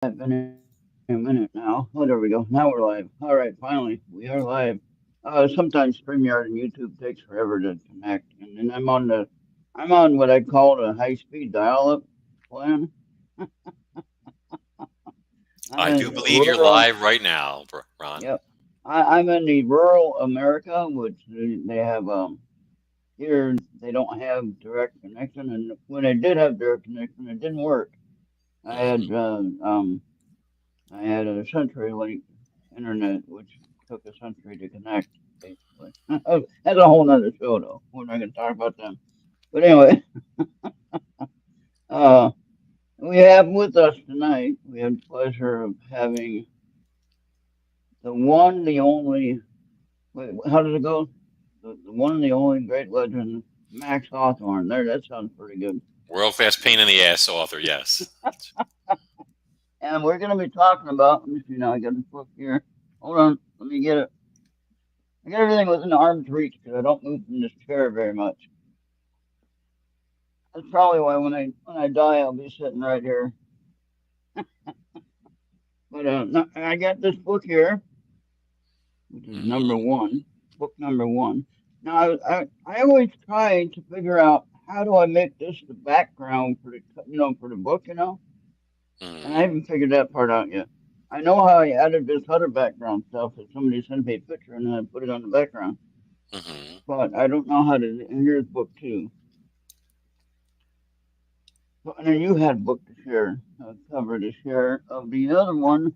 Been a minute now. Oh, there we go. Now we're live. All right, finally, we are live. Sometimes StreamYard and YouTube takes forever to connect, and then I'm on what I call the high-speed dial-up plan. I'm I do in believe you're rural. live right now, Ron. Yep, I'm in the rural America, which they have. Here they don't have direct connection, and when they did have direct connection, it didn't work. I Hmm. had uh, um, I had a CenturyLink internet, which took a century to connect, basically. That's a whole nother show, though. We're not going to talk about them. But anyway, uh, we have with us tonight, we have the pleasure of having the one, the only, wait, how does it go? The one and the only great legend, Max Hawthorne. There, that sounds pretty good. World fast pain in the ass author, yes. And we're going to be talking about, let me see now, I got this book here. Hold on, let me get it. I got everything within arm's reach because I don't move from this chair very much. That's probably why when I die, I'll be sitting right here. But no, I got this book here, which is number Hmm. one, book number one. Now I always try to figure out how do I make this the background for the book, and I Hmm. haven't figured that part out yet. I know how I added this other background stuff that somebody sent me a picture and then I put it on the background, Hmm. but I don't know how to. And here's book two. So, and then you had book to share, cover to share of the other one,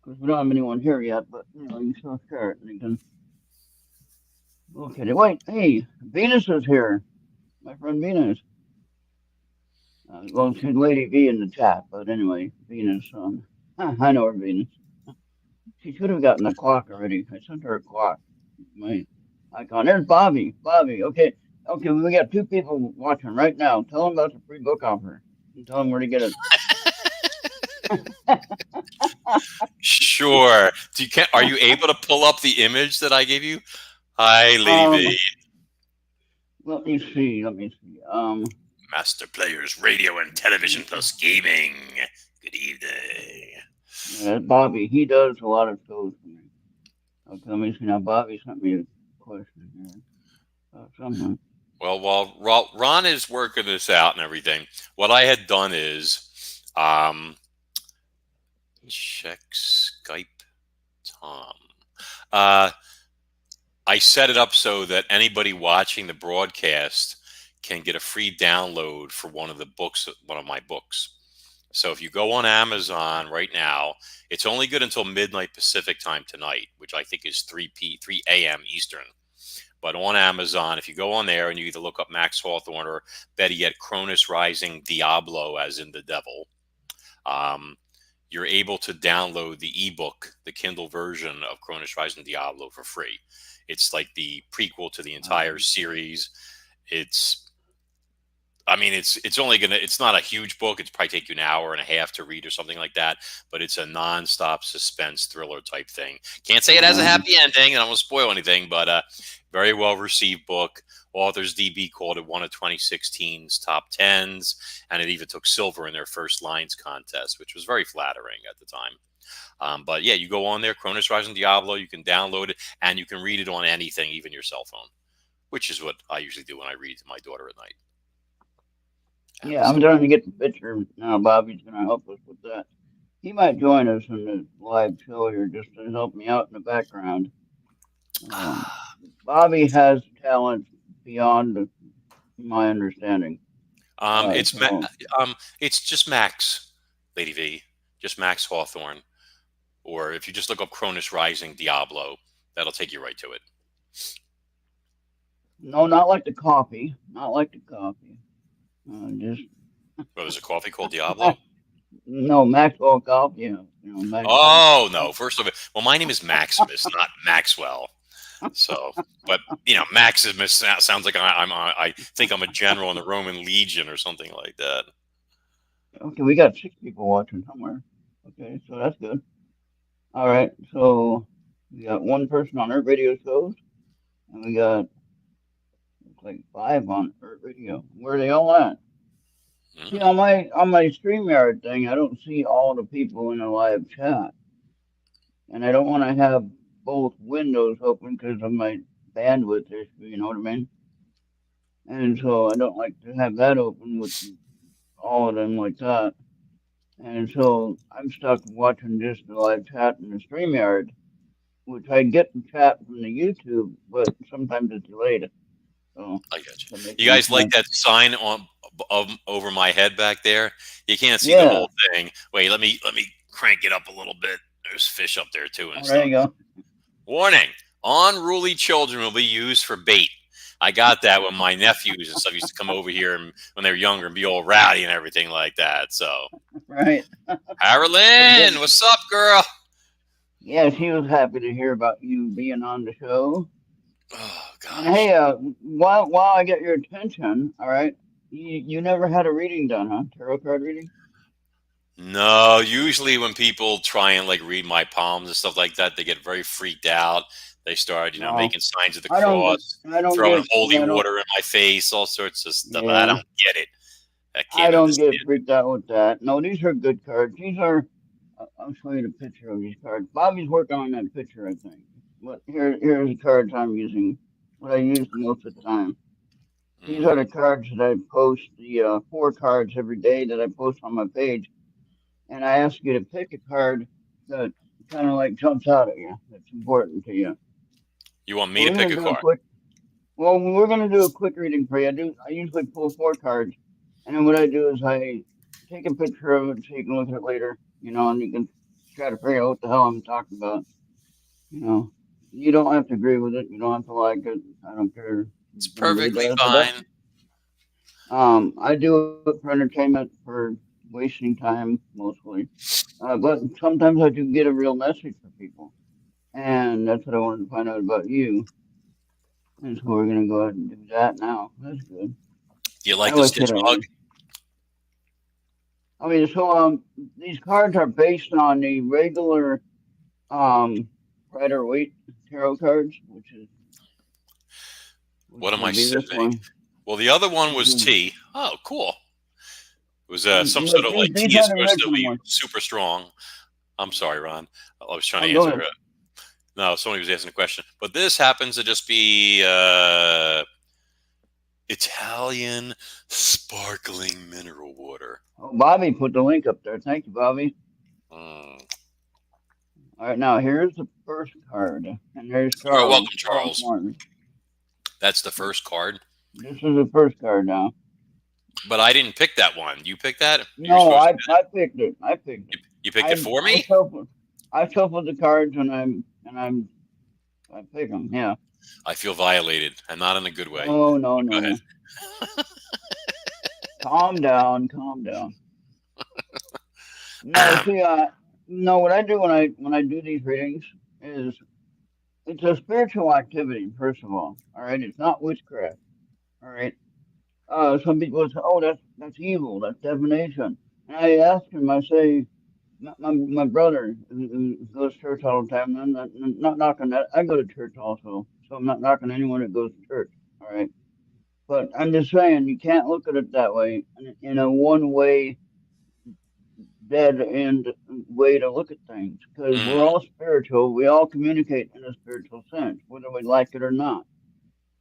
because we don't have anyone here yet, but you still share it. And you can look at it. Wait, hey, Venus is here. My friend Venus. Well, she's Lady V in the chat, but anyway, Venus. I know her, Venus. She should have gotten a clock already. I sent her a clock. My icon. There's Bobby. Bobby. Okay, okay. We got two people watching right now. Tell them about the free book offer and tell them where to get it. Sure. Are you able to pull up the image that I gave you? Hi, Lady V. um, let me see. Let me see. Master Players Radio and Television Plus Gaming. Good evening. Yeah, Bobby, he does a lot of shows for me. Okay, let me see now. Bobby sent me a question here. Someone. Well, while Ron is working this out and everything, what I had done is check Skype Tom. Uh, I set it up so that anybody watching the broadcast can get a free download for one of my books. So if you go on Amazon right now, it's only good until midnight Pacific time tonight, which I think is 3 a.m. Eastern. But on Amazon, if you go on there and you either look up Max Hawthorne or better yet, Cronus Rising Diablo, as in the devil, um, you're able to download the ebook, the Kindle version of Cronus Rising Diablo for free. It's like the prequel to the entire Um, series. It's I mean, it's not a huge book. It's probably take you an hour and a half to read or something like that, but it's a nonstop suspense thriller type thing. Can't say it has a um, happy ending, and I won't spoil anything, but very well received book. Authors DB called it one of 2016's top tens, and it even took silver in their first lines contest, which was very flattering at the time. But yeah, you go on there, Cronus Rising Diablo, you can download it, and you can read it on anything, even your cell phone, which is what I usually do when I read to my daughter at night. yeah, I'm trying to get the picture now. Bobby's going to help us with that. He might join us in the live show here just to help me out in the background. Um, Bobby has talent beyond my understanding. Um, it's Ma- So it's just Max, Lady V, just Max Hawthorne. Or if you just look up Cronus Rising Diablo, that'll take you right to it. no, not like the coffee, not like the coffee. Just Well, there's a coffee called Diablo. no Maxwell Golf. Maxwell. Oh no! First of all, well, my name is Maximus, not Maxwell. So, but Maximus sounds like I think I'm a general in the Roman Legion or something like that. Okay, we got six people watching somewhere. Okay, so that's good. All right, so we got one person on Earth Radio shows, and we got looks like five on Earth Radio. Where are they all at? See Mm. on my StreamYard thing, I don't see all the people in a live chat, and I don't want to have both windows open because of my bandwidth issue. You know what I mean? And so I don't like to have that open with all of them like that. And so I'm stuck watching just the live chat in the StreamYard, which I get the chat from the YouTube, but sometimes it's delayed. So I got you. that makes You no guys like sense. that sign on over my head back there? You can't see the Yeah. whole thing. Wait, let me crank it up a little bit. There's fish up there too and Oh, there stuff. you go. Warning: unruly children will be used for bait. I got that when my nephews and stuff used to come over here and, when they were younger and be all rowdy and everything like that. So, Right. Well, Carolyn, good. what's up, girl? Yeah, she was happy to hear about you being on the show. Oh And gosh. hey, while I get your attention, all right, you never had a reading done, huh? Tarot card reading? No, usually when people try and like read my palms and stuff like that, they get very freaked out. They start, No, making signs of the I don't. cross, I don't throwing get. holy I don't. water in my face, all sorts of stuff. I Yeah, don't get it. I I can't don't get understand. freaked out with that. No, these are good cards. These are. I'll show you the picture of these cards. Bobby's working on that picture, I think. But here's the cards I'm using. What I use most of the time. These are Hmm. the cards that I post. The 4 cards every day that I post on my page, and I ask you to pick a card that kind of like jumps out at you. That's important to you. You want So me to we're pick gonna a do a card? quick. Well, we're gonna do a quick reading for you. I usually pull 4 cards, and then what I do is I take a picture of it so you can look at it later. And you can try to figure out what the hell I'm talking about. You know, you don't have to agree with it. You don't have to like it. I don't care It's if anybody perfectly does. But fine. I do it for entertainment, for wasting time mostly. But sometimes I do get a real message for people, and that's what I wanted to find out about you. And so we're gonna go ahead and do that now. That's good. Do you I like the always hit stitch a bug? one. I mean, so these cards are based on the regular um Rider Waite tarot cards, which What am I would be this sipping? one. Well, the other one was Mhm. tea. Oh, cool. It was some sort But of like these tea are is the supposed to original be ones. super strong. I'm sorry, Ron. I was trying Oh, to go answer. ahead. No, somebody was asking a question. But this happens to just be Italian sparkling mineral water. Oh, Bobby put the link up there. Thank you, Bobby. Mm. All right, now here's the first card, and there's You're welcome, Charles Charles. Martin. That's the first card. This is the first card now. But I didn't pick that one. You picked that? You're No, supposed I picked it. I picked to. it. You picked it for I me? shuffled. I shuffled the cards, I pick them. Yeah. I feel violated, and not in a good way. No, no, Go ahead. no. Calm down. Calm down. No, see, no. What I do when I do these readings is it's a spiritual activity. First of all right, it's not witchcraft. All right. Some people say, "Oh, that's evil. That's divination." And I ask him. I say, my brother who goes to church all the time. I'm not knocking that. I go to church also, so I'm not knocking anyone that goes to church. All right. But I'm just saying you can't look at it that way in a one way dead end way to look at things because Mm, we're all spiritual. We all communicate in a spiritual sense, whether we like it or not.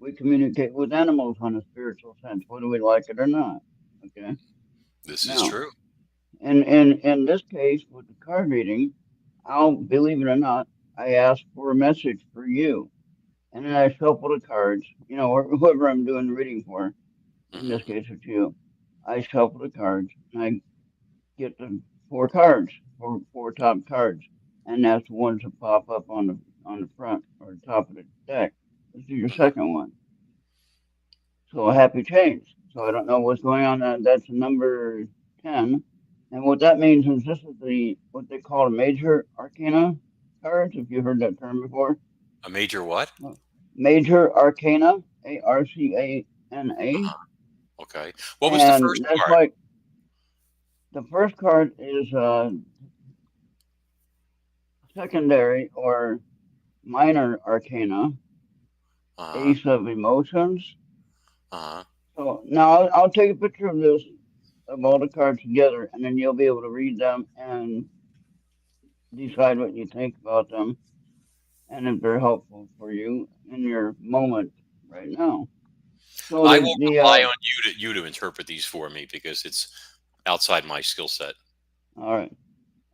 We communicate with animals on a spiritual sense, whether we like it or not. Okay. this is Now, true. in this case with the card reading, I'll believe it or not, I ask for a message for you, and then I shuffle the cards. Or whoever I'm doing the reading for. In this Hmm. case, it's you. I shuffle the cards, and I get the 4 cards, four top cards, and that's the ones that pop up on the front or the top of the deck. This is your second one. So a happy change. So I don't know what's going on. That's number 10. And what that means is this is what they call a major arcana cards, if you've heard that term before. A major what? Major arcana, Arcana. Okay. What was the And first that's card? like the first card is secondary or minor arcana, Uh-huh. ace of emotions. Uh-huh. So now I'll take a picture of this of all the cards together, and then you'll be able to read them and decide what you think about them, and if they're helpful for you in your moment right now. So I the will the rely on you to interpret these for me because it's outside my skill set. all right,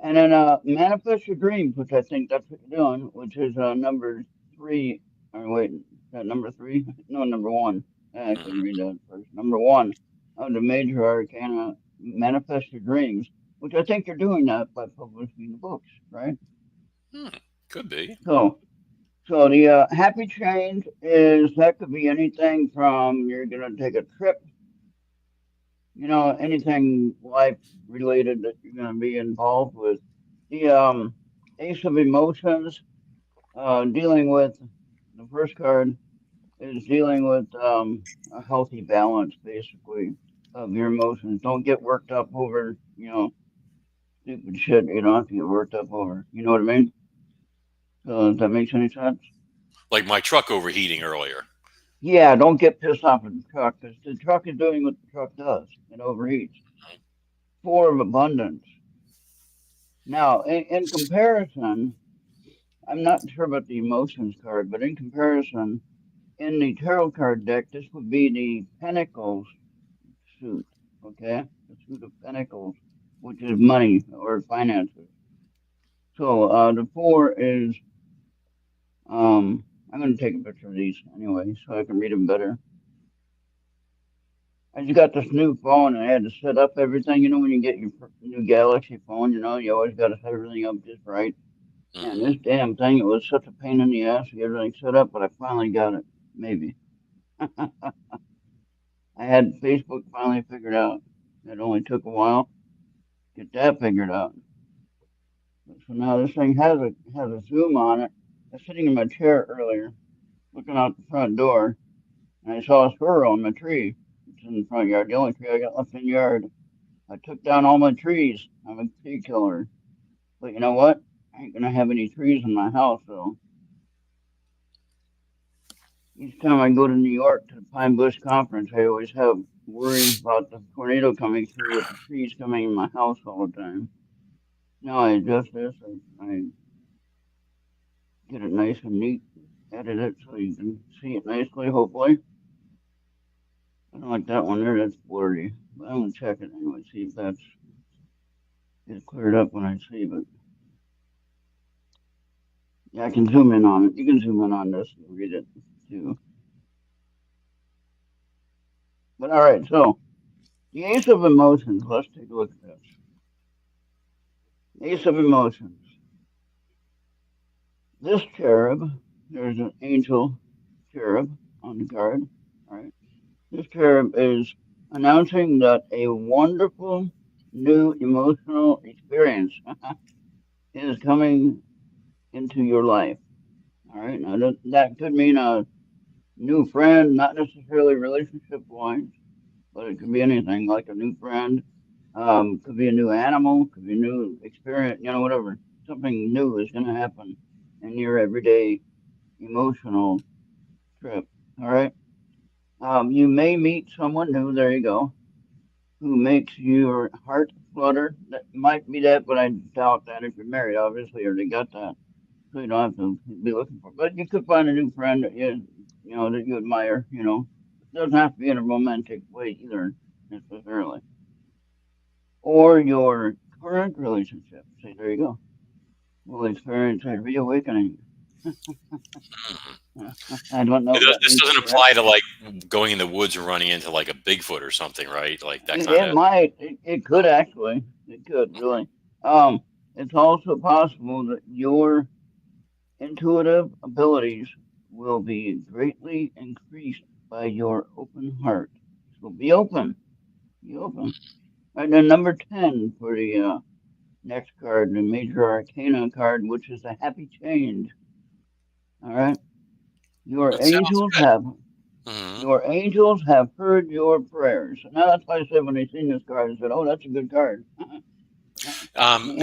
and then manifest your dreams, which I think that's what you're doing, which is number three. Or wait, is that number three? No, number one. I couldn't Hmm. read that first. Number one of the major arcana, manifest your dreams, which I think you're doing that by publishing the books, right? Hmm. Could be. So, so the happy change is that could be anything from you're gonna take a trip, anything life related that you're gonna be involved with. The Ace of Emotions, dealing with the first card is dealing with a healthy balance, basically, of your emotions. Don't get worked up over, stupid shit you don't have to get worked up over. You know what I mean? So, does that make any sense? Like my truck overheating earlier. Yeah, don't get pissed off at the truck because the truck is doing what the truck does. It overheats. Four of abundance. Now, in comparison, I'm not sure about the emotions card, but in comparison, in the tarot card deck, this would be the Pentacles suit, okay? The suit of Pentacles, which is money or finances. So the four is, I'm going to take a picture of these anyway so I can read them better. I just got this new phone and I had to set up everything. You know, when you get your new Galaxy phone, you always got to set everything up just right. And Hmm. this damn thing, it was such a pain in the ass to get everything set up, but I finally got it. Maybe. I had Facebook finally figured out. It only took a while to get that figured out. So now this thing has a zoom on it. I was sitting in my chair earlier, looking out the front door, and I saw a squirrel in my tree. It's in the front yard, the only tree I got left in the yard. I took down all my trees. I'm a tree killer. But you know what? I ain't gonna have any trees in my house, so each time I go to New York to the Pine Bush Conference, I always have worry about the tornado coming through with the trees coming in my house all the time. Now I adjust this. I get it nice and neat, edit it so you can see it nicely, hopefully. I don't like that one there, that's blurry. But I'm gonna check it anyway, see if that's gets cleared up when I see it. Yeah, I can zoom in on it. You can zoom in on this and read it too. But all right, so the Ace of Emotions. Let's take a look at this. Ace of Emotions. This cherub, there's an angel cherub on the card. All right. This cherub is announcing that a wonderful new emotional experience is coming into your life. All right. Now that could mean a new friend, not necessarily relationship wise, but it could be anything like a new friend. Could be a new animal, could be a new experience, whatever. Something new is going to happen in your everyday emotional trip. All right. You may meet someone new. There you go. Who makes your heart flutter. That might be that, but I doubt that if you're married, obviously, or they got that. So you don't have to be looking for. But you could find a new friend that you admire. It doesn't have to be in a romantic way either necessarily. Or your current relationship. See, there you go. Will experience a reawakening. I don't know if that This means doesn't you're. apply to like going in the woods and running into like a Bigfoot or something, right? Like that kind It of. might. It could actually. It could really. Um. It's also possible that your intuitive abilities will be greatly increased by your open heart. So be open. Be open. And then number 10 for the next card, the Major Arcana card, which is a happy change. All right. Your That sounds angels have good. Hmm. your angels have heard your prayers. So now that's why I said when I seen this card, I said, "Oh, that's a good card."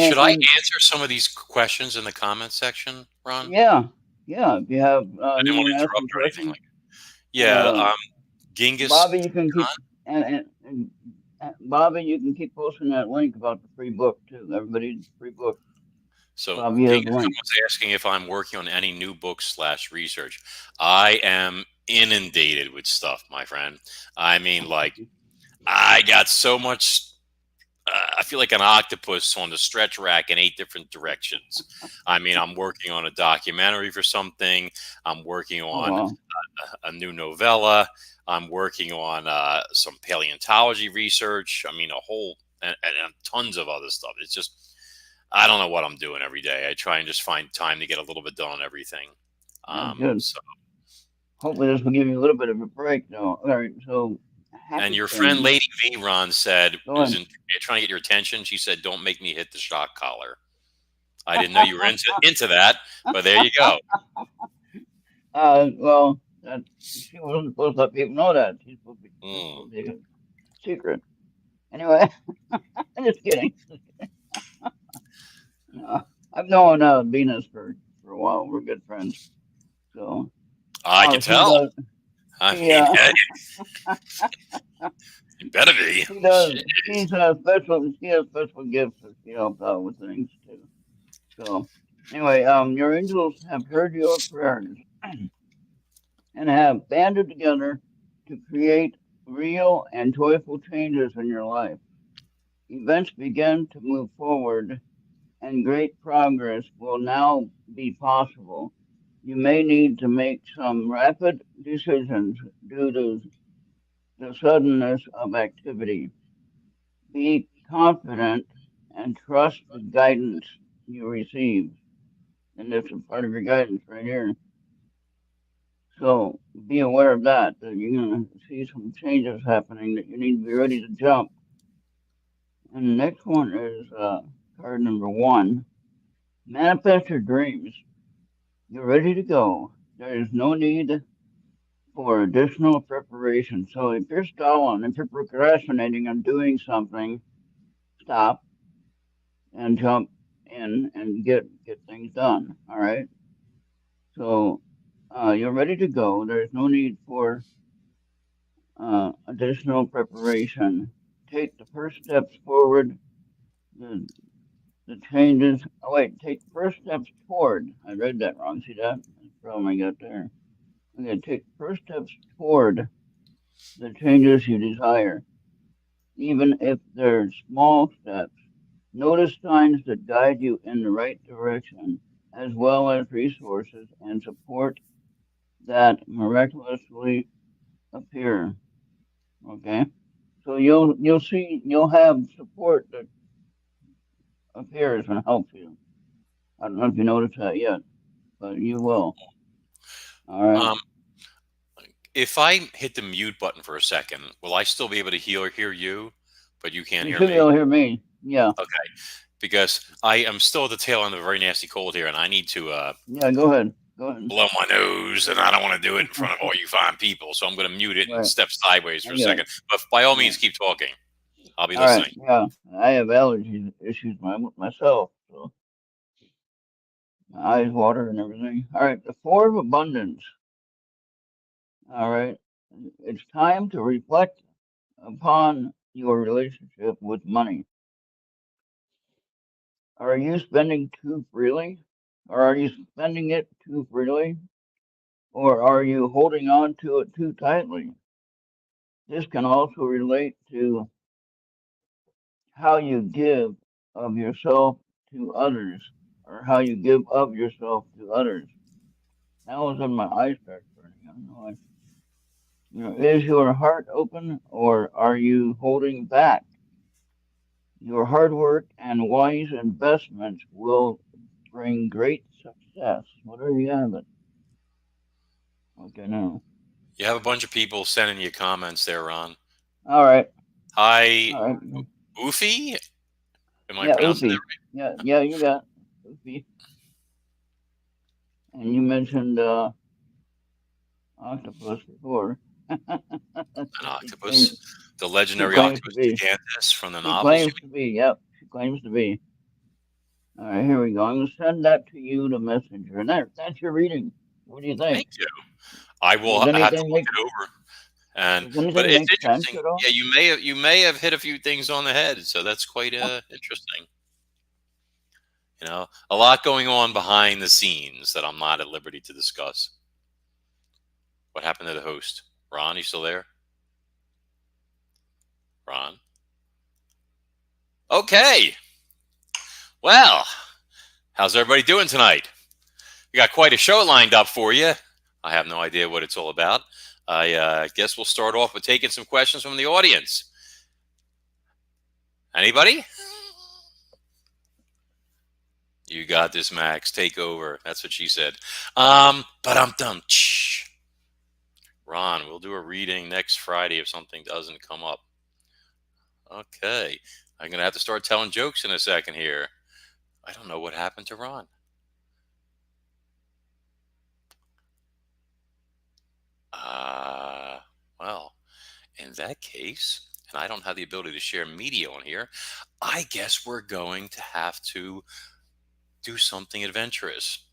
Should I And answer some of these questions in the comments section, Ron? yeah, yeah. If you have I didn't you want want to to ask some interrupt or anything questions, like. Yeah, uh, Genghis Bobby, you can keep Khan. and Bobby, you can keep posting that link about the free book too. Everybody, free book. So Bobby has the link. someone's asking if I'm working on any new books / research. I am inundated with stuff, my friend. I mean, like, I got so much. I feel like an octopus on the stretch rack in 8 different directions. I mean, I'm working on a documentary for something. I'm working Oh on wow, a new novella. I'm working on some paleontology research. I mean, a whole and tons of other stuff. It's just I don't know what I'm doing every day. I try and just find time to get a little bit done on everything. that's good. So, Hopefully, this will give you a little bit of a break, though. All right, so and happy your friend things. Lady V Ron said Go is ahead. trying to get your attention. She said, "Don't make me hit the shock collar." I didn't know you were into that, but there you go. Well, that, she wasn't supposed to let people know that. She's Mm. supposed to be a secret. Anyway, I'm just kidding. No, I've known Venus for a while. We're good friends. So, I can she tell. does. I She mean, you better be. she does. Jeez. She's special. She has special gifts that she helps out with things too. So, anyway, your angels have heard your prayers and have banded together to create real and joyful changes in your life. Events begin to move forward, and great progress will now be possible. You may need to make some rapid decisions due to the suddenness of activity. Be confident and trust the guidance you receive. And this is part of your guidance right here. So be aware of that, that you're going to see some changes happening, that you need to be ready to jump. And the next one is card number 1. Manifest your dreams. You're ready to go. There is no need for additional preparation. So if you're stalling, if you're procrastinating on doing something, stop and jump in and get things done. All right. So you're ready to go. There's no need for additional preparation. Take the first steps forward. The the changes. Oh wait, take the first steps toward. I read that wrong. See that? That's the problem I got there. Okay, take the first steps toward the changes you desire, even if they're small steps. Notice signs that guide you in the right direction, as well as resources and support that miraculously appear. Okay, so you'll have support that appears and helps you. I don't know if you noticed that yet, but you will. All right. Um, if I hit the mute button for a second, will I still be able to hear you, but you can't You hear should be me? able to hear me. Yeah. Okay, because I am still at the tail end of a very nasty cold here, and I need to Yeah. Go ahead. Go ahead. blow my nose, and I don't want to do it in front of all you fine people. So I'm going to mute it and Right. step sideways for I a got it. second. But by all Yeah. means, keep talking. I'll be All right. listening. Yeah. I have allergy issues myself, so my eyes water and everything. All right. The 4 of abundance. All right. It's time to reflect upon your relationship with money. Are you spending too freely? Or are you spending it too freely? Or are you holding on to it too tightly? This can also relate to how you give of yourself to others, or how you give of yourself to others. That was when my eyes started burning. I don't know. Is your heart open, or are you holding back? Your hard work and wise investments will bring great success. What are you having? Okay, now. You have a bunch of people sending you comments there, Ron. All right. Hi, All right. Oofy. Am I Yeah, pronouncing that Oopie. Yeah, you got Oopie. And you mentioned octopus before. right? An she claims octopus, the she legendary claims to octopus be. gigantus from the She novels. claims to be. Yep, she claims to be. All right, here we go. I'm gonna send that to you, the messenger, and that's your reading. What do you think? Thank you. I will Does have to anything look make it over. And Does but anything it's make sense interesting. at all? Yeah, you may have hit a few things on the head, so that's quite interesting. A lot going on behind the scenes that I'm not at liberty to discuss. What happened to the host? Ron, you still there? Ron? Okay. Well, how's everybody doing tonight? We got quite a show lined up for you. I have no idea what it's all about. I guess we'll start off with taking some questions from the audience. Anybody? You got this, Max. Take over. That's what she said. But I'm done. Ron, we'll do a reading next Friday if something doesn't come up. Okay. I'm going to have to start telling jokes in a second here. I don't know what happened to Ron. Well, in that case, and I don't have the ability to share media on here, I guess we're going to have to do something adventurous.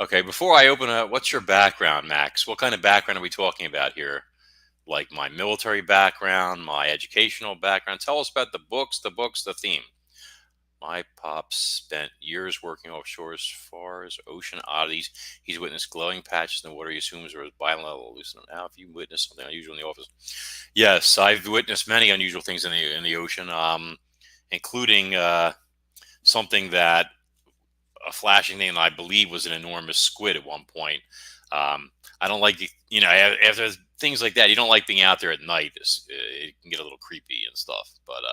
Okay, before I open up, what's your background, Max? What kind of background are we talking about here? Like my military background, my educational background? Tell us about the books, the theme. My pops spent years working offshore as far as ocean oddities. He's witnessed glowing patches in the water he assumes are bilateral hallucination. Now, if you witnessed something unusual in the office, yes, I've witnessed many unusual things in the ocean, including something that a flashing thing that I believe was an enormous squid at one point. I don't like after things like that. You don't like being out there at night. It can get a little creepy and stuff, but.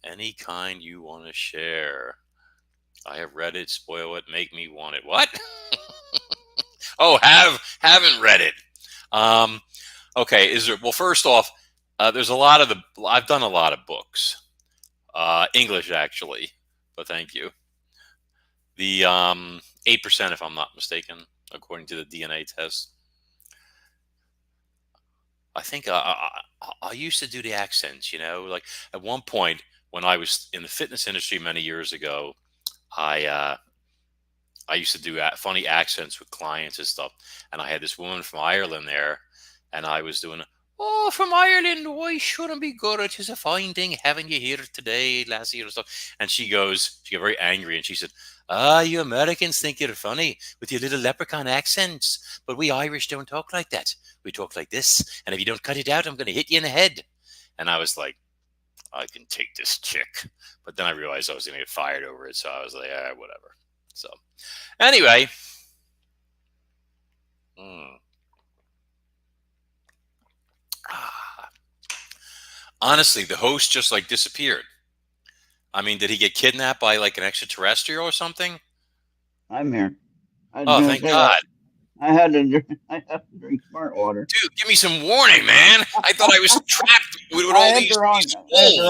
Any kind you want to share. I have read it, spoil it, make me want it. What? Oh, haven't read it. Okay, well, first off, there's I've done a lot of books. English, actually, but thank you. The 8%, if I'm not mistaken, according to the DNA test. I think I used to do the accents, like at one point, when I was in the fitness industry many years ago, I used to do funny accents with clients and stuff. And I had this woman from Ireland there, and I was doing, "Oh, from Ireland, why shouldn't be good? It is a fine thing having you here today, lassie," or stuff. And she got very angry, and she said, "You Americans think you're funny with your little leprechaun accents, but we Irish don't talk like that. We talk like this, and if you don't cut it out, I'm going to hit you in the head." And I was like, I can take this chick. But then I realized I was going to get fired over it. So I was like, whatever. So anyway. Honestly, the host just like disappeared. I mean, did he get kidnapped by like an extraterrestrial or something? I'm here. Oh, thank God. I had to drink smart water. Dude, give me some warning, man. I thought I was trapped with all these holes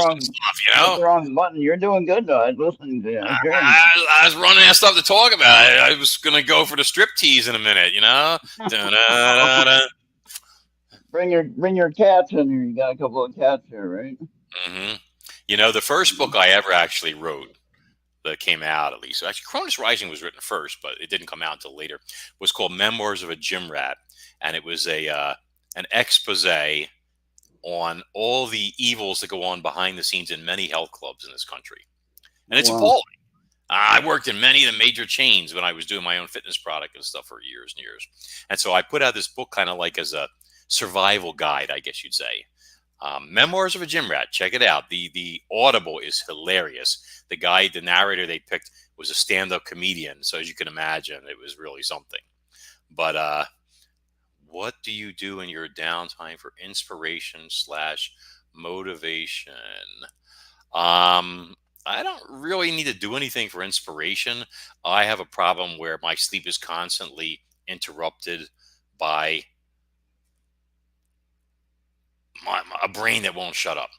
and stuff, the wrong button. You're doing good, though. I was listening to you. I was running out of stuff to talk about. I was going to go for the striptease in a minute, Bring your cats in here. You got a couple of cats here, right? Mm-hmm. The first book I ever actually wrote, that came out, at least. Actually, Cronus Rising was written first, but it didn't come out until later. Was called Memoirs of a Gym Rat, and it was an expose on all the evils that go on behind the scenes in many health clubs in this country, and it's appalling. I worked in many of the major chains when I was doing my own fitness product and stuff for years and years, and so I put out this book kind of like as a survival guide, I guess you'd say. Memoirs of a Gym Rat. Check it out. The Audible is hilarious. The narrator they picked was a stand-up comedian. So as you can imagine, it was really something. But what do you do in your downtime for inspiration/motivation? I don't really need to do anything for inspiration. I have a problem where my sleep is constantly interrupted by a brain that won't shut up.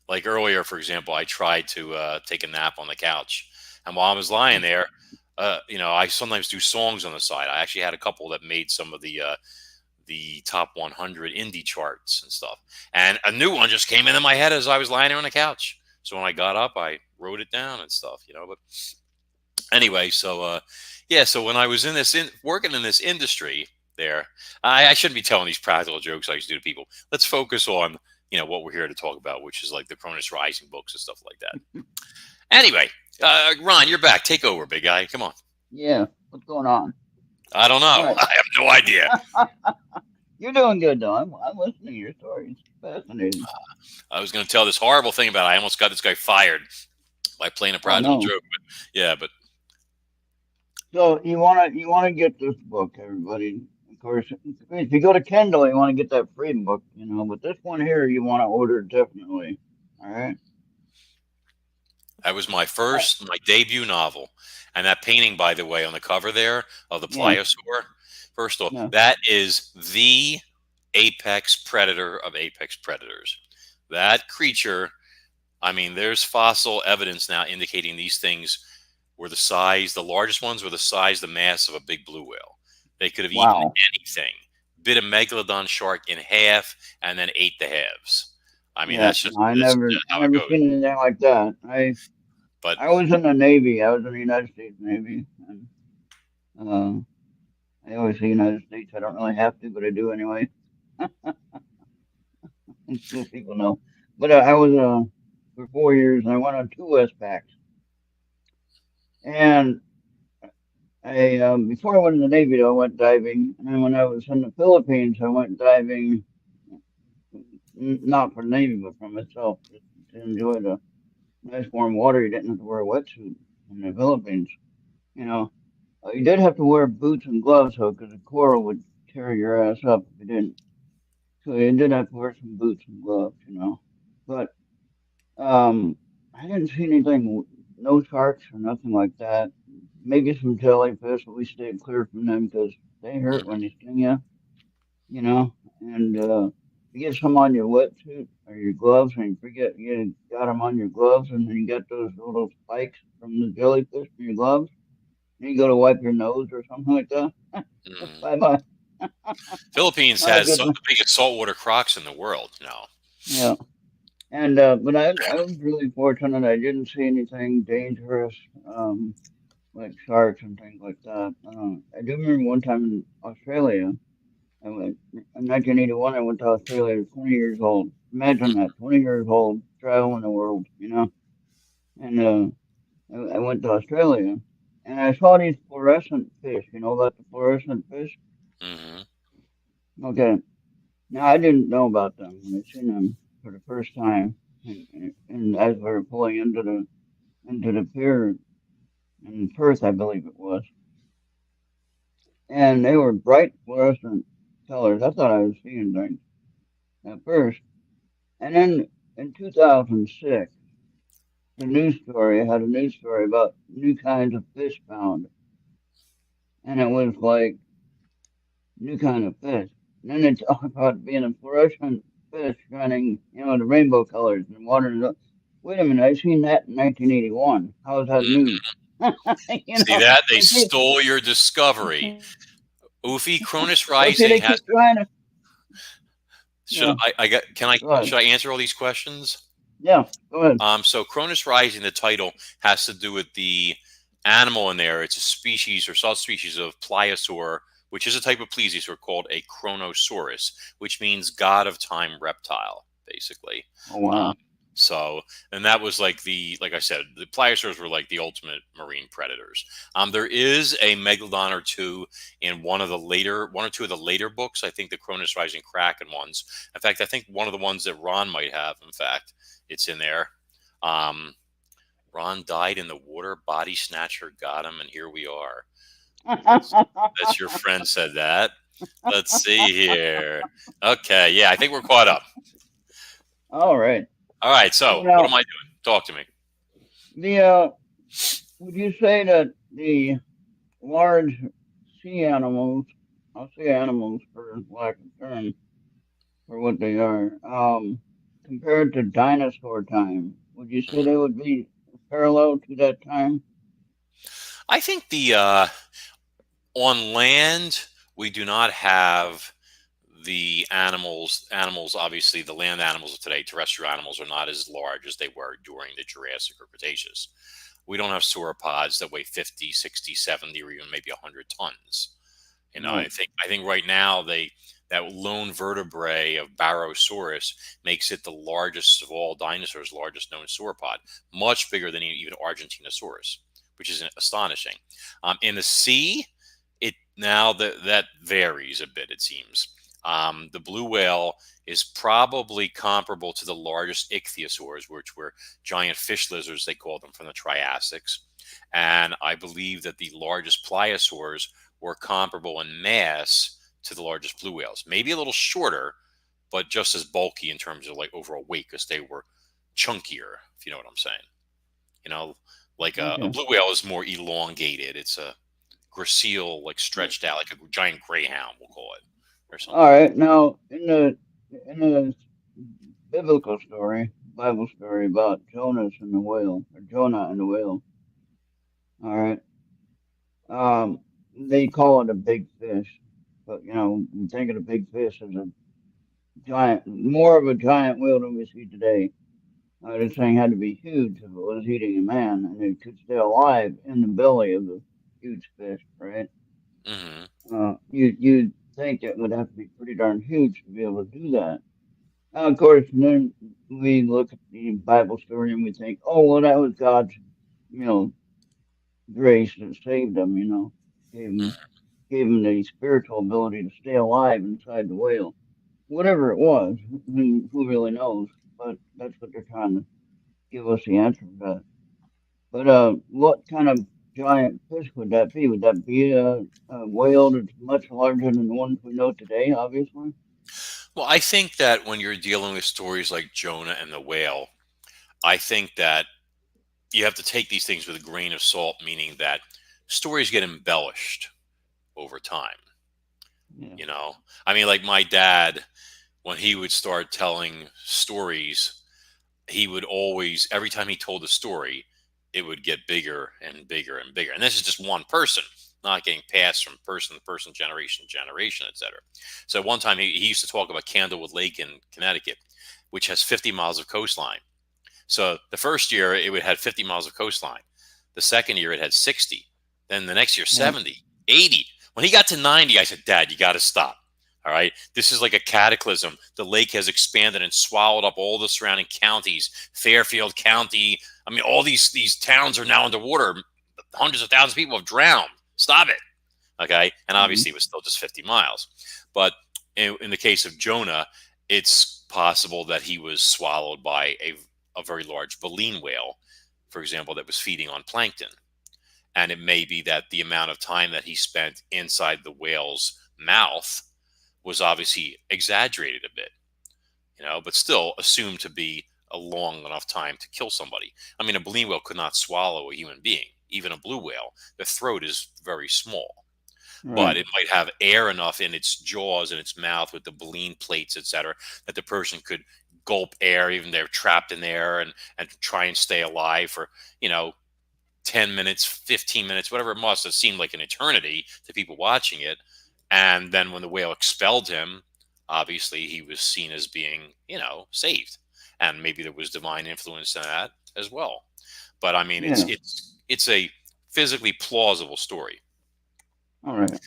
Like earlier, for example, I tried to take a nap on the couch, and while I was lying there, I sometimes do songs on the side. I actually had a couple that made some of the top 100 indie charts and stuff, and a new one just came into my head as I was lying there on the couch. So when I got up, I wrote it down and stuff, But anyway, so when I was working in this industry, there. I shouldn't be telling these practical jokes I used to do to people. Let's focus on, what we're here to talk about, which is like the Cronus Rising books and stuff like that. Anyway, Ron, you're back. Take over, big guy. Come on. Yeah, what's going on? I don't know. All right. I have no idea. You're doing good, though. I'm listening to your stories. Fascinating. I was going to tell this horrible thing about I almost got this guy fired by playing a practical joke. But yeah, but so you wanna get this book, everybody. Of course, if you go to Kindle, you want to get that free book, But this one here, you want to order definitely. All right. that was my debut novel, and that painting, by the way, on the cover there of the pliosaur. First off, that is the apex predator of apex predators. That creature, I mean, there's fossil evidence now indicating these things were the largest ones were the mass of a big blue whale. They could have eaten anything, bit a megalodon shark in half, and then ate the halves. I mean, that's just I never seen anything like that. I was in the Navy. I was in the United States Navy. And, I always say United States. I don't really have to, but I do anyway. So people know. But I was for 4 years, and I went on 2 Westpacks. And I before I went in the Navy, though, I went diving. And then when I was in the Philippines, I went diving, not for the Navy, but for myself, just to enjoy the nice warm water. You didn't have to wear a wetsuit in the Philippines. You did have to wear boots and gloves, though, because the coral would tear your ass up if you didn't. So you did have to wear some boots and gloves, But I didn't see anything, no sharks or nothing like that. Maybe some jellyfish, but we stayed clear from them because they hurt when they sting you. And you get some on your wetsuit or your gloves, and you forget you got them on your gloves, and then you got those little spikes from the jellyfish in your gloves. And you go to wipe your nose or something like that. Bye bye. Philippines has the biggest saltwater crocs in the world now. Yeah. And but I was really fortunate. I didn't see anything dangerous, like sharks and things like that. I do remember one time in Australia. I went in 1981. I went to Australia. I was 20 years old. Imagine that, 20 years old, traveling the world. And I went to Australia, and I saw these fluorescent fish. You know about the fluorescent fish? Mm-hmm. Okay. Now I didn't know about them when I seen them for the first time, and as we were pulling into the pier in Perth, I believe it was, and they were bright fluorescent colors. I thought I was seeing things at first, and then in 2006, I had a news story about new kinds of fish found, and it was like new kind of fish. And then they talk about being a fluorescent fish shining, the rainbow colors and water. Wait a minute, I seen that in 1981. How is that new? See that? They stole your discovery. Ufi, Cronus Rising has. Should I answer all these questions? Yeah, go ahead. So Cronus Rising, the title has to do with the animal in there. It's a species or subspecies of pliosaur, which is a type of plesiosaur called a Chronosaurus, which means god of time reptile, basically. Oh, wow. And that was like I said, the pliosaurs were like the ultimate marine predators. There is a megalodon or two in one or two of the later books. I think the Cronus Rising Kraken ones. In fact, I think one of the ones that Ron might have, in fact, it's in there. Ron died in the water, body snatcher got him, and here we are. That's your friend said that. Let's see here. Okay, yeah, I think we're caught up. All right. So what am I doing? Talk to me. Would you say that the large sea animals, I'll say animals for lack of term, for what they are, compared to dinosaur time, would you say they would be parallel to that time? I think on land, we do not have the animals. Obviously, the land animals of today, terrestrial animals, are not as large as they were during the Jurassic or Cretaceous. We don't have sauropods that weigh 50, 60, 70, or even maybe 100 tons. I Right. think right now that lone vertebrae of Barosaurus makes it the largest of all dinosaurs, largest known sauropod, much bigger than even Argentinosaurus, which is astonishing. In the sea, it now that varies a bit. It seems the blue whale is probably comparable to the largest ichthyosaurs, which were giant fish lizards. They call them from the Triassics, and I believe that the largest pliosaurs were comparable in mass to the largest blue whales. Maybe a little shorter, but just as bulky in terms of like overall weight because they were chunkier, if you know what I'm saying. You know, like a Okay. blue whale is more elongated. It's a gracile, like stretched out, like a giant greyhound, we'll call it, or All something. right. Now, in the biblical story, Bible story about Jonas and the whale, or Jonah and the whale. All right. Um, they call it a big fish, but you think of the big fish as a giant, more of a giant whale than we see today. This thing had to be huge if it was eating a man, and it could stay alive in the belly of the huge fish, right? Hmm. You'd think it would have to be pretty darn huge to be able to do that. Of course, then we look at the Bible story and we think, oh, well, that was God's, you know, grace that saved them, gave him, gave him the spiritual ability to stay alive inside the whale. Whatever it was, who really knows? But that's what they're trying to give us the answer to that. But what kind of giant fish would that be? Would that be a whale that's much larger than the ones we know today, obviously? Well, I think that when you're dealing with stories like Jonah and the whale, I think that you have to take these things with a grain of salt, meaning that stories get embellished over time. Yeah. You know, I mean, like my dad, when he would start telling stories, he would always, every time he told a story, it would get bigger and bigger and bigger. And this is just one person, not getting passed from person to person, generation to generation, etc. So one time he used to talk about Candlewood Lake in Connecticut, which has 50 miles of coastline. So the first year it would had 50 miles of coastline. The second year it had 60. Then the next year Yeah. 70, 80. When he got to 90, I said, "Dad, you got to stop. All right. This is like a cataclysm. The lake has expanded and swallowed up all the surrounding counties, Fairfield County. I mean, all these towns are now underwater. Hundreds of thousands of people have drowned. Stop it." Okay. And Hmm. obviously it was still just 50 miles. But in the case of Jonah, it's possible that he was swallowed by a very large baleen whale, for example, that was feeding on plankton. And it may be that the amount of time that he spent inside the whale's mouth was obviously exaggerated a bit, but still assumed to be a long enough time to kill somebody. I mean, a baleen whale could not swallow a human being, even a blue whale. The throat is very small, but Right. it might have air enough in its jaws and its mouth with the baleen plates, etc., that the person could gulp air, even they're trapped in there, and try and stay alive for, you know, 10 minutes, 15 minutes, whatever it must have seemed like an eternity to people watching it. And then when the whale expelled him, obviously he was seen as being, saved. And maybe there was divine influence in that as well. But I mean, it's Yeah. it's it's a physically plausible story. All right.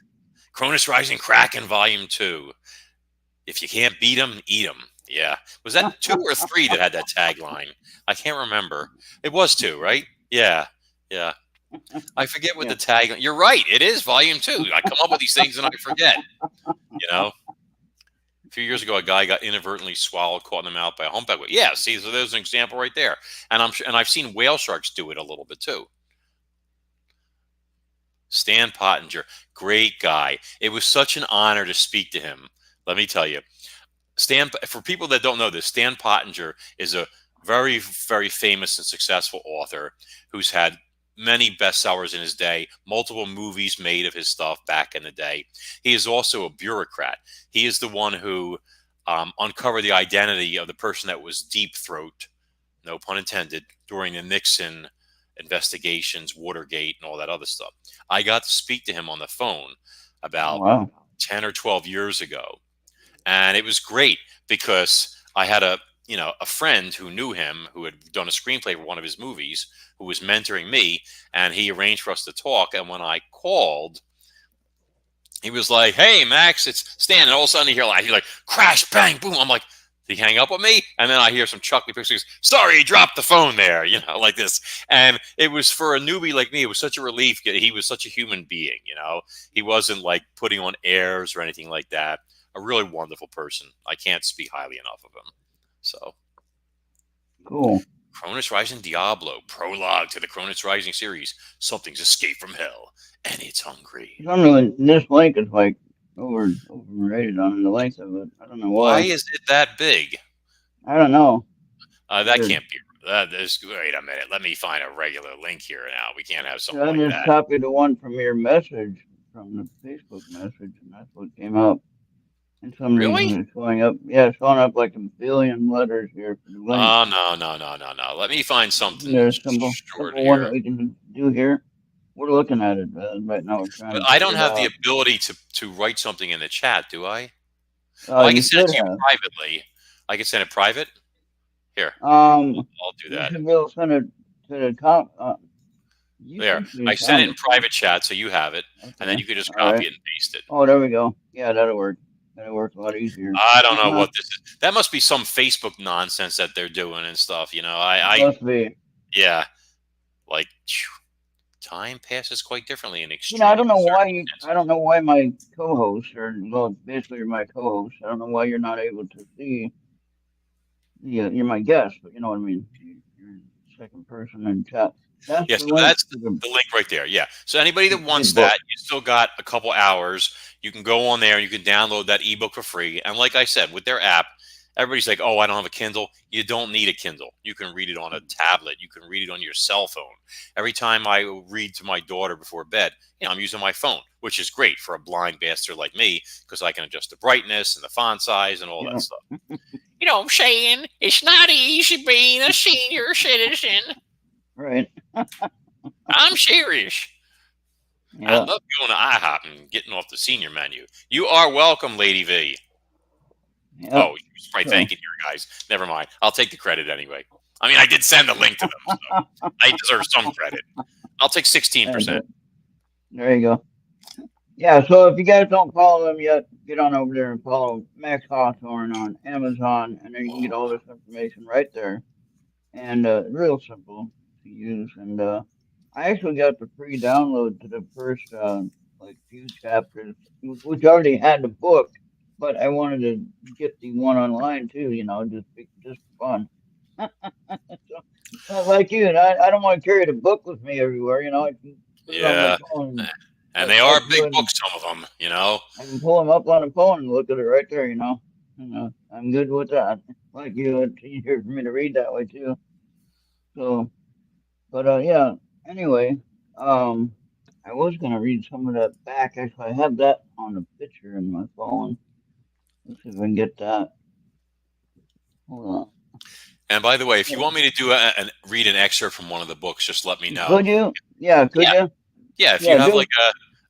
Cronus Rising Kraken Volume 2. If you can't beat them, eat them. Yeah. Was that 2 or 3 that had that tagline? I can't remember. It was 2, right? Yeah. Yeah. I forget what the Yeah. tagline. You're right. It is Volume 2. I come up with these things and I forget. You know, a few years ago, a guy got inadvertently swallowed, caught in the mouth by a humpback whale. Yeah. See, so there's an example right there. And I'm sure, and I've seen whale sharks do it a little bit too. Stan Pottinger, great guy. It was such an honor to speak to him. Let me tell you, for people that don't know this, Stan Pottinger is a very, very famous and successful author who's had many bestsellers in his day, multiple movies made of his stuff back in the day. He is also a bureaucrat. He is the one who uncovered the identity of the person that was deep throat, no pun intended, during the Nixon investigations, Watergate, and all that other stuff. I got to speak to him on the phone Oh, about wow. 10 or 12 years ago, and it was great because I had a friend who knew him, who had done a screenplay for one of his movies, who was mentoring me, and he arranged for us to talk. And when I called, he was like, "Hey, Max, it's Stan." And all of a sudden, he's like, crash, bang, boom. I'm like, did he hang up with me? And then I hear some chuckly pictures. Sorry, he dropped the phone there, like this. And it was for a newbie like me. It was such a relief. He was such a human being, He wasn't like putting on airs or anything like that. A really wonderful person. I can't speak highly enough of him. So, Cool. Cronus Rising Diablo, prologue to the Cronus Rising series. Something's escaped from hell, and it's hungry. This link is like overrated on the length of it. I don't know why. Why is it that big? I don't know. That can't be. Wait a minute. Let me find a regular link here now. We can't have something like I that. just copied the one from your message, from the Facebook message, and that's what came up. And some reason it's showing up. Yeah, it's showing up like a billion letters here for the link. Oh, no. Let me find something There's simple one that we can do here. We're looking at it right now. But I don't have the ability to write something in the chat, do I? I can send it to you privately. I can send it private. Here. I'll do that. You should be able to send it to the top. There. I sent it in private chat, so you have it. Okay. And then you can just copy it and paste it. Oh, there we go. Yeah, that'll work. That'll work a lot easier. I don't know what this is. That must be some Facebook nonsense that they're doing and stuff. Must be. Yeah. Like, time passes quite differently in extreme. I don't know why. I don't know why my co-host, basically you're my co-host. I don't know why you're not able to see. Yeah, you're my guest, but you know what I mean. You're the second person in chat. That's the link right there. Yeah. So anybody that wants that, you still got a couple hours. You can go on there and you can download that ebook for free. And like I said, with their app, everybody's like, "Oh, I don't have a Kindle." You don't need a Kindle. You can read it on a tablet. You can read it on your cell phone. Every time I read to my daughter before bed, I'm using my phone, which is great for a blind bastard like me because I can adjust the brightness and the font size and all that stuff. I'm saying it's not easy being a senior citizen. Right. I'm serious. Yeah. I love going to IHOP and getting off the senior menu. You are welcome, Lady V. Yep. Oh, she's probably thanking you guys. Never mind. I'll take the credit anyway. I mean, I did send the link to them, so I deserve some credit. I'll take 16%. There you go. Yeah, so if you guys don't follow them yet, get on over there and follow Max Hawthorne on Amazon, and then you can get all this information right there. And real simple to use. And I actually got the free download to the first few chapters, which already had the book, but I wanted to get the one online too. Just for fun. So, like you, and I don't want to carry the book with me everywhere. I can put it on my phone. And they are big books, some of them. I can pull them up on the phone and look at it right there. I'm good with that. Like you, it's easier for me to read that way too. So, but yeah. Anyway, I was gonna read some of that back. Actually, I have that on a picture in my phone. Let's see if I can get that. Hold on. And by the way, if you want me to read an excerpt from one of the books, just let me know. Could you? Yeah, could you? Yeah, if you have like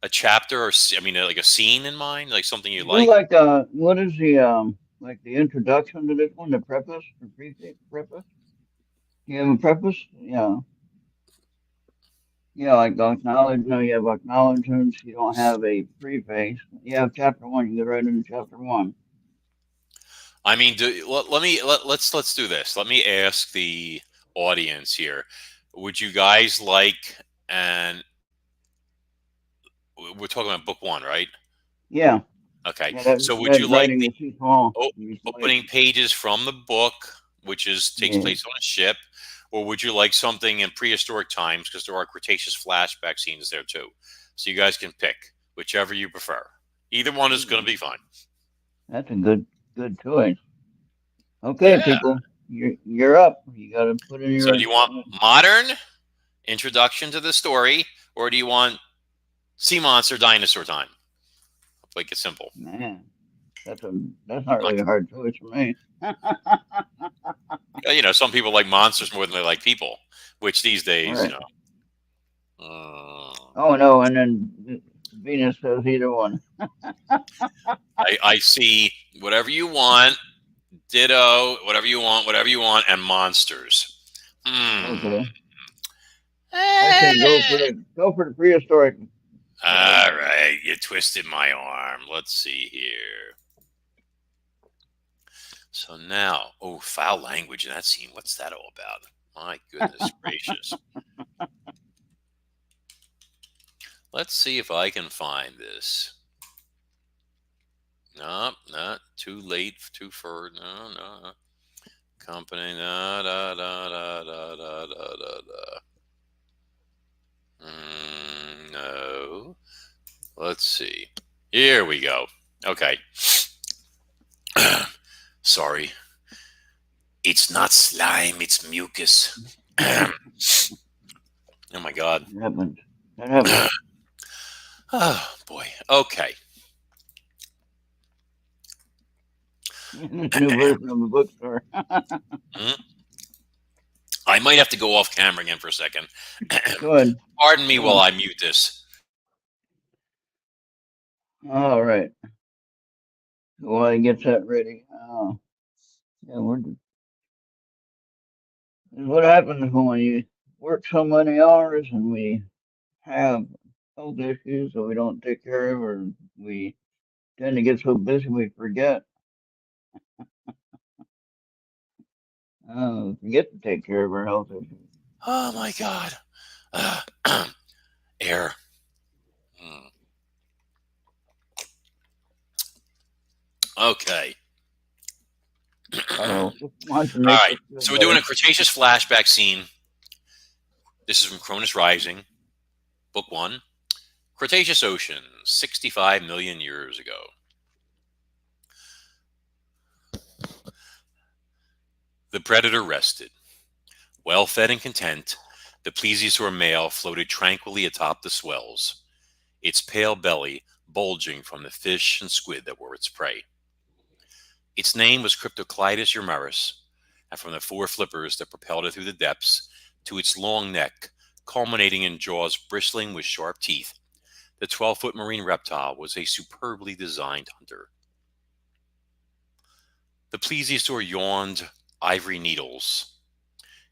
a chapter or like a scene in mind, like something you like. Like what is the like the introduction to this one, the preface, the preface? You have a preface? Yeah. Yeah, like acknowledge. No, you have acknowledgements. You don't have a preface. You have chapter 1. You go right into chapter 1. I mean, let's do this. Let me ask the audience here. Would you guys like we're talking about book 1, right? Yeah. Okay. Yeah, so would you like the opening pages from the book, which takes place on a ship, or would you like something in prehistoric times, because there are Cretaceous flashback scenes there too? So you guys can pick whichever you prefer. Either one is going to be fine. That's a good choice. Okay, people, you're up. You got to put in your. So do you want modern introduction to the story, or do you want sea monster dinosaur time? I'll make it simple. Man, that's not really a hard choice for me. Some people like monsters more than they like people, which these days, right. Oh no, and then Venus says either one. I see whatever you want, ditto, whatever you want, and monsters. Okay. I say go for the prehistoric All right, you twisted my arm. Let's see here. So now, oh, foul language in that scene. What's that all about? My goodness gracious. Let's see if I can find this. No, not too late, too far. No, no. Company. Da, da, da, da, da, da, da, da, da. No. Let's see. Here we go. Okay. Sorry. It's not slime, it's mucus. Oh my God. That happens. That happens. Oh boy. Okay. New version of the bookstore. I might have to go off camera again for a second. Good. Pardon me while I mute this. All right. While he gets that ready. Yeah, what happens when you work so many hours and we have health issues that we don't take care of, or we tend to get so busy we forget. Forget to take care of our health issues. Oh my God. Air. Okay. All right. So we're doing a Cretaceous flashback scene. This is from Cronus Rising, Book 1. Cretaceous Ocean, 65 million years ago. The predator rested. Well fed and content, the plesiosaur male floated tranquilly atop the swells, its pale belly bulging from the fish and squid that were its prey. Its name was Cryptocleidos urmaris, and from the four flippers that propelled it through the depths to its long neck, culminating in jaws bristling with sharp teeth, the 12-foot marine reptile was a superbly designed hunter. The plesiosaur yawned ivory needles.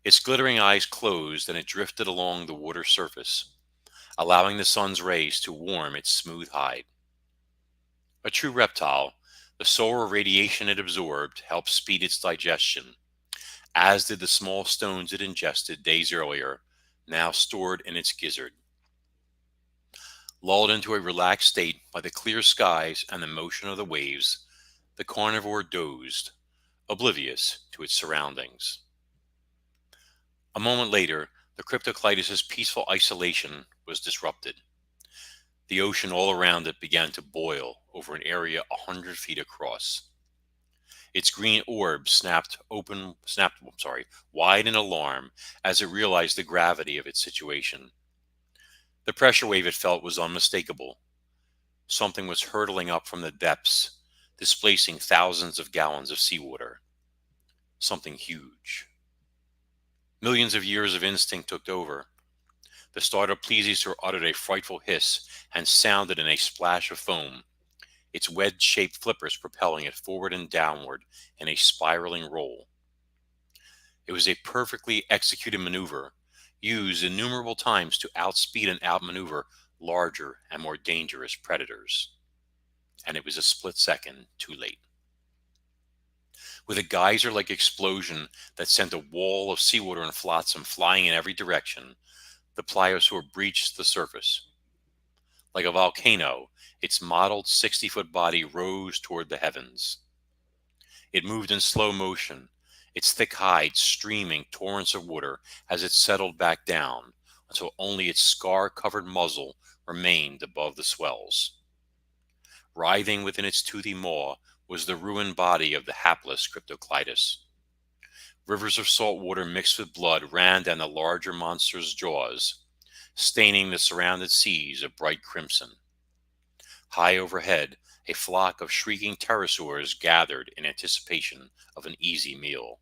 Its glittering eyes closed and it drifted along the water surface, allowing the sun's rays to warm its smooth hide. A true reptile, the solar radiation it absorbed helped speed its digestion, as did the small stones it ingested days earlier, now stored in its gizzard. Lulled into a relaxed state by the clear skies and the motion of the waves, the carnivore dozed, oblivious to its surroundings. A moment later, the Cryptocleidos' peaceful isolation was disrupted. The ocean all around it began to boil over an area 100 feet across. Its green orb snapped wide in alarm as it realized the gravity of its situation. The pressure wave it felt was unmistakable. Something was hurtling up from the depths, displacing thousands of gallons of seawater. Something huge. Millions of years of instinct took over. The startled plesiosaur uttered a frightful hiss and sounded in a splash of foam, its wedge-shaped flippers propelling it forward and downward in a spiraling roll. It was a perfectly executed maneuver, used innumerable times to outspeed and outmaneuver larger and more dangerous predators. And it was a split second too late. With a geyser-like explosion that sent a wall of seawater and flotsam flying in every direction, the pliosaur breached the surface. Like a volcano, its mottled 60-foot body rose toward the heavens. It moved in slow motion, its thick hide streaming torrents of water as it settled back down until only its scar-covered muzzle remained above the swells. Writhing within its toothy maw was the ruined body of the hapless Cryptocleidos. Rivers of salt water mixed with blood ran down the larger monster's jaws, staining the surrounding seas a bright crimson. High overhead, a flock of shrieking pterosaurs gathered in anticipation of an easy meal.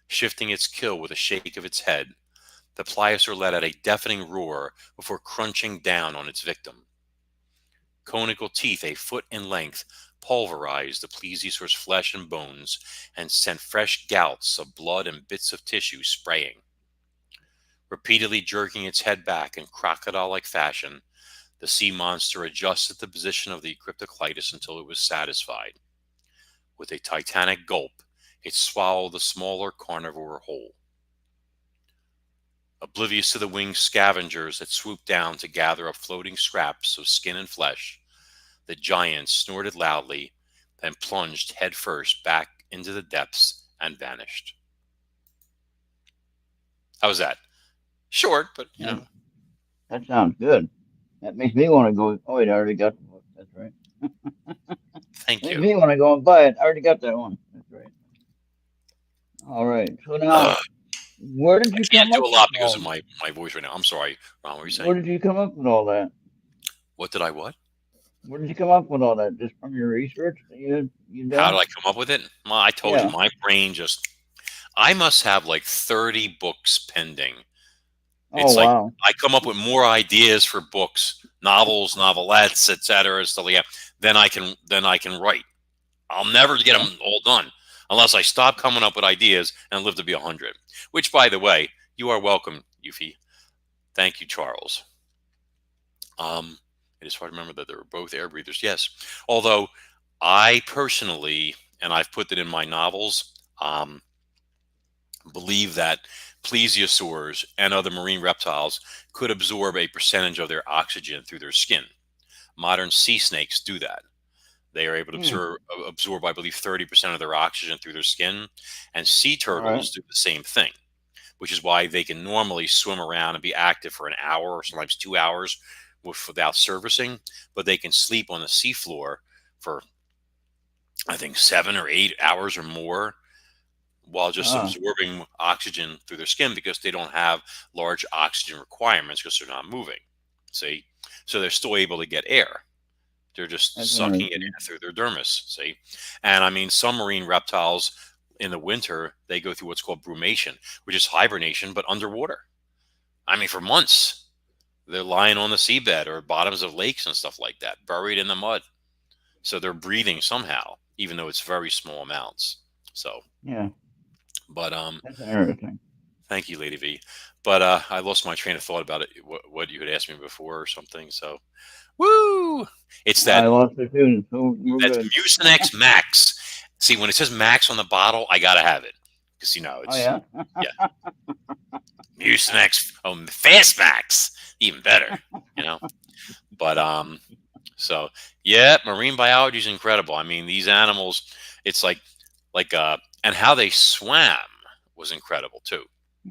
Shifting its kill with a shake of its head, the pliosaur let out a deafening roar before crunching down on its victim. Conical teeth a foot in length pulverized the plesiosaur's flesh and bones and sent fresh gouts of blood and bits of tissue spraying. Repeatedly jerking its head back in crocodile-like fashion, The sea monster adjusted the position of the cryptocleidos until it was satisfied. With a titanic gulp, it swallowed the smaller carnivore whole. Oblivious to the winged scavengers that swooped down to gather up floating scraps of skin and flesh, the giant snorted loudly, then plunged headfirst back into the depths and vanished. How was that? Short, but you know. That sounds good. That makes me want to go. Oh, wait, I already got the book. That's right. Thank Makes you. me want to go and buy it. I already got that one. That's right. All right. So now, where did you I come can't do up a lot with because all? of my voice right now. I'm sorry, Ron. What were you saying? Where did you come up with all that? What did I what? Where did you come up with all that? Just from your research that you How done? did I come up with it? Well, I told you, Yeah. my brain just. I must have like 30 books pending. Oh It's like wow. I come up with more ideas for books, novels, novelettes, etc. Stuff like that. Then I can write. I'll never get Yeah. them all done unless I stop coming up with ideas and live to be 100. Which, by the way, you are welcome, Yuffie. Thank you, Charles. It is hard to remember that they were both air breathers. Yes, although I personally, and I've put it in my novels, believe that plesiosaurs and other marine reptiles could absorb a percentage of their oxygen through their skin. Modern sea snakes do that. They are able to Hmm. absorb, I believe, 30% of their oxygen through their skin. And sea All right. turtles do the same thing, which is why they can normally swim around and be active for an hour or sometimes 2 hours without servicing, but they can sleep on the seafloor for, I think, 7 or 8 hours or more while just Ah. absorbing oxygen through their skin because they don't have large oxygen requirements because they're not moving. See? So they're still able to get air. They're just That's sucking it in interesting. through their dermis. See? And I mean, some marine reptiles in the winter, they go through what's called brumation, which is hibernation, but underwater. I mean, for months. They're lying on the seabed or bottoms of lakes and stuff like that, buried in the mud. So they're breathing somehow, even though it's very small amounts. So, Yeah. but That's interesting. thank you, Lady V. But I lost my train of thought about it. What you had asked me before or something. So, woo! It's I that lost it too. So we're that's good. Mucinex Max. See, when it says Max on the bottle, I gotta have it because Oh it's yeah. yeah, Mucinex. Oh, Fast Max, even better. You know. But so yeah, marine biology is incredible. I mean, these animals, it's like and how they swam was incredible too.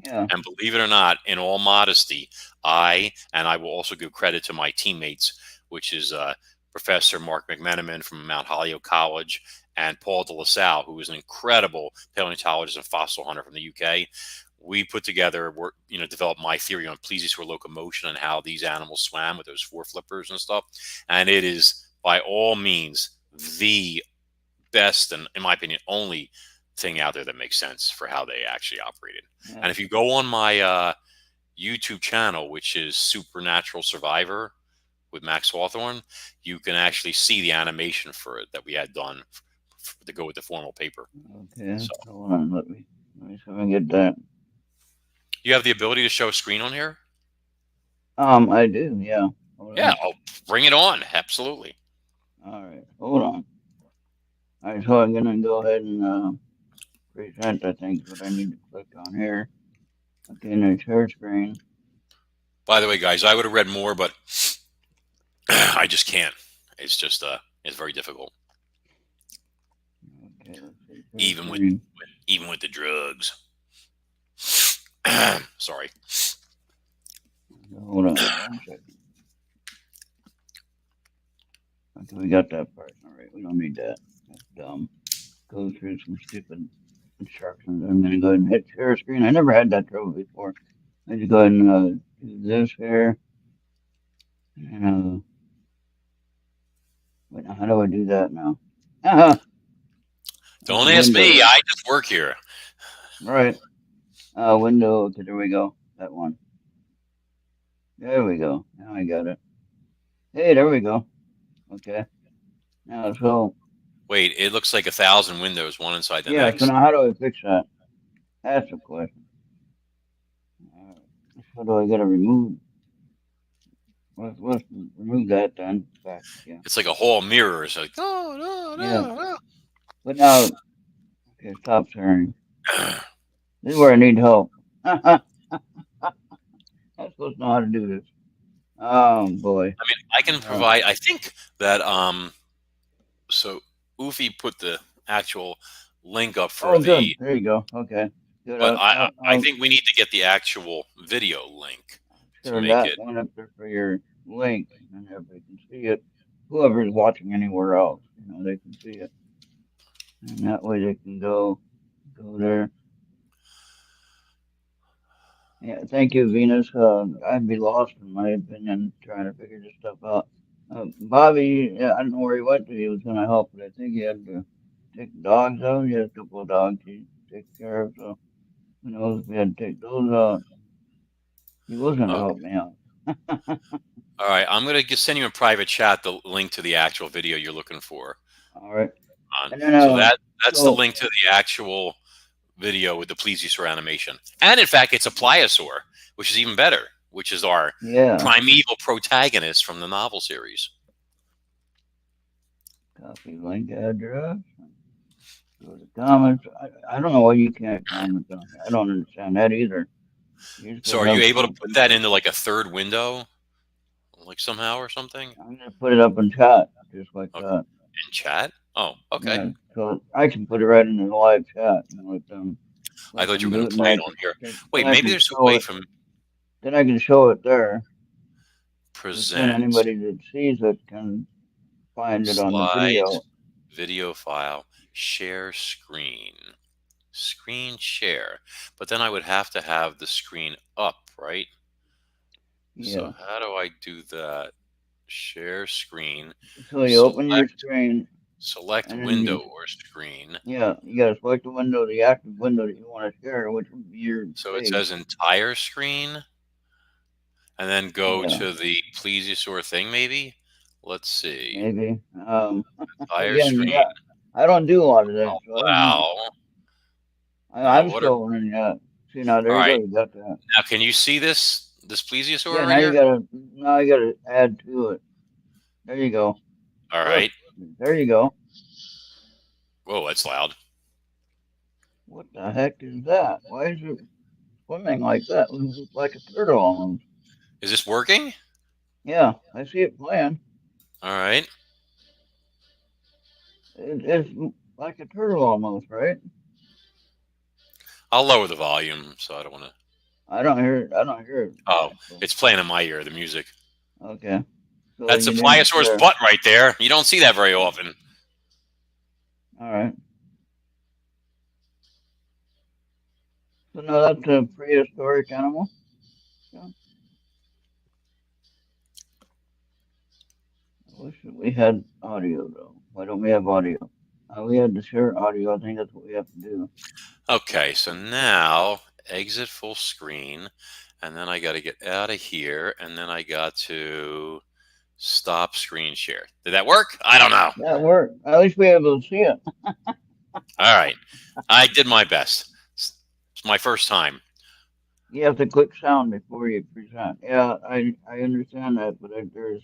Yeah. And believe it or not, in all modesty, I will also give credit to my teammates, which is Professor Mark McMenamin from Mount Holyoke College and Paul de La Salle, who is an incredible paleontologist and fossil hunter from the UK. We put together, developed my theory on plesiosaur locomotion and how these animals swam with those four flippers and stuff. And it is by all means the best and, in my opinion, only thing out there that makes sense for how they actually operated. Yeah. And if you go on my YouTube channel, which is Supernatural Survivor with Max Hawthorne, you can actually see the animation for it that we had done to go with the formal paper. Okay. So Hold on. Let me see if I can get that. you have the ability to show a screen on here? I do. Yeah. Hold Yeah, on. I'll bring it on. Absolutely. All right. Hold on. All right. So I'm gonna go ahead and present. I think what I need to click on here. Okay. Now share screen. By the way, guys, I would have read more, but I just can't. It's just it's very difficult. Okay. Let's see. Share Even screen. with the drugs. Sorry. Hold on 1 second. Okay, we got that part. All right, we don't need that. That's dumb. Go through some stupid instructions. I'm gonna go ahead and hit share screen. I never had that trouble before. I just go ahead and do this here. And wait, now how do I do that now? Don't ask me. I just work here. Right. Window. Okay, there we go. That one. There we go. Now I got it. Hey, there we go. Okay. Now, so Wait, it looks like 1,000 windows, one inside the yeah. So next. now how do I fix that? That's the question. So do I gotta remove? let's remove that then. Back. Yeah. It's like a hall mirror. It's like, no, no, Yeah. no, But now, okay, stop sharing. no. This is where I need help. I'm supposed to know how to do this. Oh boy. I mean, I can Uh, provide. I think that so Ufi put the actual link up for oh, good. the, There you go. Okay. Good. but I I'll think we need to get the actual video link to share make that it. one up there for your link, and everybody can see it. Whoever's watching anywhere else, they can see it, and that way they can go there. Yeah, thank you, Venus. I'd be lost in my opinion trying to figure this stuff out. Bobby, yeah, I don't know where he went to. He was going to help, but I think he had to take the dogs out. He had a couple of dogs he take care of, so who knows if he had to take those out. He was going to Okay. help me out. All right, I'm gonna send you in private chat the link to the actual video you're looking for. All right, On and then so that's the so link to the actual video with the plesiosaur animation, and in fact, it's a pliosaur, which is even better, which is our yeah, primeval protagonist from the novel series. copy link address. Go to comments. I don't know why you can't comment on it. I don't understand that either. You just So, gotta are you have able to cool put that people. into like a third window, like somehow or something? I'm gonna put it up in chat just like Okay. that. In chat? Oh, okay. Yeah, so I can put it right in the live chat and I let thought you them were do going it, to and play it on here. then Wait, I maybe can there's a show way it. from Then I can show it there. Because then present, anybody that sees it can find it on the slides, video. video file, share screen, screen share. But then I would have to have the screen up, right? So Yeah. how do I do that? Share screen, So you open your select, screen, select and then window or screen. you gotta select the window, the active window that you want to share, which would be your So it face. says entire screen, and then go Yeah, to the plesiosaur thing, maybe. Let's see. maybe. Entire Again, screen. I don't do a lot of that, so I don't know. Allow. I'm What are, still learning that. See, now all there you go. right. You got that. Now, can you see this Yeah, plesiosaur right here? now you gotta add to it. There you go. All Look, right. there you go. Whoa, that's loud. What the heck is that? Why is it swimming like that? It looks like a turtle almost. Is this working? Yeah, I see it playing. All right. It's like a turtle almost, right? I'll lower the volume so I don't want to. I don't hear it. I don't hear it. Oh, Actually. it's playing in my ear, the music. Okay. So That's the you didn't pliosaur's share. butt right there. You don't see that very often. All right. So now that's a prehistoric animal. Yeah. I wish we had audio though. Why don't we have audio? We had to share audio. I think that's what we have to do. Okay, so now exit full screen, and then I got to get out of here, and then I got to stop screen share. Did that work? I don't know. That worked. At least we were able to see it. All right. I did my best. It's my first time. You have to click sound before you present. Yeah, I understand that, but there's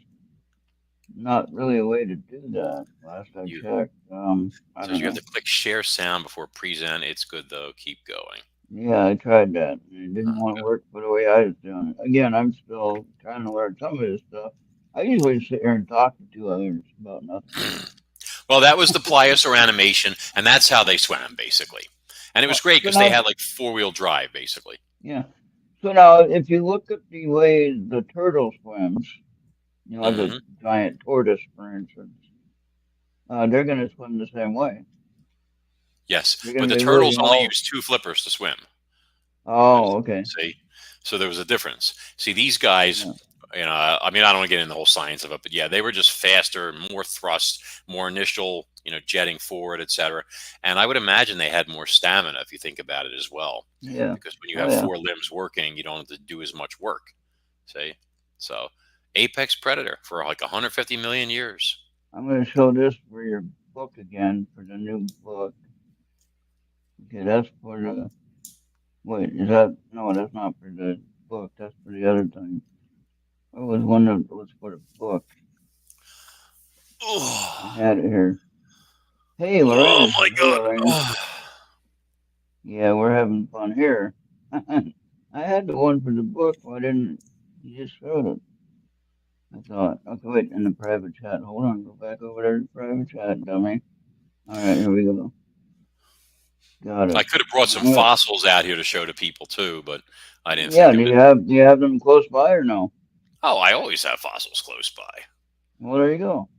not really a way to do that. Last I You checked. I says don't you have know. to click share sound before present. It's good though. Keep going. Yeah, I tried that. It didn't want to work for the way I was doing it. Again, I'm still trying to learn some of this stuff. I usually sit here and talk to two others about nothing. Well, that was the pliosaur animation, and that's how they swam, basically. And it was great So because they now, had like four-wheel drive, basically. yeah. So now, if you look at the way the turtle swims, like a Hmm. giant tortoise, for instance, they're going to swim the same way. Yes, They're but going to the be turtles moving only all. use two flippers to swim. Oh, okay. See, so there was a difference. See, these guys, Yeah. I mean, I don't want to get into the whole science of it, but yeah, they were just faster, more thrust, more initial, jetting forward, etc. And I would imagine they had more stamina if you think about it as well, Yeah. because when you Oh, have yeah. four limbs working, you don't have to do as much work. See, so apex predator for like 150 million years. I'm going to show this for your book again for the new book. Okay, that's for the. Wait, is that. No, that's not for the book. That's for the other thing. It was one of was for the book. I Oh, had it here. Hey, oh Lorraine. my Hey, God. Lorraine. Yeah, we're having fun here. I had the one for the book. Why didn't you just showed it? I thought, okay, wait, in the private chat. Hold on, go back over there to the private chat, dummy. All right, here we go. Got I it. could have brought some What? fossils out here to show to people too, but I didn't Yeah, think of it. do you have them close by or no? Oh, I always have fossils close by. Well, there you go.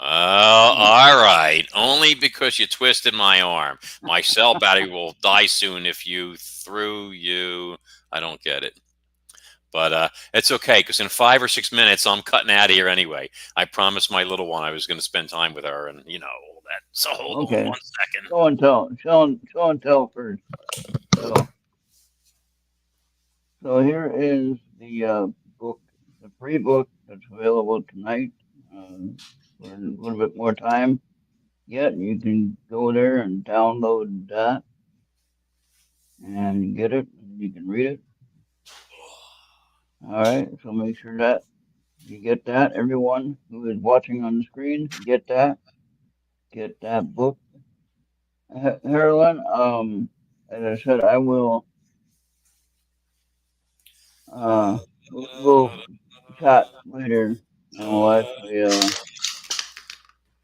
Oh, all right. Only because you twisted my arm. My cell battery will die soon if you threw you. I don't get it. But it's okay because in 5 or 6 minutes, I'm cutting out of here anyway. I promised my little one I was going to spend time with her and, all that. So hold on Okay. 1 second. Show and tell. Show and tell first. So, so here is the book, the free book that's available tonight. For a little bit more time yet, you can go there and download that and get it. And you can read it. All right. So make sure that you get that. Everyone who is watching on the screen, get that. Get that book. Harlan, as I said, I will. Uh, we'll chat later, and we'll actually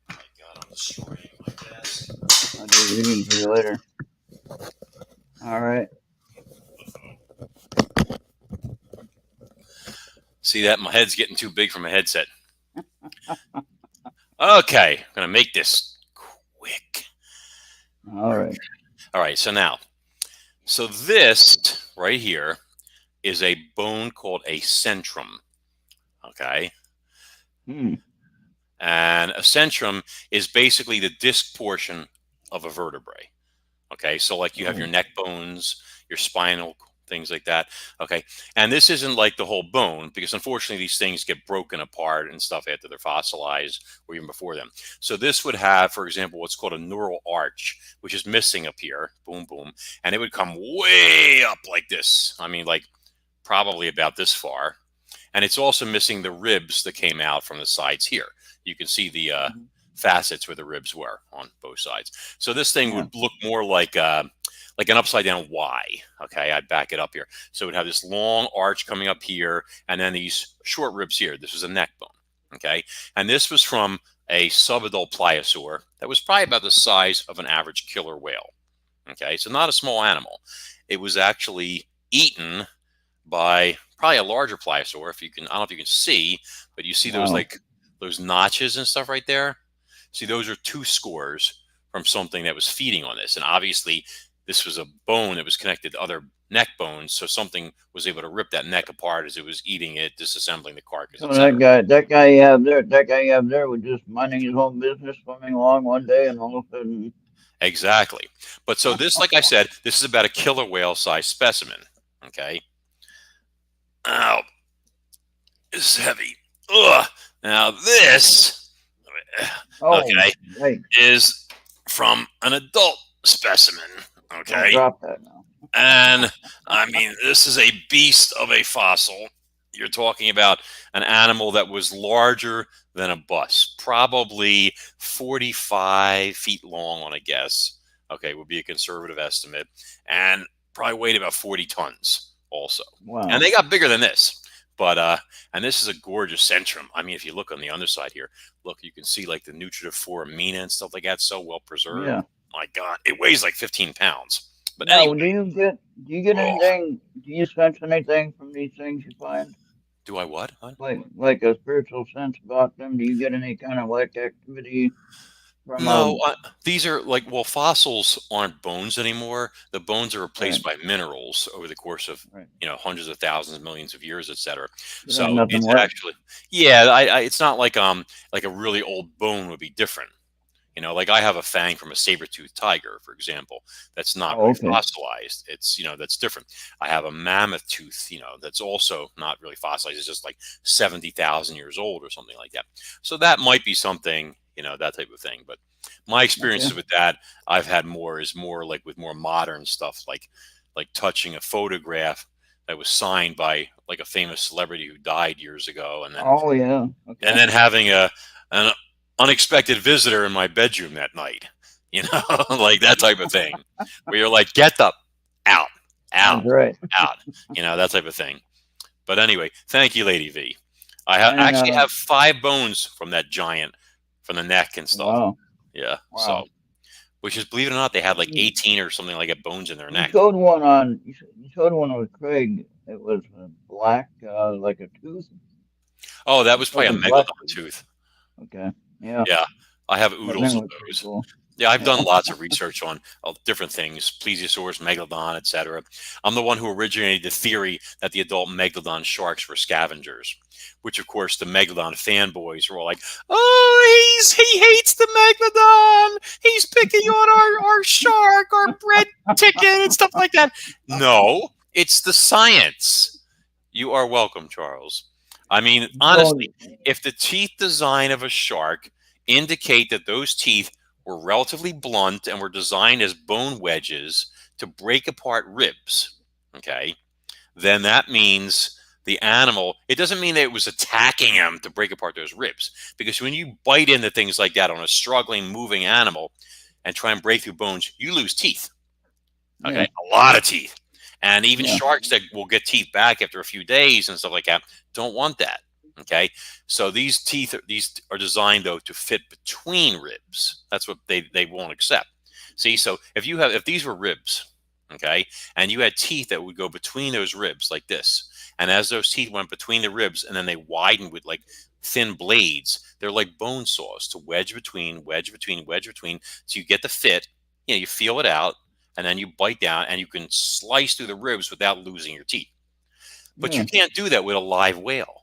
My God, I'm destroying my desk. I'll do reading for you later. All right. See that? My head's getting too big for my headset. Okay, I'm going to make this quick. All right. All right, so this right here is a bone called a centrum. Okay. Hmm. And a centrum is basically the disc portion of a vertebrae. Okay. So, like you have your Oh. neck bones, your spinal, things like that. Okay. And this isn't like the whole bone because unfortunately these things get broken apart and stuff after they're fossilized or even before them. So, this would have, for example, what's called a neural arch, which is missing up here. Boom, boom. And it would come way up like this. I mean, like probably about this far. And it's also missing the ribs that came out from the sides here. You can see the Mhm. facets where the ribs were on both sides. So this thing Yeah. would look more like an upside down Y. Okay, I'd back it up here. So it would have this long arch coming up here, and then these short ribs here. This was a neck bone. Okay, and this was from a subadult pliosaur that was probably about the size of an average killer whale. Okay, so not a small animal. It was actually eaten by probably a larger pliosaur. If you can, I don't know if you can see, but you see those Wow. like those notches and stuff right there. See, those are two scores from something that was feeding on this, and obviously this was a bone that was connected to other neck bones, so something was able to rip that neck apart as it was eating it, disassembling the carcass, So etc. that guy you have there was just minding his own business, swimming along one day, and all of a sudden, Exactly. But so this, like I said, this is about a killer whale size specimen. Okay. Now this is heavy. Ugh. Now this, oh, okay, yikes! is from an adult specimen. Don't Okay. drop that now. And I mean, this is a beast of a fossil. You're talking about an animal that was larger than a bus, probably 45 feet long on a guess. Okay, would be a conservative estimate. And probably weighed about 40 tons also. And Wow. they got bigger than this. But and this is a gorgeous centrum. I mean, if you look on the underside here, look, you can see like the nutritive foramina and stuff like that, so well preserved. Yeah. My God, it weighs like 15 pounds. But anyway, Now, do you get oh, anything? Do you sense anything from these things you find? do I what? Huh? Like a spiritual sense about them? Do you get any kind of like activity from No, these are like, well, fossils aren't bones anymore. The bones are right, replaced by minerals over the course of, right. hundreds of thousands, millions of years, etc. It ain't So nothing it's what? actually, yeah, it's not like a really old bone would be different. Like I have a fang from a saber-toothed tiger, for example, that's not Oh, really okay. fossilized. It's, that's different. I have a mammoth tooth, that's also not really fossilized. It's just like 70,000 years old or something like that. So that might be something, that type of thing. But my Okay. experiences with that I've had more is more like with more modern stuff, like touching a photograph that was signed by like a famous celebrity who died years ago, Oh yeah. and Okay. then having an unexpected visitor in my bedroom that night, you know, like that type of thing, where you're like, get the out, out, That's right. out, you know, that type of thing. But anyway, thank you, Lady V. And actually have 5 bones from that giant, from the neck and stuff. wow, Yeah, so wow. which is, believe it or not, they had like You, 18 or something like that bones in their you neck. showed one on. You showed one with Craig. It was black, like a tooth, Oh, that was like probably a a black megalodon tooth. tooth. Okay. Yeah. Yeah, I have That oodles thing of was pretty those. cool. Yeah, I've done Yeah. lots of research on different things, plesiosaurs, megalodon, etc. I'm the one who originated the theory that the adult megalodon sharks were scavengers, which of course the megalodon fanboys were all like, "Oh, he hates the megalodon. He's picking on our shark, our bread ticket, and stuff like that." No, it's the science. You are welcome, Charles. I mean, So honestly, if the teeth design of a shark indicate that those teeth were relatively blunt and were designed as bone wedges to break apart ribs, okay, then that means the animal, it doesn't mean that it was attacking him to break apart those ribs. Because when you bite into things like that on a struggling, moving animal and try and break through bones, you lose teeth. Okay, yeah, a lot of teeth. And even yeah, sharks that will get teeth back after a few days and stuff like that don't want that. Okay, so these are designed though to fit between ribs. That's what they won't accept. See, so if these were ribs, okay, and you had teeth that would go between those ribs like this, and as those teeth went between the ribs and then they widened with like thin blades, they're like bone saws to wedge between, wedge between, wedge between, so you get the fit. You know, you feel it out, and then you bite down and you can slice through the ribs without losing your teeth. But you yeah. can't do that with a live whale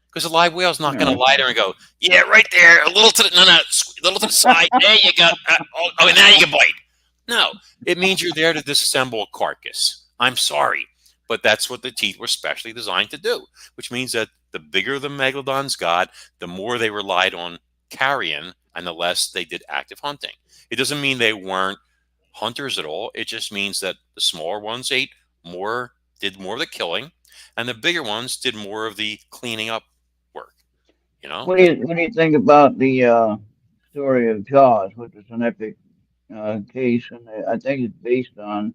because a live whale's not going to Yeah. lie there and go, "Yeah, right there, a little to the no, no, a little to the side. There you go. Oh, now you can bite." No, it means you're there to disassemble a carcass. I'm sorry, but that's what the teeth were specially designed to do. Which means that the bigger the megalodons got, the more they relied on carrion, and the less they did active hunting. It doesn't mean they weren't hunters at all. It just means that the smaller ones ate more, did more of the killing, and the bigger ones did more of the cleaning up work. You know, What do you think about the story of Jaws, which is an epic case, and I think it's based on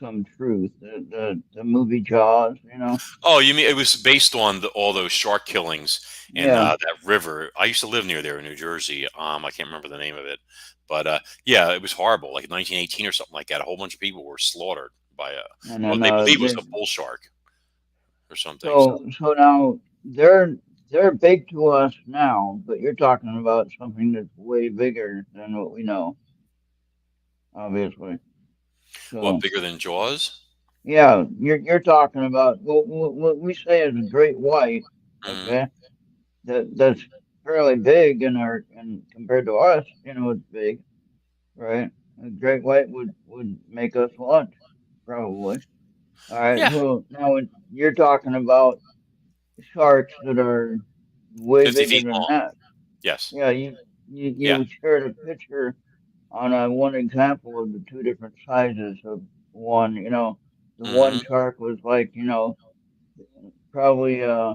some truth. The movie Jaws, you know. oh, you mean it was based on all those shark killings in Yeah. that river? I used to live near there in New Jersey. I can't remember the name of it, but yeah, it was horrible. Like 1918 or something like that. A whole bunch of people were slaughtered by And well, then they believe it was a bull shark or something. So so now they're big to us now, but you're talking about something that's way bigger than what we know, obviously. what, So bigger than Jaws? yeah, you're talking about what we say is a great white, Hmm. okay? That's fairly big in our and compared to us, you know, it's big, right? A great white would make us lunch, probably. All right. Yeah, So now you're talking about sharks that are way 50 bigger feet than long. that. Yes. Yeah, Yeah. you shared a picture on one example of the two different sizes of one. You know, the one Hmm. shark was like, you know, probably uh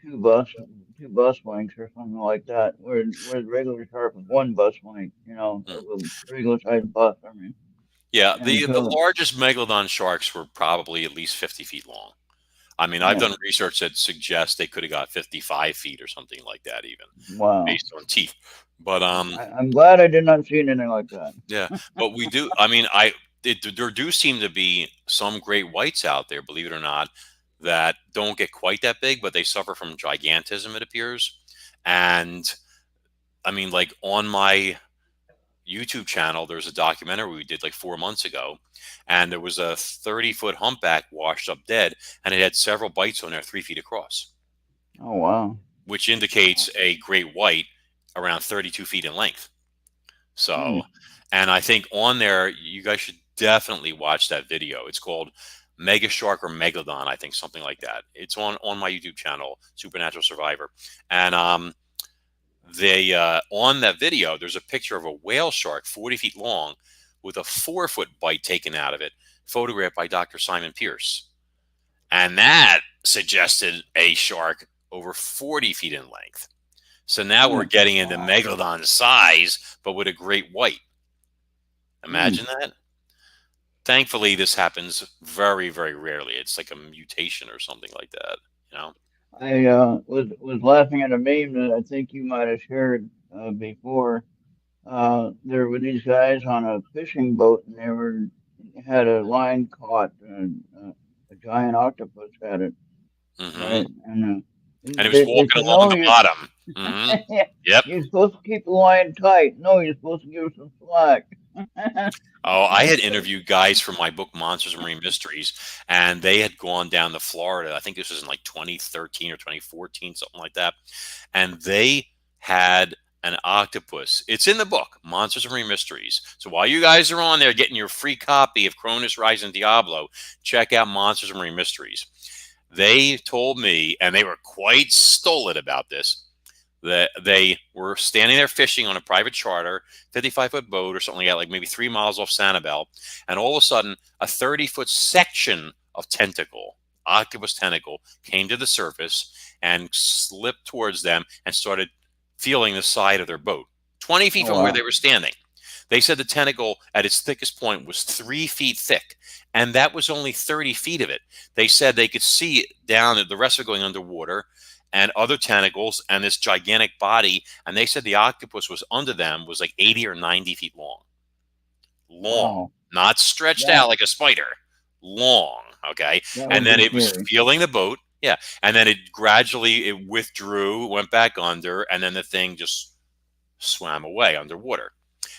two bus two bus lengths or something like that. Where the regular shark was one bus length. You know, a regular sized bus. I mean, Yeah, and the so largest megalodon sharks were probably at least 50 feet long. I mean, I've yeah, done research that suggests they could have got 55 feet or something like that, even wow. based on teeth. But I'm glad I did not see anything like that. yeah, but we do. I mean, there do seem to be some great whites out there, believe it or not, that don't get quite that big, but they suffer from gigantism. It appears, and I mean, like on my YouTube channel, there's a documentary we did like 4 months ago, and there was a 30-foot humpback washed up dead, and it had several bites on there, 3 feet across, Oh wow. which indicates a great white around 32 feet in length. Hmm. So, and I think on there, you guys should definitely watch that video. It's called Mega Shark or Megalodon, I think, something like that. It's on my YouTube channel, Supernatural Survivor, and they on that video, there's a picture of a whale shark 40 feet long with a 4-foot bite taken out of it, photographed by Dr. Simon Pierce. and that suggested a shark over 40 feet in length. So now we're getting into Wow. megalodon size, but with a great white. Mm. Imagine that. Thankfully, this happens very, very rarely. It's like a mutation or something like that. You know. I was laughing at a meme that I think you might have shared before. There were these guys on a fishing boat, and had a line caught, and a giant octopus had it, Hmm. right? And And it was they walking said, along no, the bottom. Hmm. Yep. you're supposed to keep the line tight. No, you're supposed to give it some slack. Oh, I had interviewed guys for my book, Monsters and Marine Mysteries, and they had gone down to Florida. I think this was in like 2013 or 2014, something like that. And they had an octopus. It's in the book, Monsters and Marine Mysteries. So while you guys are on there getting your free copy of Cronus Rise and Diablo, check out Monsters and Marine Mysteries. They told me, and they were quite stolid about this, that they were standing there fishing on a private charter, 55-foot boat or something like that, like maybe 3 miles off Sanibel. And all of a sudden, a 30-foot section of tentacle, octopus tentacle, came to the surface and slipped towards them and started feeling the side of their boat, 20 feet Oh from where they wow. were standing. They said the tentacle at its thickest point was 3 feet thick, and that was only 30 feet of it. They said they could see it down, the rest of it going underwater, and other tentacles and this gigantic body. And they said the octopus was under them was like 80 or 90 feet long. Long, Wow. not stretched That out like a spider, long. Okay. that And would then be it was scary. feeling the boat. Yeah. And then it gradually it withdrew, went back under, and then the thing just swam away underwater.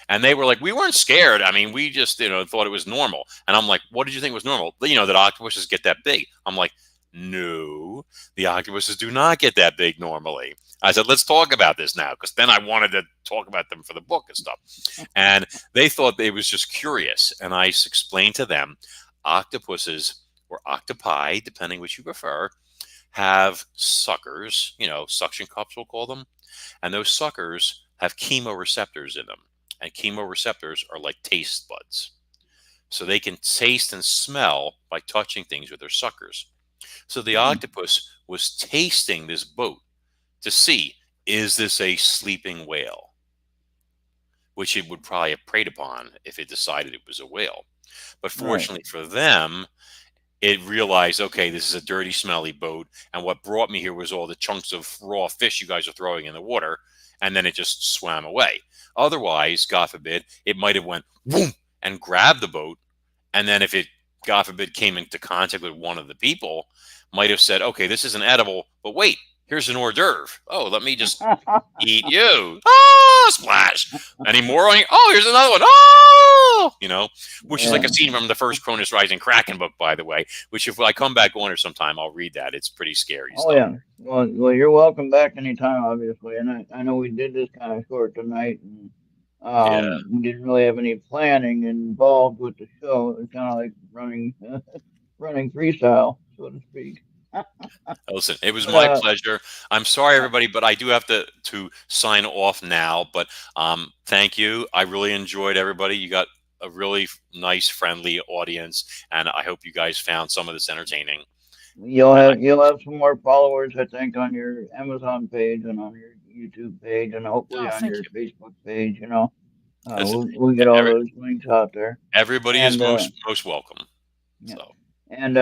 And they were like, we weren't scared. I mean, we just, thought it was normal. And I'm like, what did you think was normal? That octopuses get that big. I'm like, no, the octopuses do not get that big normally. I said, let's talk about this now, because then I wanted to talk about them for the book and stuff. And they thought it was just curious. And I explained to them octopuses or octopi, depending which you prefer, have suckers, suction cups, we'll call them. And those suckers have chemoreceptors in them. And chemoreceptors are like taste buds. So they can taste and smell by touching things with their suckers. So the Hmm. octopus was tasting this boat to see, is this a sleeping whale? Which it would probably have preyed upon if it decided it was a whale. But Right. fortunately for them, it realized, okay, this is a dirty, smelly boat. And what brought me here was all the chunks of raw fish you guys are throwing in the water. And then it just swam away. Otherwise, God forbid, it might have went boom and grabbed the boat. And then if it, God forbid, came into contact with one of the people, might have said, okay, this isn't edible, but wait, here's an hors d'oeuvre. Oh, let me just eat you. Oh, splash. Any more on here? Oh, here's another one. Oh, which is like Yeah. a scene from the first Cronus Rising Kraken book, by the way, which if I come back on or sometime, I'll read that. It's pretty scary Oh stuff. yeah. Well, you're welcome back anytime, obviously. And I know we did this kind of short tonight, and Yeah. we didn't really have any planning involved with the show. It was kind of like running freestyle, so to speak. Listen, it was But my pleasure. I'm sorry, everybody, but I do have to sign off now. But thank you. I really enjoyed everybody. You got a really nice, friendly audience, and I hope you guys found some of this entertaining. you'll And have you'll have some more followers, I think, on your Amazon page and on your YouTube page, and hopefully oh, on thank your you. Facebook page. Listen, We'll get all those links out there. everybody is And most welcome. yeah. So And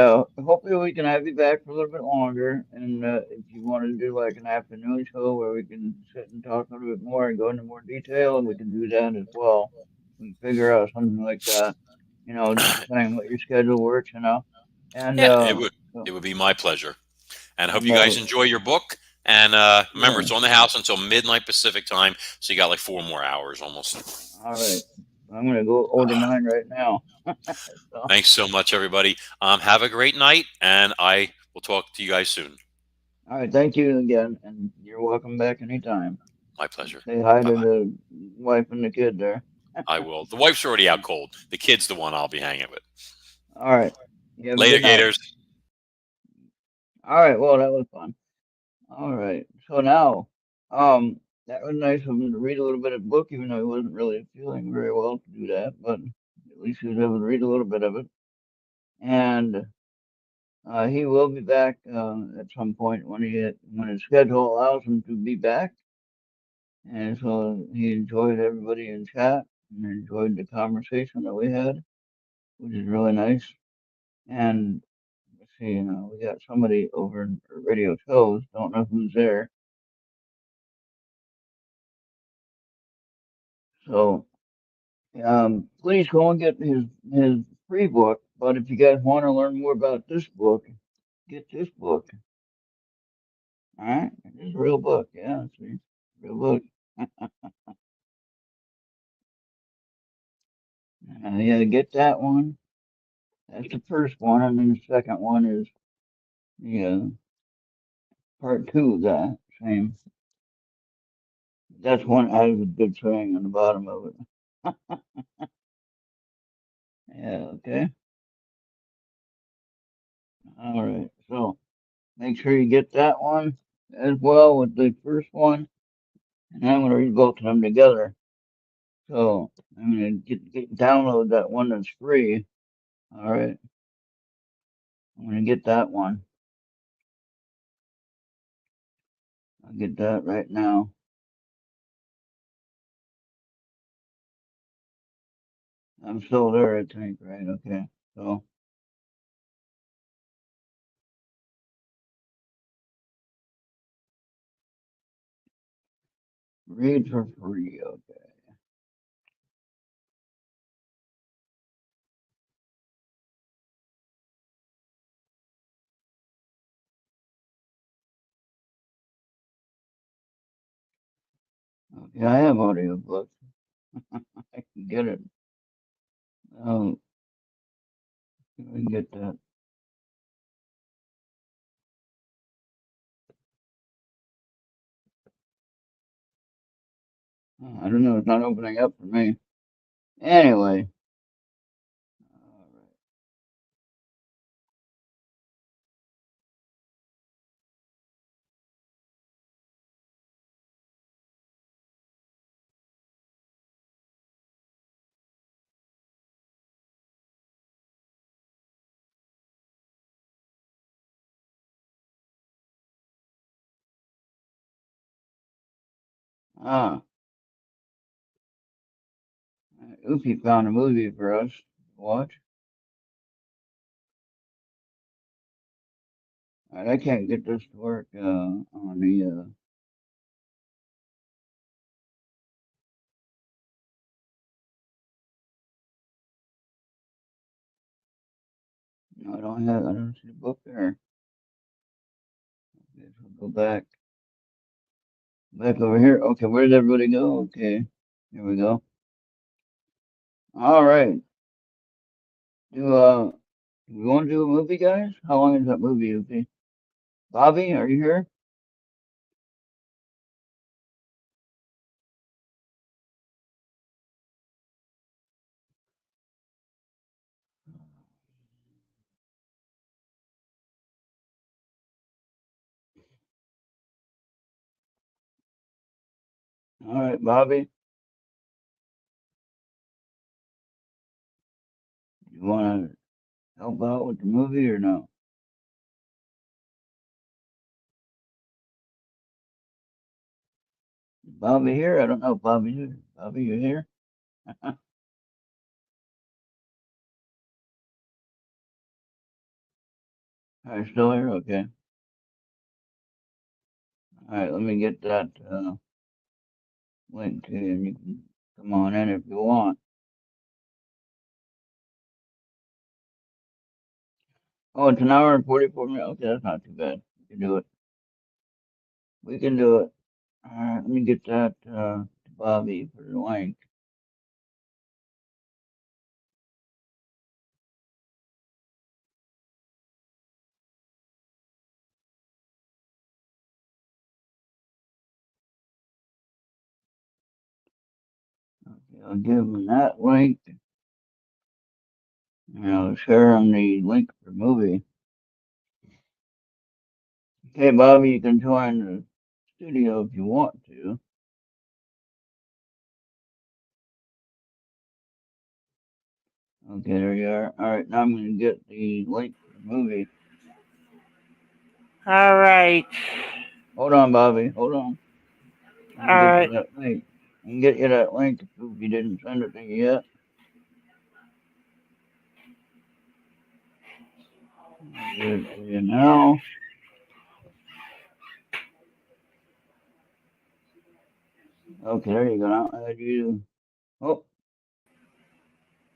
hopefully we can have you back for a little bit longer. And if you want to do like an afternoon show where we can sit and talk a little bit more and go into more detail, and we can do that as well. We can figure out something like that, depending on what your schedule works. And yeah, so, it would be my pleasure. And I hope and you guys enjoy your book. And remember, yeah, it's on the house until midnight Pacific time, so you got like 4 more hours almost. all right. I'm gonna go order mine right now. So, Thanks so much, everybody. Have a great night, and I will talk to you guys soon. all right, thank you again, and you're welcome back anytime. My pleasure. Say hi Bye to bye. the wife and the kid there. I will. The wife's already out cold. The kid's the one I'll be hanging with. All right. You have a Later, good night. Gators. All right. Well, that was fun. All right. So now, that was nice of him to read a little bit of the book, even though he wasn't really feeling very well to do that. But at least he was able to read a little bit of it. And He will be back at some point when his schedule allows him to be back. And so he enjoyed everybody in chat and enjoyed the conversation that we had, which is really nice. And let's see, we got somebody over in Radio Shows. Don't know who's there. So please go and get his free book. But if you guys want to learn more about this book, get this book. All right, it's a real book. Yeah, see, real book. Yeah, get that one. That's the first one, and then the second one is the part two of that. Same. That's one has a good saying on the bottom of it. Yeah. Okay. All right. So make sure you get that one as well with the first one, and I'm gonna read both of them together. So I'm gonna download that one that's free. All right. I'm gonna get that one. I'll get that right now. I'm still there, I think, right? Okay. So read for free. Okay. Okay, I have audiobooks. I can get it. Um, I can get that. I don't know. It's not opening up for me. Anyway. Ah, Oopie found a movie for us to watch. All right, I can't get this to work on the. No, I don't have. I don't see the book there. Okay, so go back over here. Okay, where did everybody go? Okay, here we go. All right. Do we want to do a movie, guys? How long is that movie, Oopie? Bobby, are you here? All right, Bobby, you want to help out with the movie or no? Is Bobby here? I don't know. Bobby, you here? Are you still here? Okay. All right, let me get that link to you, and you can come on in if you want. Oh, it's an hour and 44 minutes. Okay, that's not too bad. We can do it. We can do it. All right, let me get that to Bobby for the link. Okay, I'll give him that link, and I'll share him the link for the movie. Okay, Bobby, you can join the studio if you want to. Okay, there you are. All right, now I'm going to get the link for the movie. All right. Hold on, Bobby. Hold on. I All can get you right. that link. I can get you that link if you didn't send it to you yet. I'll get it to you now. Okay, there you go. Now I had you. Oh,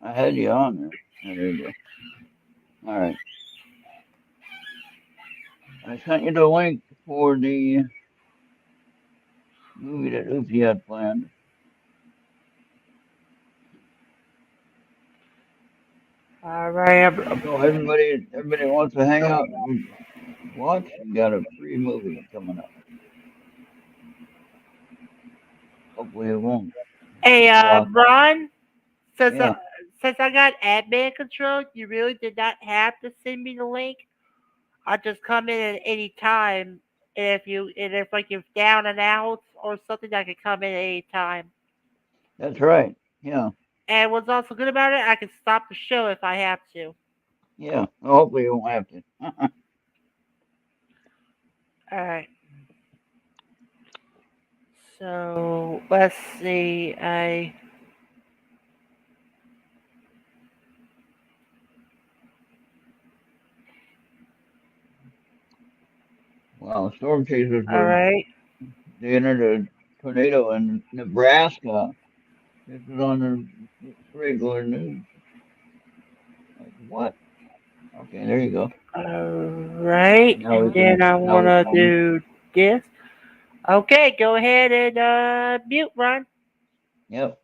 I had you on there. There you go. All right. I sent you the link for the movie that Oopsie had planned. All right. So everybody wants to hang out and watch. You got a free movie coming up. Hopefully it won't Hey, block. Ron. Since Yeah, I, since I got admin control, you really did not have to send me the link. I'll just come in at any time. And if like you're down and out or something, I can come in at any time. that's right. Yeah, And what's also good about it, I can stop the show if I have to. yeah. Well, hopefully you won't have to. All right. So let's see. Wow, storm chasers All were right. they entered a tornado in Nebraska. This is on the regular news. Like what? Okay, there you go. All right. Now And we then can I now we wanna can do this. Okay. Go ahead and mute, Ron. yep.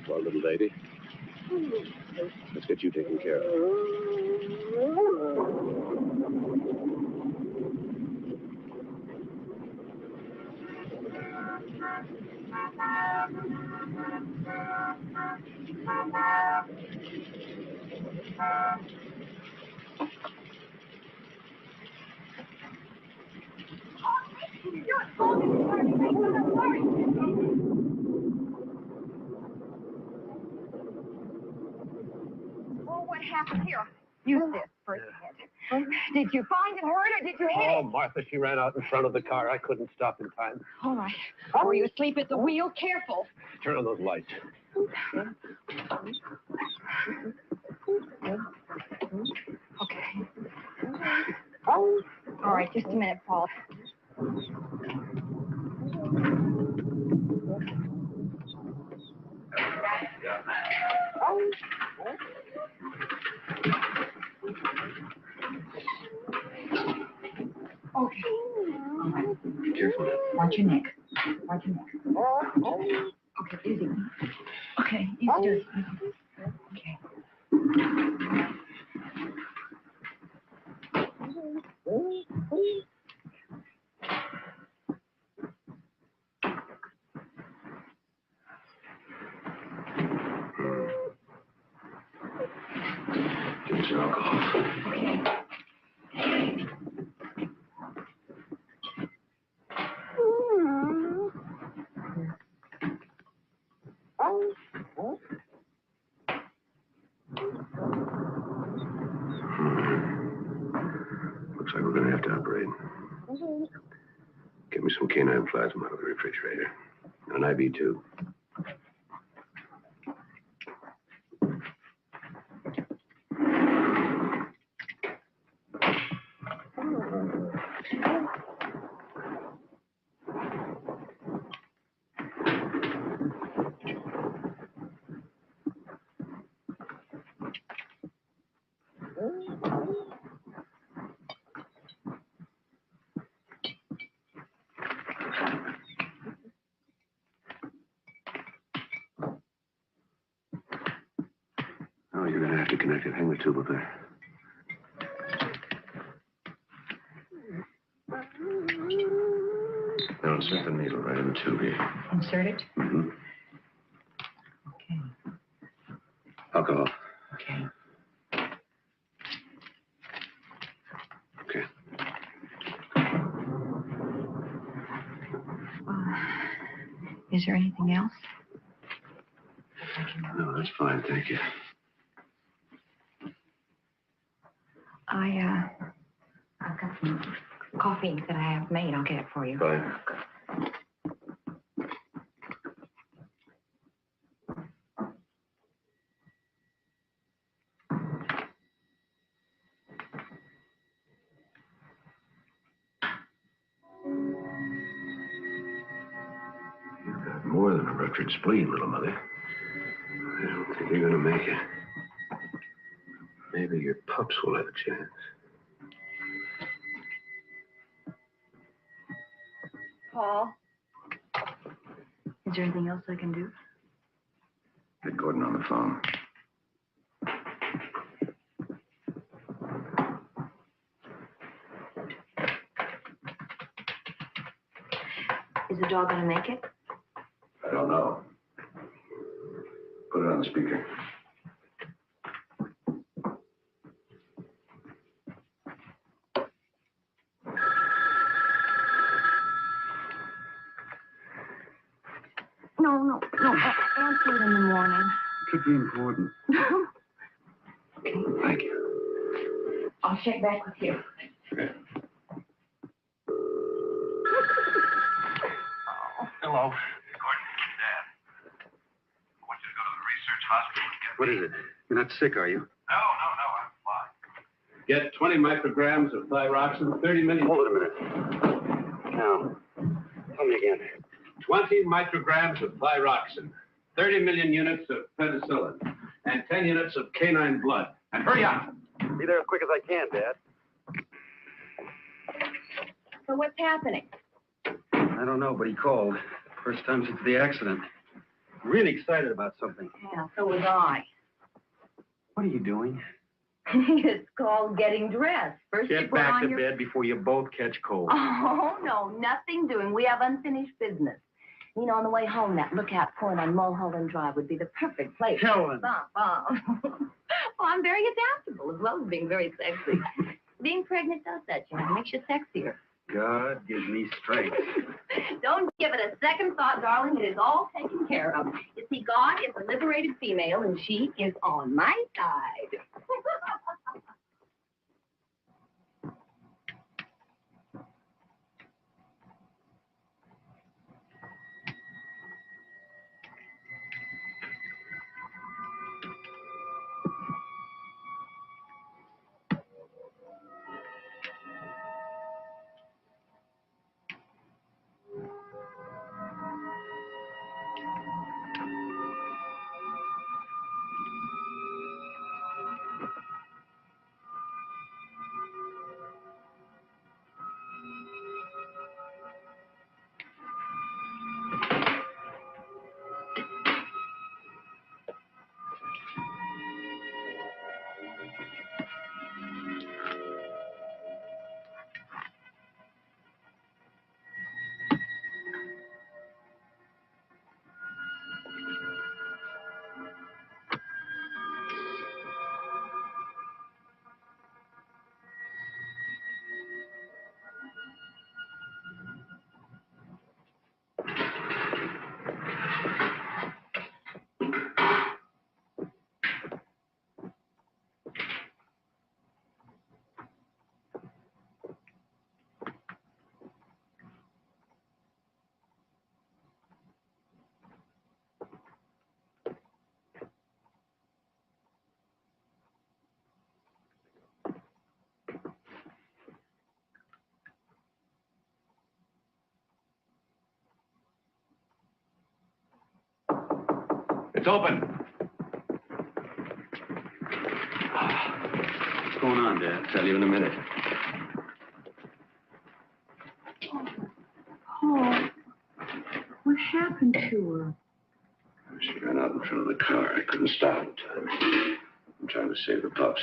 Well, little lady, let's get you taken care of. Oh, what happened here? You said first hit. Did you find it, Errt, or did you hit Oh, it? Martha, she ran out in front of the car. I couldn't stop in time. All right. Were you asleep at the wheel? Careful. Turn on those lights. Okay. All right, just a minute, Paul. Okay. Careful now. Watch your neck. Watch your neck. Okay, easy. Okay, easy. Do it. Okay. Give me some alcohol. Okay. Looks like we're going to have to operate. Get me some canine plasma out of the refrigerator. And an IV, too. Oh, you're going to have to connect it. Hang the tube up there. Now insert the needle right in the tube here. Insert it. Mm-hmm. Okay. Alcohol. Okay. Okay. Is there anything else? No, that's fine. Thank you. I've got some coffee that I have made. I'll get it for you. Fine. You've got more than a ruptured spleen, little mother. I don't think you're going to make it. Maybe your pups will have a chance. Paul? Is there anything else I can do? Get Gordon on the phone. Is the dog going to make it? I don't know. Put it on the speaker. No. Answer it in the morning. Could be important. Okay. Thank you. I'll check back with you. Okay. Hello. Gordon, Dad. I want you to go to the research hospital and get What is it? You're not sick, are you? No, I'm fine. Get 20 micrograms of thyroxine, 30 minutes. Hold it a minute. Now, tell me again. 20 micrograms of thyroxine, 30 million units of penicillin, and 10 units of canine blood. And hurry up! Be there as quick as I can, Dad. So what's happening? I don't know, but he called. First time since the accident. Really excited about something. Yeah, so was I. What are you doing? It's called getting dressed. First you Get put back on to your... bed before you both catch cold. Oh, no, nothing doing. We have unfinished business. You know, on the way home, that lookout point on Mulholland Drive would be the perfect place. Helen. Well, I'm very adaptable, as well as being very sexy. Being pregnant does that, John. It makes you sexier. God gives me strength. Don't give it a second thought, darling. It is all taken care of. You see, God is a liberated female, and she is on my side. It's open. What's going on, Dad? Tell you in a minute. Oh, what happened to her? She ran out in front of the car. I couldn't stop in time. I'm trying to save the pups.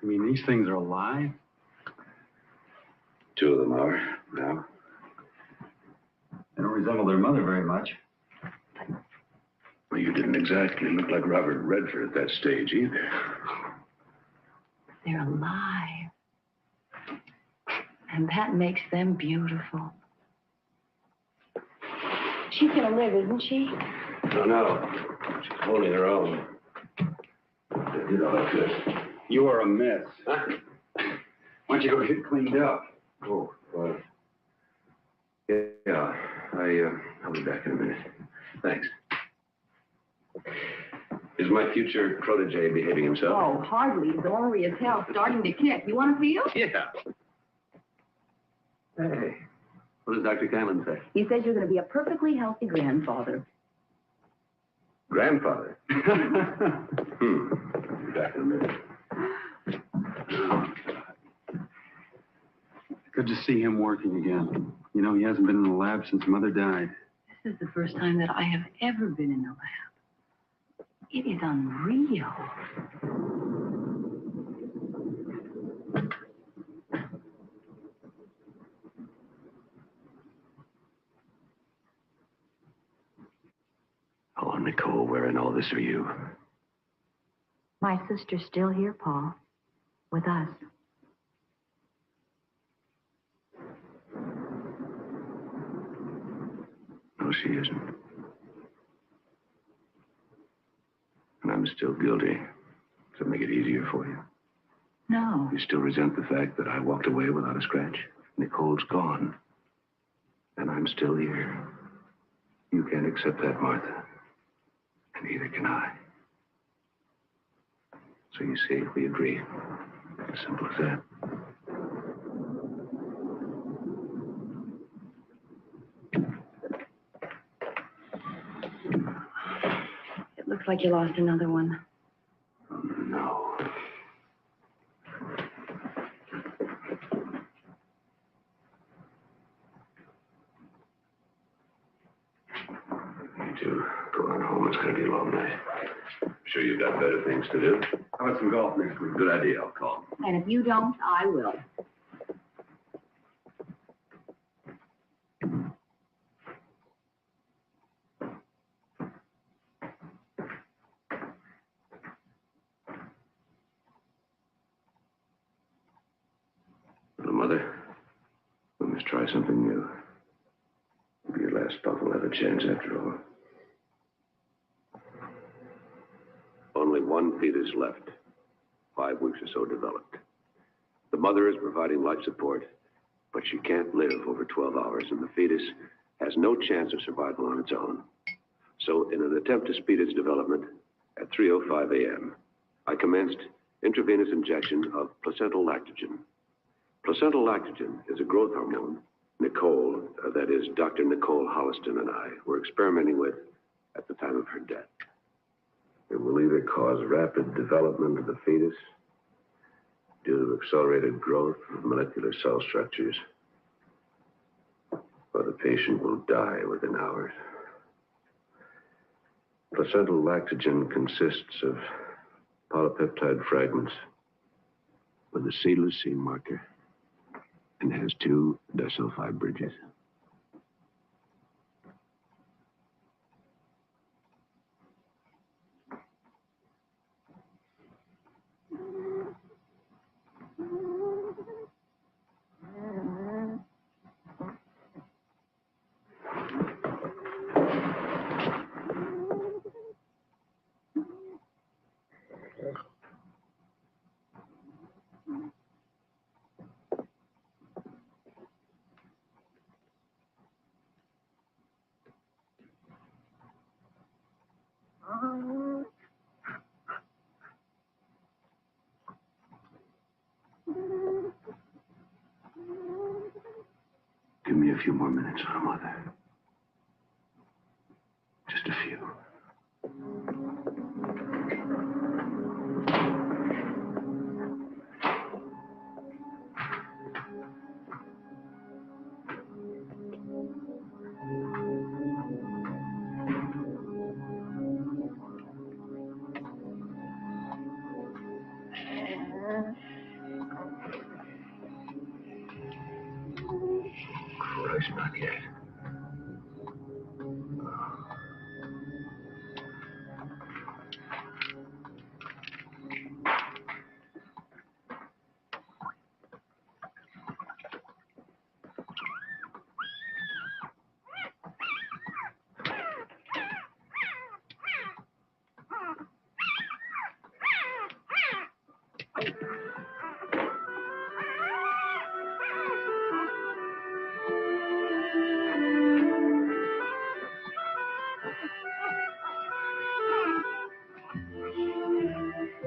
I mean, these things are alive? 2 of them are now. They don't resemble their mother very much. Well, you didn't exactly look like Robert Redford at that stage either. They're alive. And that makes them beautiful. She's gonna live, isn't she? No, no. She's holding her own. I did all I could. You are a mess. Huh? Why don't you go get cleaned up? Oh, well. Yeah, I'll be back in a minute. Thanks. Is my future protege behaving himself? Oh, hardly. He's ornery as hell, starting to kick. You want to feel? Yeah. Hey, what does Dr. Canlon say? He says you're going to be a perfectly healthy grandfather. Grandfather? I'll be back in a minute. Good to see him working again. You know, he hasn't been in the lab since Mother died. This is the first time that I have ever been in the lab. It is unreal. Oh, Nicole, where in all this are you? My sister's still here, Paul. With us. No, she isn't. And I'm still guilty. Does it make it easier for you? No. You still resent the fact that I walked away without a scratch? Nicole's gone. And I'm still here. You can't accept that, Martha. And neither can I. So you see, we agree. As simple as that. It looks like you lost another one. No. to go on home. It's going to be a long night. Sure you've got better things to do? How about some golf next week? Good idea. I'll call. And if you don't, I will. Little mother, we must try something new. Maybe your last puff will have a chance after all. Only one fetus left. 5 weeks or so developed. The mother is providing life support, but she can't live over 12 hours, and the fetus has no chance of survival on its own. So, in an attempt to speed its development, at 3:05 a.m., I commenced intravenous injection of placental lactogen. Placental lactogen is a growth hormone Nicole, that is, Dr. Nicole Holliston and I, were experimenting with at the time of her death. It will either cause rapid development of the fetus due to accelerated growth of molecular cell structures, or the patient will die within hours. Placental lactogen consists of polypeptide fragments with a seedless seed marker and has 2 disulfide bridges. Give me a few more minutes, little mother. Just a few. Christ, not yet.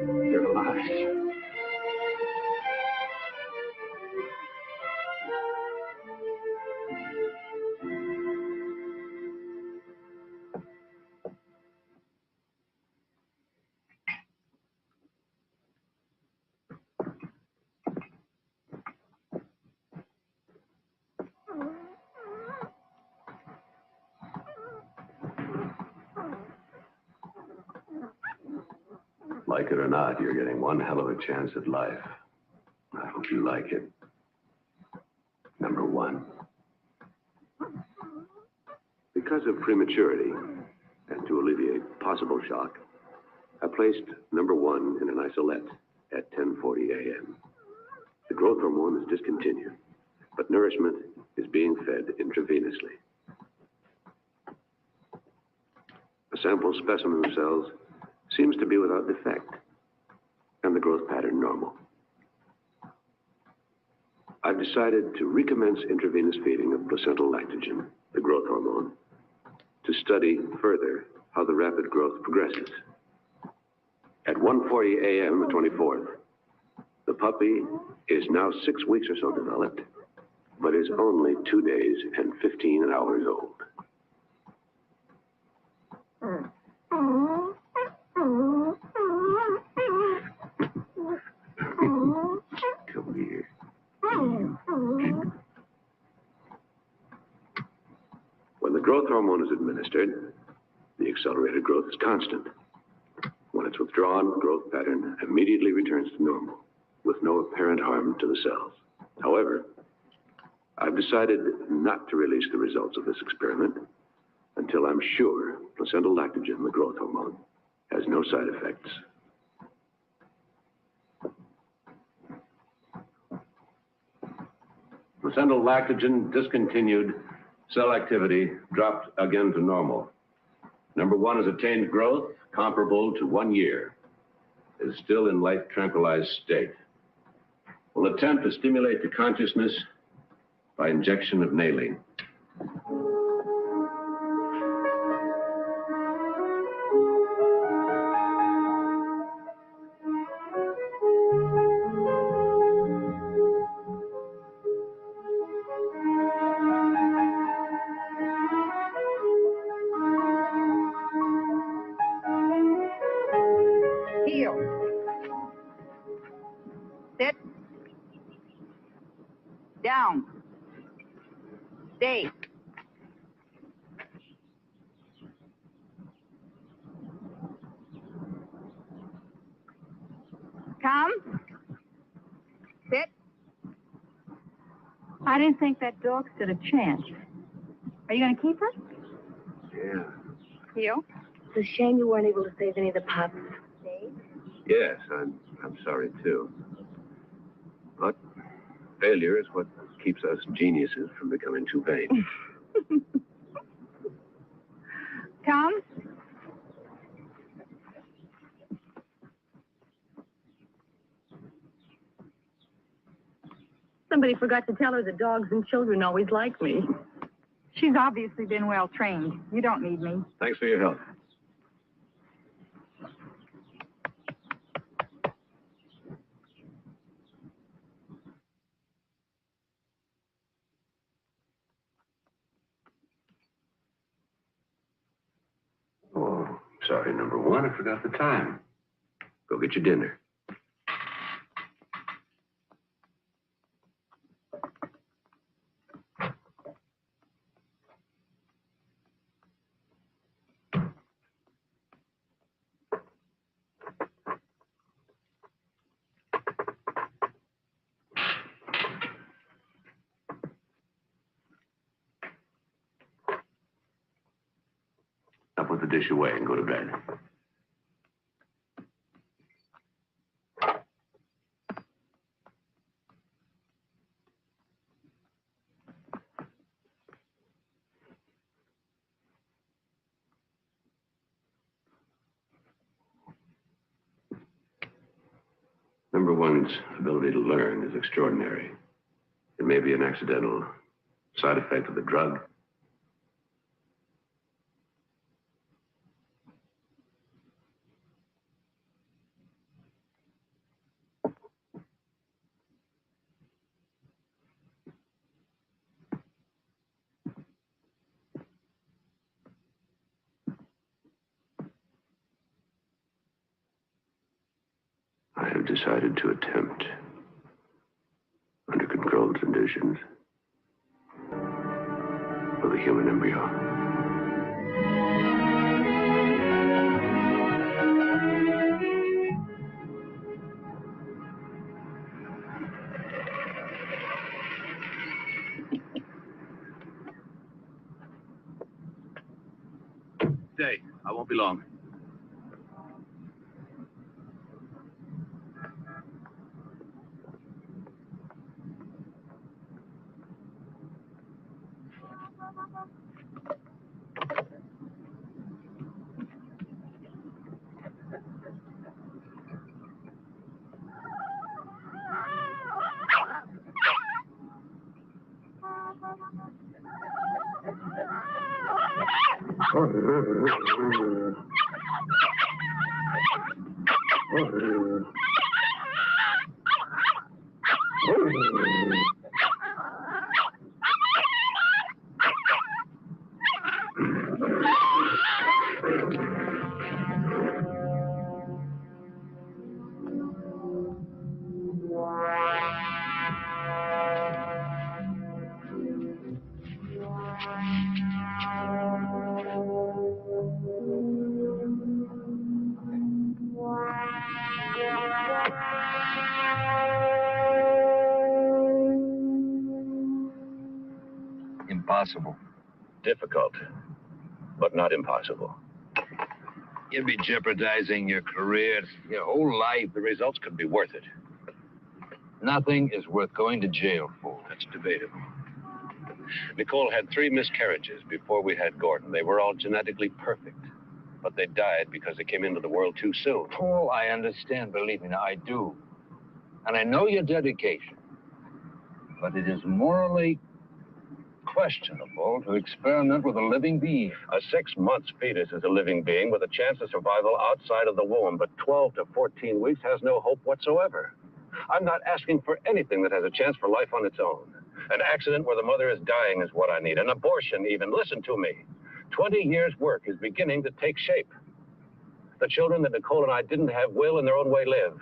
You're alive. Like it or not, you're getting one hell of a chance at life. I hope you like it. Number 1. Because of prematurity, and to alleviate possible shock, I placed number 1 in an isolette at 10:40 a.m. The growth hormone is discontinued, but nourishment is being fed intravenously. A sample specimen of cells seems to be without defect, and the growth pattern normal. I've decided to recommence intravenous feeding of placental lactogen, the growth hormone, to study further how the rapid growth progresses. At 1:40 a.m. the 24th, the puppy is now 6 weeks or so developed, but is only 2 days and 15 hours old. Come here. When the growth hormone is administered, accelerated growth is constant. When it's withdrawn, growth pattern immediately returns to normal, with no apparent harm to the cells. However, I've decided not to release the results of this experiment until I'm sure placental lactogen, the growth hormone, has no side effects. Placental lactogen discontinued, cell activity dropped again to normal. Number 1 has attained growth comparable to 1 year. It is still in light tranquilized state. We'll attempt to stimulate the consciousness by injection of nalene. Heel. Sit. Down. Stay. Come. Sit. I didn't think that dog stood a chance. Are you going to keep her? Yeah. Heel. It's a shame you weren't able to save any of the pups. Dave? Yes, I'm sorry too. But failure is what keeps us geniuses from becoming too vain. Come. Somebody forgot to tell her that dogs and children always like me. She's obviously been well trained. You don't need me. Thanks for your help. Oh, sorry, number 1, I forgot the time. Go get your dinner. I'll put the dish away and go to bed. Number 1's ability to learn is extraordinary. It may be an accidental side effect of the drug. I have decided to attempt, under controlled conditions, with a human embryo. Stay. I won't be long. Impossible. Difficult, but not impossible. You'd be jeopardizing your career, your whole life. The results could be worth it. Nothing is worth going to jail for. That's debatable. Nicole had 3 miscarriages before we had Gordon. They were all genetically perfect, but they died because they came into the world too soon. Paul, I understand. Believe me, now I do. And I know your dedication. But it is morally questionable to experiment with a living being. A 6-month fetus is a living being with a chance of survival outside of the womb, but 12 to 14 weeks has no hope whatsoever. I'm not asking for anything that has a chance for life on its own. An accident where the mother is dying is what I need. An abortion even. Listen to me. 20 years' work is beginning to take shape. The children that Nicole and I didn't have will in their own way live.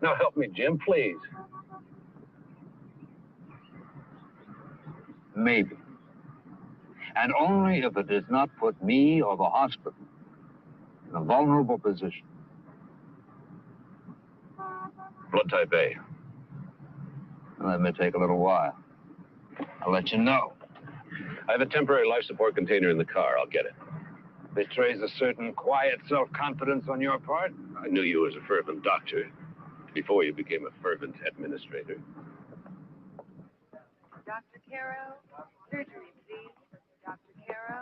Now help me, Jim, please. Maybe. And only if it does not put me or the hospital in a vulnerable position. Blood type A. Well, that may take a little while. I'll let you know. I have a temporary life support container in the car. I'll get it. Betrays a certain quiet self-confidence on your part. I knew you as a fervent doctor before you became a fervent administrator. Dr. Caro, surgery, please. Dr. Caro.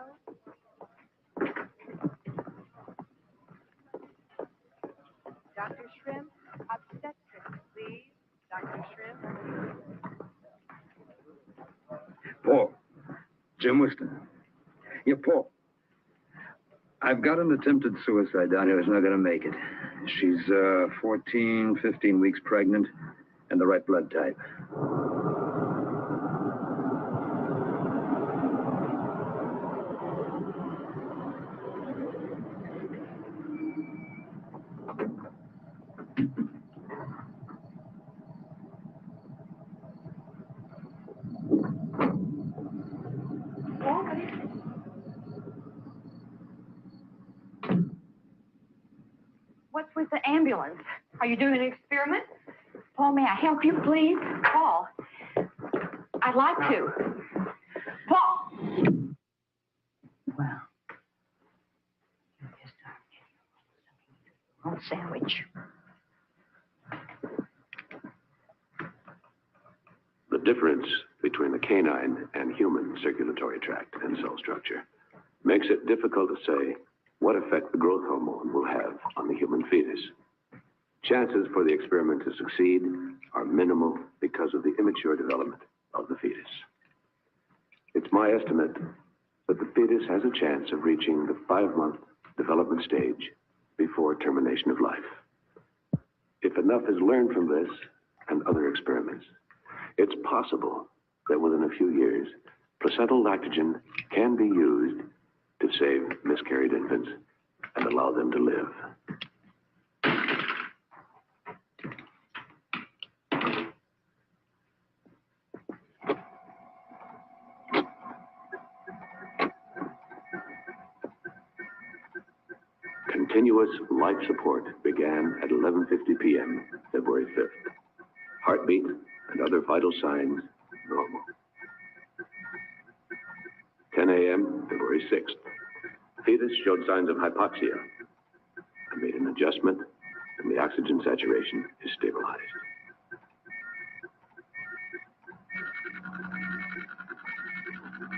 Dr. Shrimp, obstetrics, please. Dr. Shrimp. Paul. Jim Whiston. Yeah, Paul. I've got an attempted suicide down here who's not going to make it. She's 14, 15 weeks pregnant and the right blood type. What's with the ambulance? Are you doing an experiment? Paul, may I help you, please? Paul, I'd like to. Paul! Well, on sandwich. The difference between the canine and human circulatory tract and cell structure makes it difficult to say what effect the growth hormone will have on the human fetus. Chances for the experiment to succeed are minimal because of the immature development of the fetus. It's my estimate that the fetus has a chance of reaching the 5-month development stage before termination of life. If enough is learned from this and other experiments, it's possible that within a few years, placental lactogen can be used to save miscarried infants and allow them to live. Continuous life support began at 11:50 p.m., February 5th. Heartbeat and other vital signs normal. 10 a.m., February 6th. Fetus showed signs of hypoxia. I made an adjustment, and the oxygen saturation is stabilized.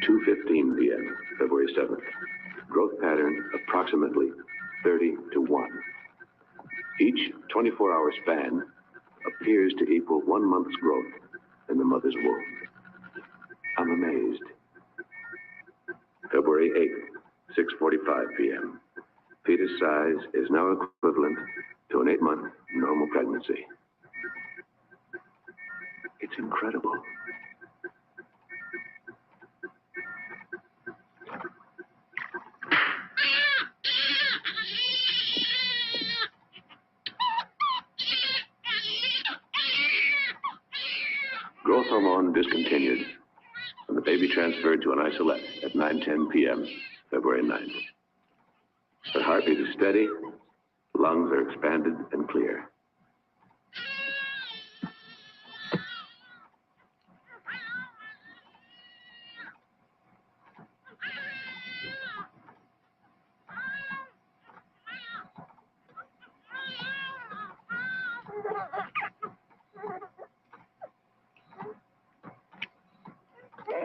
(2:15 p.m., February 7th. Growth pattern approximately 30 to 1. Each 24-hour span appears to equal 1 month's growth in the mother's womb. I'm amazed. February 8th, 6:45 p.m. Fetus size is now equivalent to an 8-month normal pregnancy. It's incredible. Growth hormone discontinued, and the baby transferred to an isolette at 9:10 p.m., February 9th. The heartbeat is steady, lungs are expanded and clear.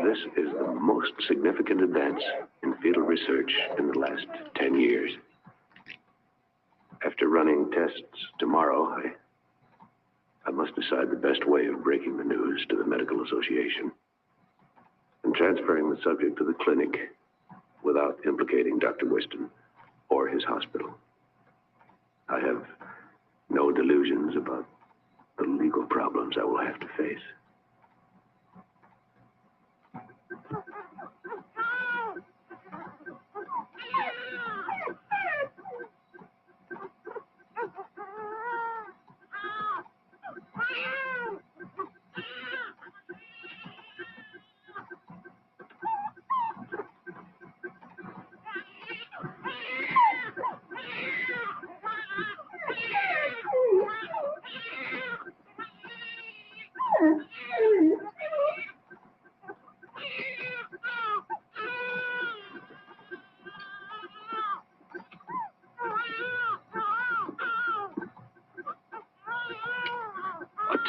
This is the most significant advance in fetal research in the last 10 years. After running tests tomorrow, I must decide the best way of breaking the news to the Medical Association and transferring the subject to the clinic without implicating Dr. Whiston or his hospital. I have no delusions about the legal problems I will have to face.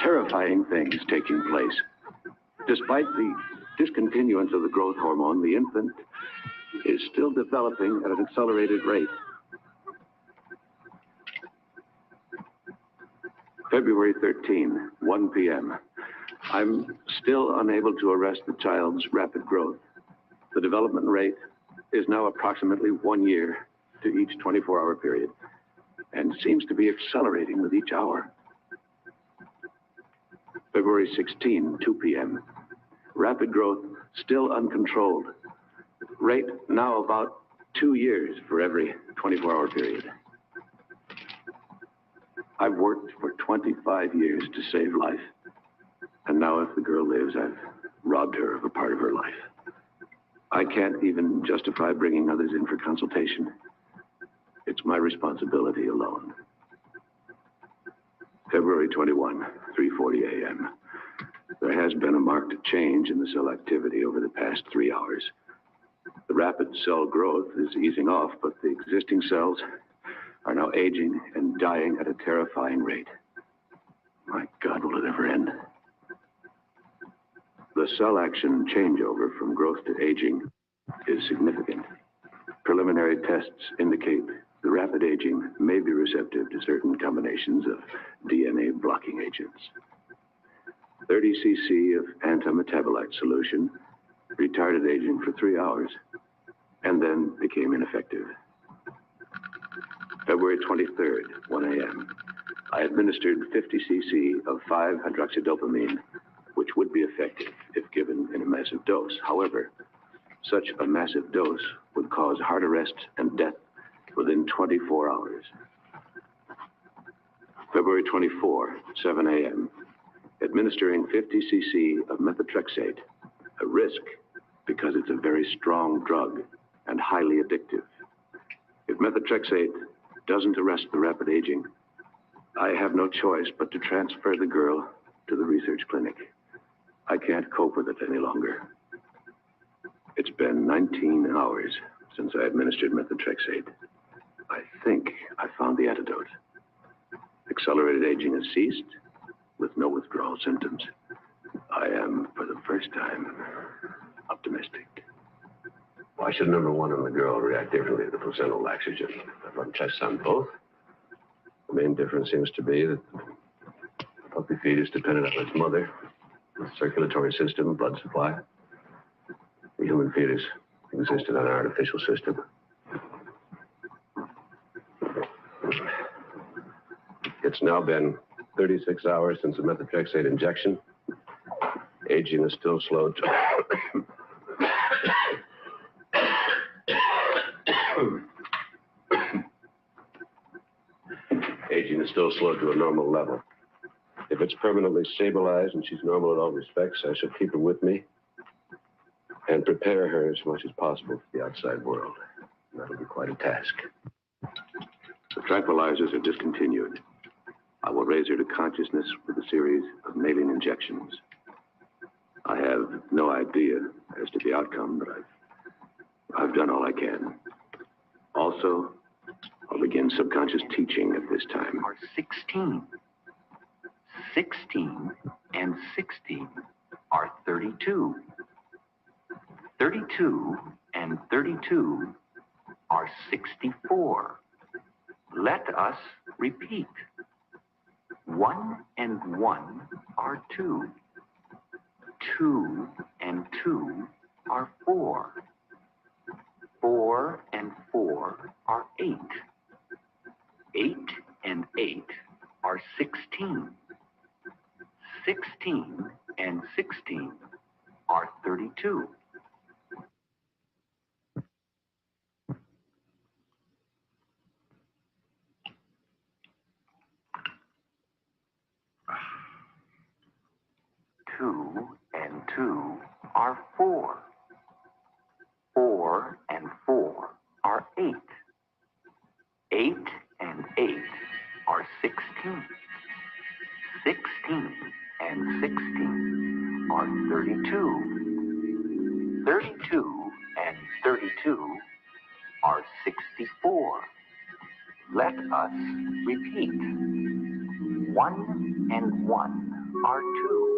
Terrifying things taking place. Despite the discontinuance of the growth hormone, the infant is still developing at an accelerated rate. February 13, 1 p.m. I'm still unable to arrest the child's rapid growth. The development rate is now approximately 1 year to each 24-hour period and seems to be accelerating with each hour. February 16, 2 p.m. Rapid growth still uncontrolled. Rate now about 2 years for every 24-hour period. I've worked for 25 years to save life. And now if the girl lives, I've robbed her of a part of her life. I can't even justify bringing others in for consultation. It's my responsibility alone. February 21, 3:40 a.m. There has been a marked change in the cell activity over the past 3 hours. The rapid cell growth is easing off, but the existing cells are now aging and dying at a terrifying rate. My God, will it ever end? The cell action changeover from growth to aging is significant. Preliminary tests indicate the rapid aging may be receptive to certain combinations of DNA blocking agents. 30 cc of antimetabolite solution retarded aging for 3 hours and then became ineffective. February 23rd, 1 a.m. I administered 50 cc of 5-hydroxydopamine, which would be effective if given in a massive dose. However, such a massive dose would cause heart arrest and death within 24 hours. February 24, 7 a.m. Administering 50 cc of methotrexate, a risk because it's a very strong drug and highly addictive. If methotrexate doesn't arrest the rapid aging, I have no choice but to transfer the girl to the research clinic. I can't cope with it any longer. It's been 19 hours since I administered methotrexate. I think I found the antidote. Accelerated aging has ceased with no withdrawal symptoms. I am, for the first time, optimistic. Why should number one and the girl react differently to the placental laxogen? I've run tests on both. The main difference seems to be that the puppy fetus depended on its mother, the circulatory system, blood supply. The human fetus existed on an artificial system. It's now been 36 hours since the methotrexate injection. Aging is still slow to... Aging is still slow to a normal level. If it's permanently stabilized and she's normal in all respects, I shall keep her with me and prepare her as much as possible for the outside world. That'll be quite a task. The tranquilizers are discontinued. I will raise her to consciousness with a series of maline injections. I have no idea as to the outcome, but I've done all I can. Also, I'll begin subconscious teaching at this time. Are 16. 16 and 16 are 32. 32 and 32 are 64. Let us repeat. 1 and 1 are 2. 2 and 2 are 4. 4 and 4 are 8. 8 and 8 are 16. 16 and 16 are 32. Two and 2 are 4. 4 and 4 are 8. 8 and 8 are 16. 16 and 16 are 32. 32 and 32 are 64. Let us repeat. 1 and 1 are 2.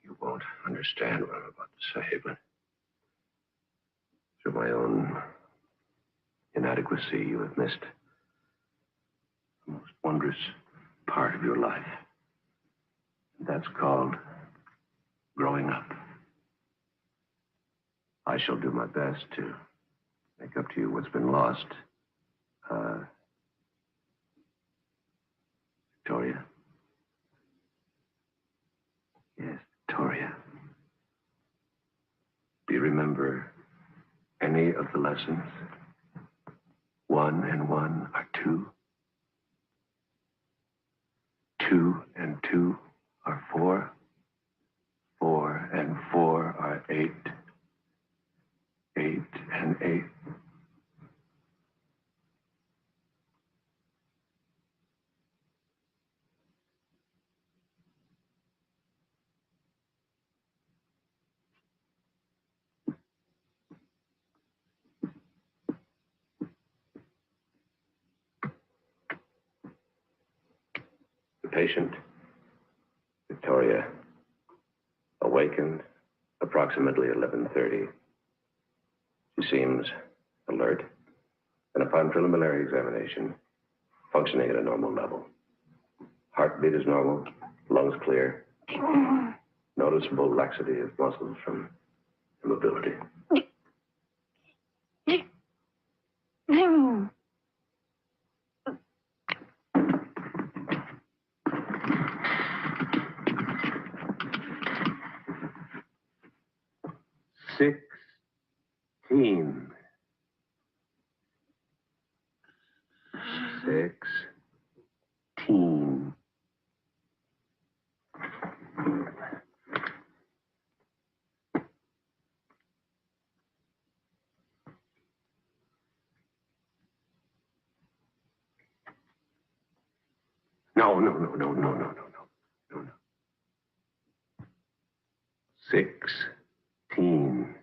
You won't understand what I'm about to say, but through my own inadequacy, you have missed the most wondrous part of your life. That's called growing up. I shall do my best to make up to you what's been lost. Victoria? Yes, Victoria. Do you remember any of the lessons? 1 and 1 are 2. 2 and 2 are 4. 4 and 4 are 8. 8 and 8. The patient, Victoria, awakened approximately 11:30. She seems alert, and upon preliminary examination, functioning at a normal level. Heartbeat is normal, lungs clear, noticeable laxity of muscles from immobility. 15. 16. No. 16.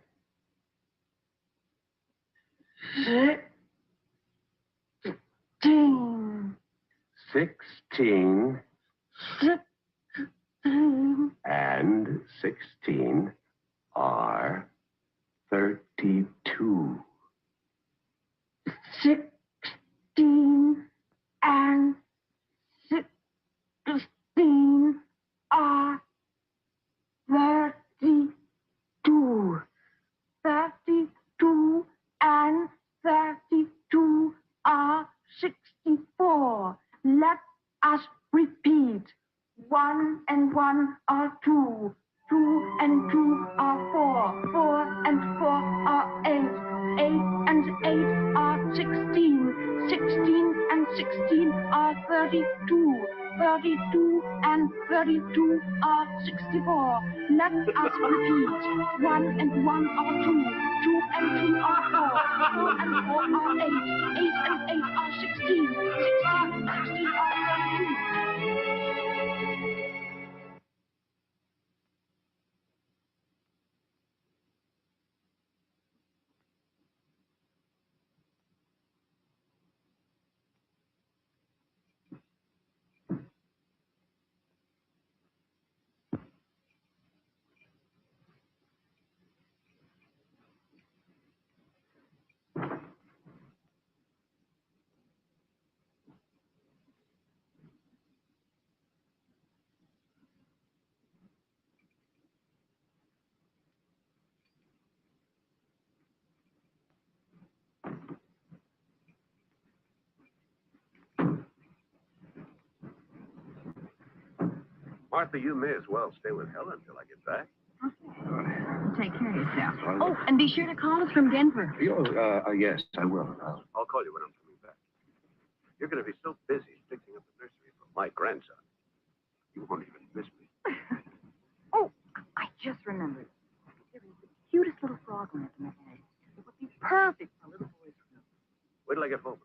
16 and 16 are 32. 16 and 16 are 32. 32 and 32 are 64. Let us repeat. 1 and 1 are 2. 2 and 2 are 4. 4 and 4 are 8. 8 and 8 are 16. 16 and 16 are 32. 32 and 32 are 64. Let us repeat. 1 and 1 are 2. 2 and 2 are 4. 4 and 4 are 8. 8 and 8 are 16. 16 and 16 are 32. Martha, you may as well stay with Helen until I get back. Take care of yourself. Oh, and be sure to call us from Denver. Yes, I will. I'll call you when I'm coming back. You're going to be so busy fixing up the nursery for my grandson. You won't even miss me. Oh, I just remembered. There is the cutest little frog lamp in my head. It would be perfect for a little boy's room. Wait till I get home.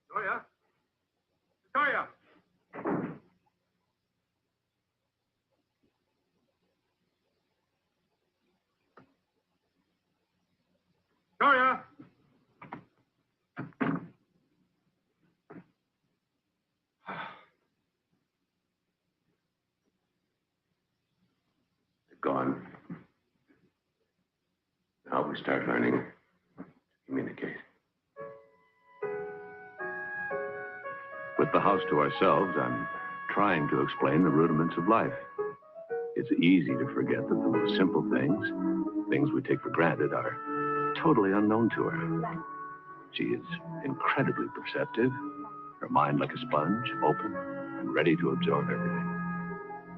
Victoria! Victoria! They're gone. Now we start learning to communicate. With the house to ourselves, I'm trying to explain the rudiments of life. It's easy to forget that the most simple things we take for granted, are totally unknown to her. She is incredibly perceptive, her mind like a sponge, open and ready to absorb everything.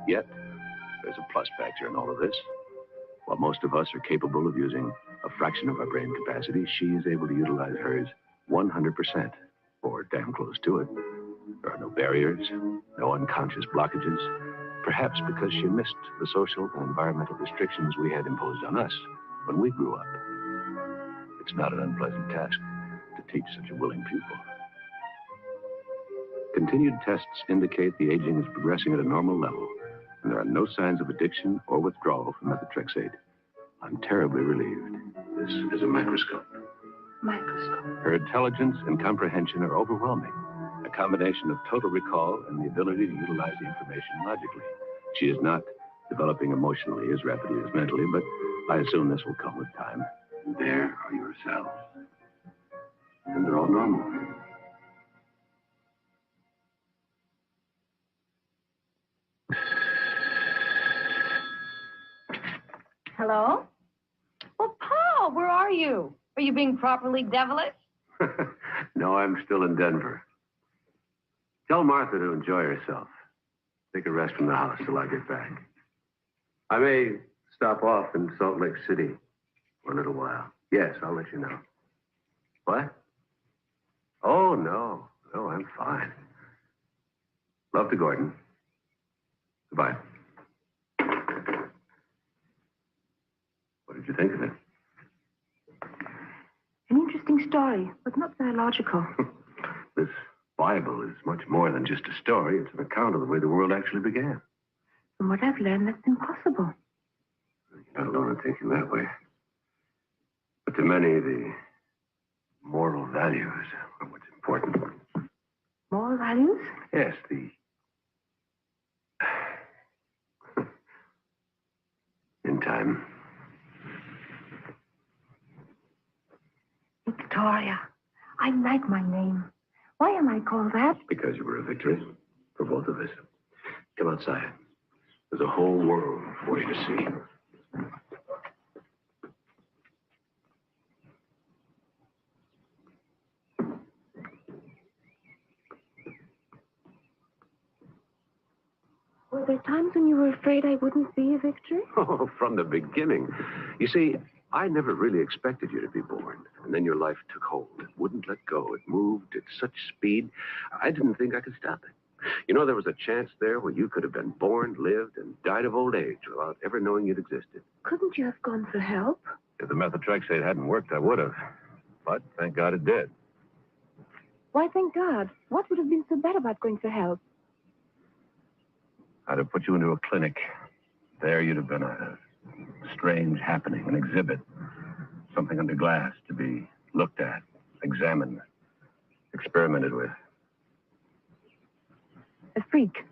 Yet, there's a plus factor in all of this. While most of us are capable of using a fraction of our brain capacity, she is able to utilize hers 100%, or damn close to it. There are no barriers, no unconscious blockages, perhaps because she missed the social and environmental restrictions we had imposed on us when we grew up. It's not an unpleasant task to teach such a willing pupil. Continued tests indicate the aging is progressing at a normal level, and there are no signs of addiction or withdrawal from methotrexate. I'm terribly relieved. This is a microscope. Microscope. Her intelligence and comprehension are overwhelming. A combination of total recall and the ability to utilize the information logically. She is not developing emotionally as rapidly as mentally, but I assume this will come with time. There are your cells. And they're all normal. Hello? Well, Paul, where are you? Are you being properly devilish? No, I'm still in Denver. Tell Martha to enjoy herself. Take a rest from the house till I get back. I may stop off in Salt Lake City for a little while. Yes, I'll let you know. What? Oh, no. No, I'm fine. Love to Gordon. Goodbye. What did you think of it? An interesting story, but not very logical. This Bible is much more than just a story. It's an account of the way the world actually began. From what I've learned, that's impossible. You're not alone in thinking that way. But to many, the moral values are what's important. Moral values? Yes, in time. Victoria. I like my name. Why am I called that? Because you were a victory for both of us. Come outside. There's a whole world for you to see. Were there times when you were afraid I wouldn't be a victory? Oh, from the beginning. You see, I never really expected you to be born. And then your life took hold. It wouldn't let go. It moved at such speed, I didn't think I could stop it. You know, there was a chance there where you could have been born, lived, and died of old age without ever knowing you'd existed. Couldn't you have gone for help? If the methotrexate hadn't worked, I would have. But thank God it did. Why, thank God. What would have been so bad about going for help? I'd have put you into a clinic. There you'd have been a strange happening, an exhibit. Something under glass to be looked at, examined, experimented with. A freak.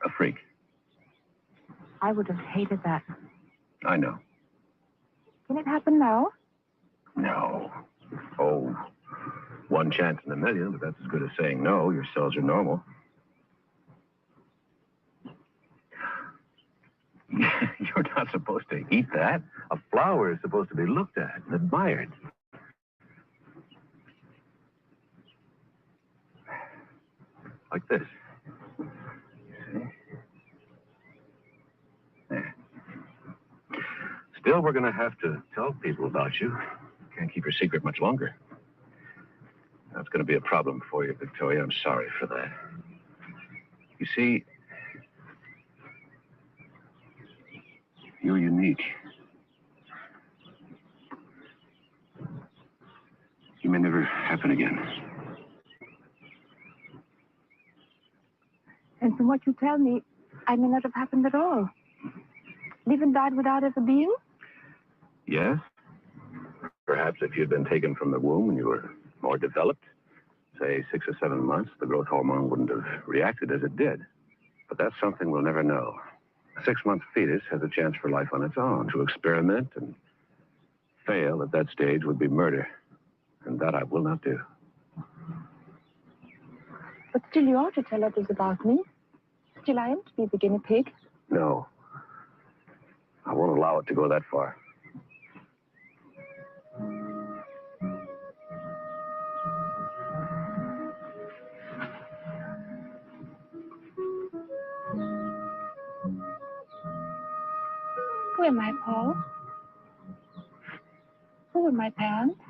A freak. I would have hated that. I know. Can it happen now? No. Oh, one chance in a million, but that's as good as saying no. Your cells are normal. You're not supposed to eat that. A flower is supposed to be looked at and admired. Like this. See? There. Still, we're going to have to tell people about you. Can't keep your secret much longer. That's going to be a problem for you, Victoria. I'm sorry for that. You see, you're unique. You may never happen again. And from what you tell me, I may not have happened at all. Live and died without ever being? Yes. Perhaps if you'd been taken from the womb when you were more developed, say 6 or 7 months, the growth hormone wouldn't have reacted as it did. But that's something we'll never know. A 6-month fetus has a chance for life on its own. To experiment and fail at that stage would be murder. And that I will not do. But still you ought to tell others about me. Still I am to be the guinea pig. No. I won't allow it to go that far. Who am I, Paul? Who are my parents?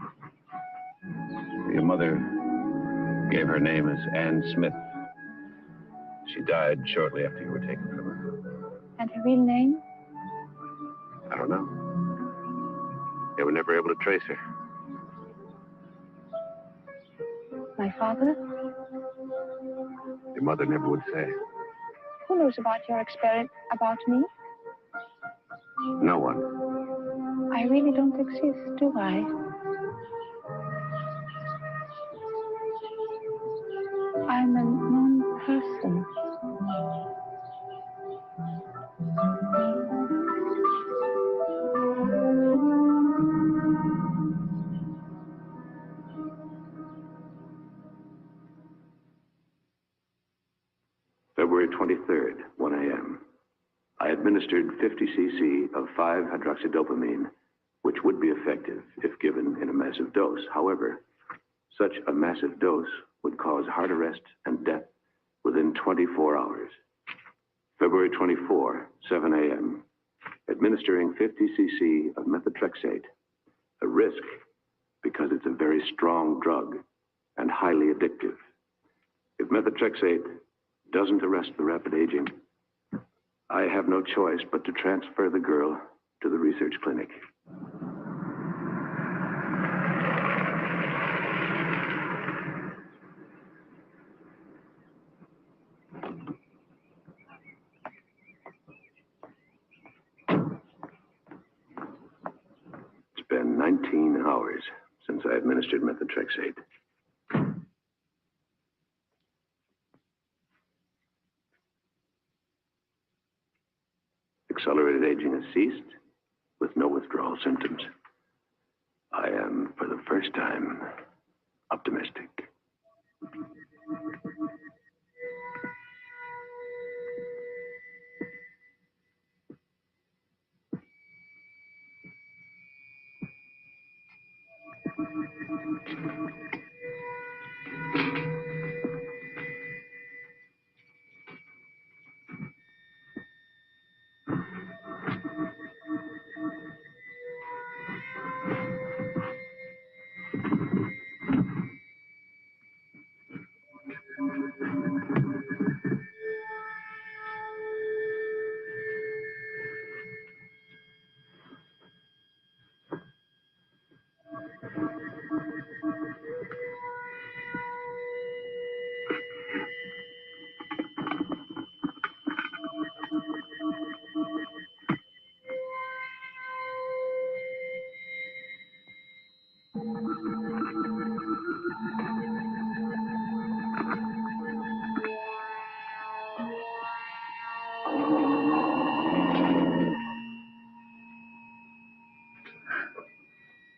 Your mother gave her name as Anne Smith. She died shortly after you were taken from her. And her real name? I don't know. They were never able to trace her. My father? Your mother never would say. Who knows about your experiment, about me? No one. I really don't exist, do I? I'm a non-person. February 23rd, 1 a.m. I administered 50 cc of 5-hydroxydopamine, which would be effective if given in a massive dose. However, such a massive dose would cause heart arrest and death within 24 hours. February 24, 7 a.m. Administering 50 cc of methotrexate, a risk because it's a very strong drug and highly addictive. If methotrexate doesn't arrest the rapid aging, I have no choice but to transfer the girl to the research clinic. It's been 19 hours since I administered methotrexate. Accelerated aging has ceased with no withdrawal symptoms. I am, for the first time, optimistic.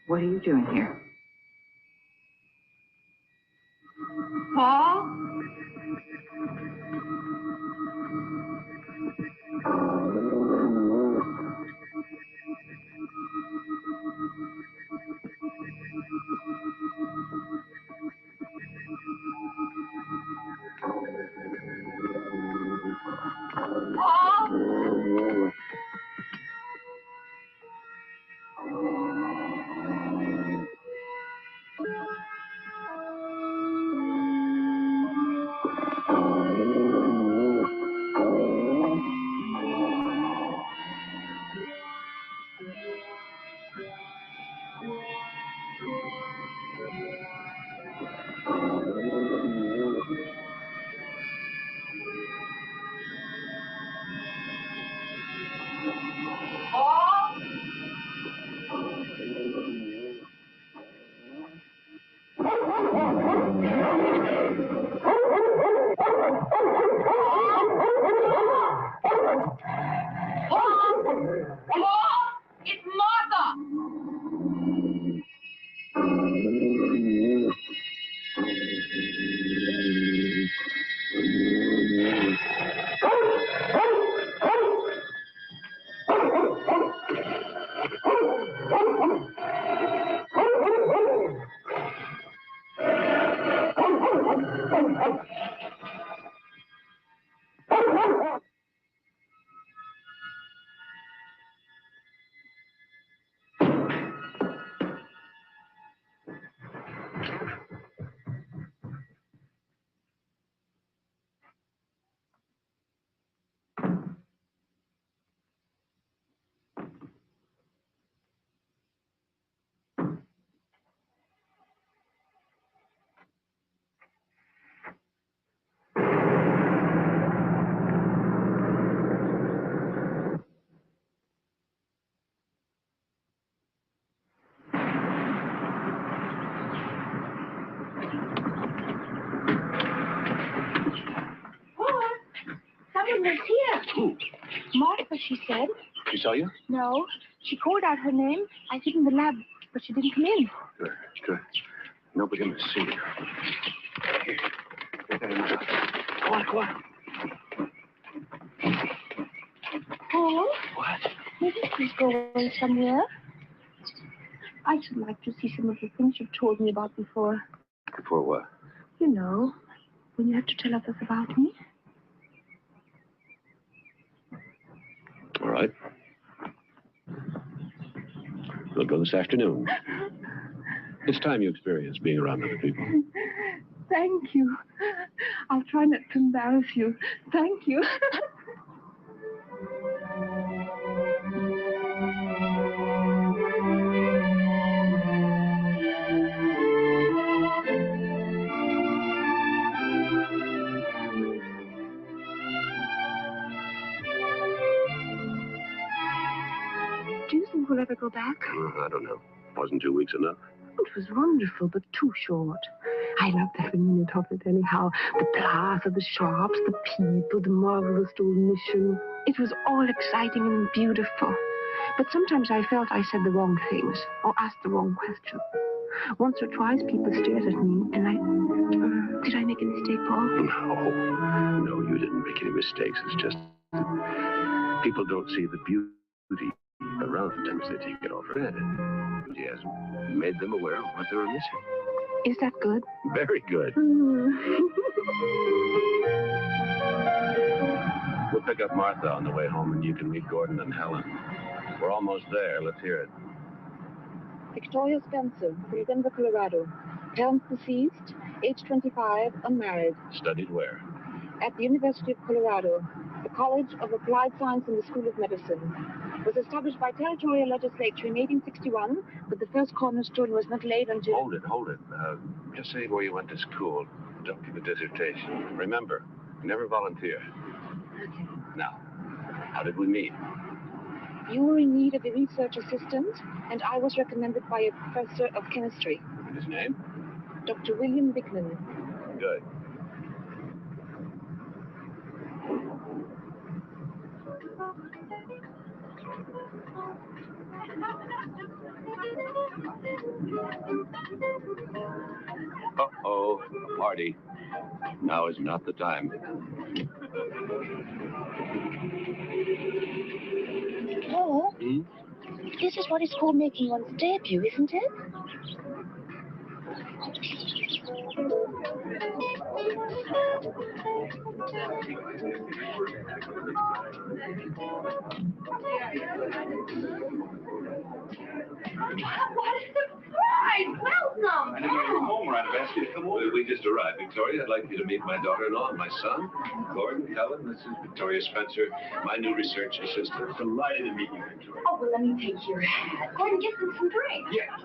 What are you doing here? Paul? It's Martha! was here. Who? Martha, she said. She saw you? No. She called out her name. I hid in the lab, but she didn't come in. Good, good. Nobody must see you. Here. Get that in the house. Go on, go on. Paul? What? Maybe please go away somewhere. I should like to see some of the things you've told me about before. Before what? You know, when you have to tell others about me. All right. We'll go this afternoon. It's time you experience being around other people. Thank you. I'll try not to embarrass you. Thank you. Do you think we'll ever go back? I don't know. Wasn't 2 weeks enough? It was wonderful, but too short. I loved every minute of it anyhow. The plaza, the shops, the people, the marvelous old mission. It was all exciting and beautiful. But sometimes I felt I said the wrong things or asked the wrong question. Once or twice people stared at me and I... did I make a mistake, Paul? No, you didn't make any mistakes. It's just people don't see the beauty around them as they take it all for granted. Beauty has made them aware of what they were missing. Is that good? Very good. We'll pick up Martha on the way home and you can meet Gordon and Helen. We're almost there. Let's hear it. Victoria Spencer, from Denver, Colorado. Parents deceased, age 25, unmarried. Studied where? At the University of Colorado, the College of Applied Science and the School of Medicine. Was established by territorial legislature in 1861, but the first cornerstone was not laid until... Hold it. Just say where you went to school. Don't give a dissertation. Remember, never volunteer. Okay. Now, how did we meet? You were in need of a research assistant, and I was recommended by a professor of chemistry. And his name? Dr. William Bickman. Good. Uh-oh, a party. Now is not the time. Paul, this is what is called making one's debut, isn't it? What a surprise! Welcome! I didn't know you were home, right? I've asked you to come over. We just arrived, Victoria. I'd like you to meet my daughter-in-law and my son, Gordon, Helen. This is Victoria Spencer, my new research assistant. Delighted to meet you, Victoria. Oh, well, let me take your hat. Gordon, get them some drinks. Yeah.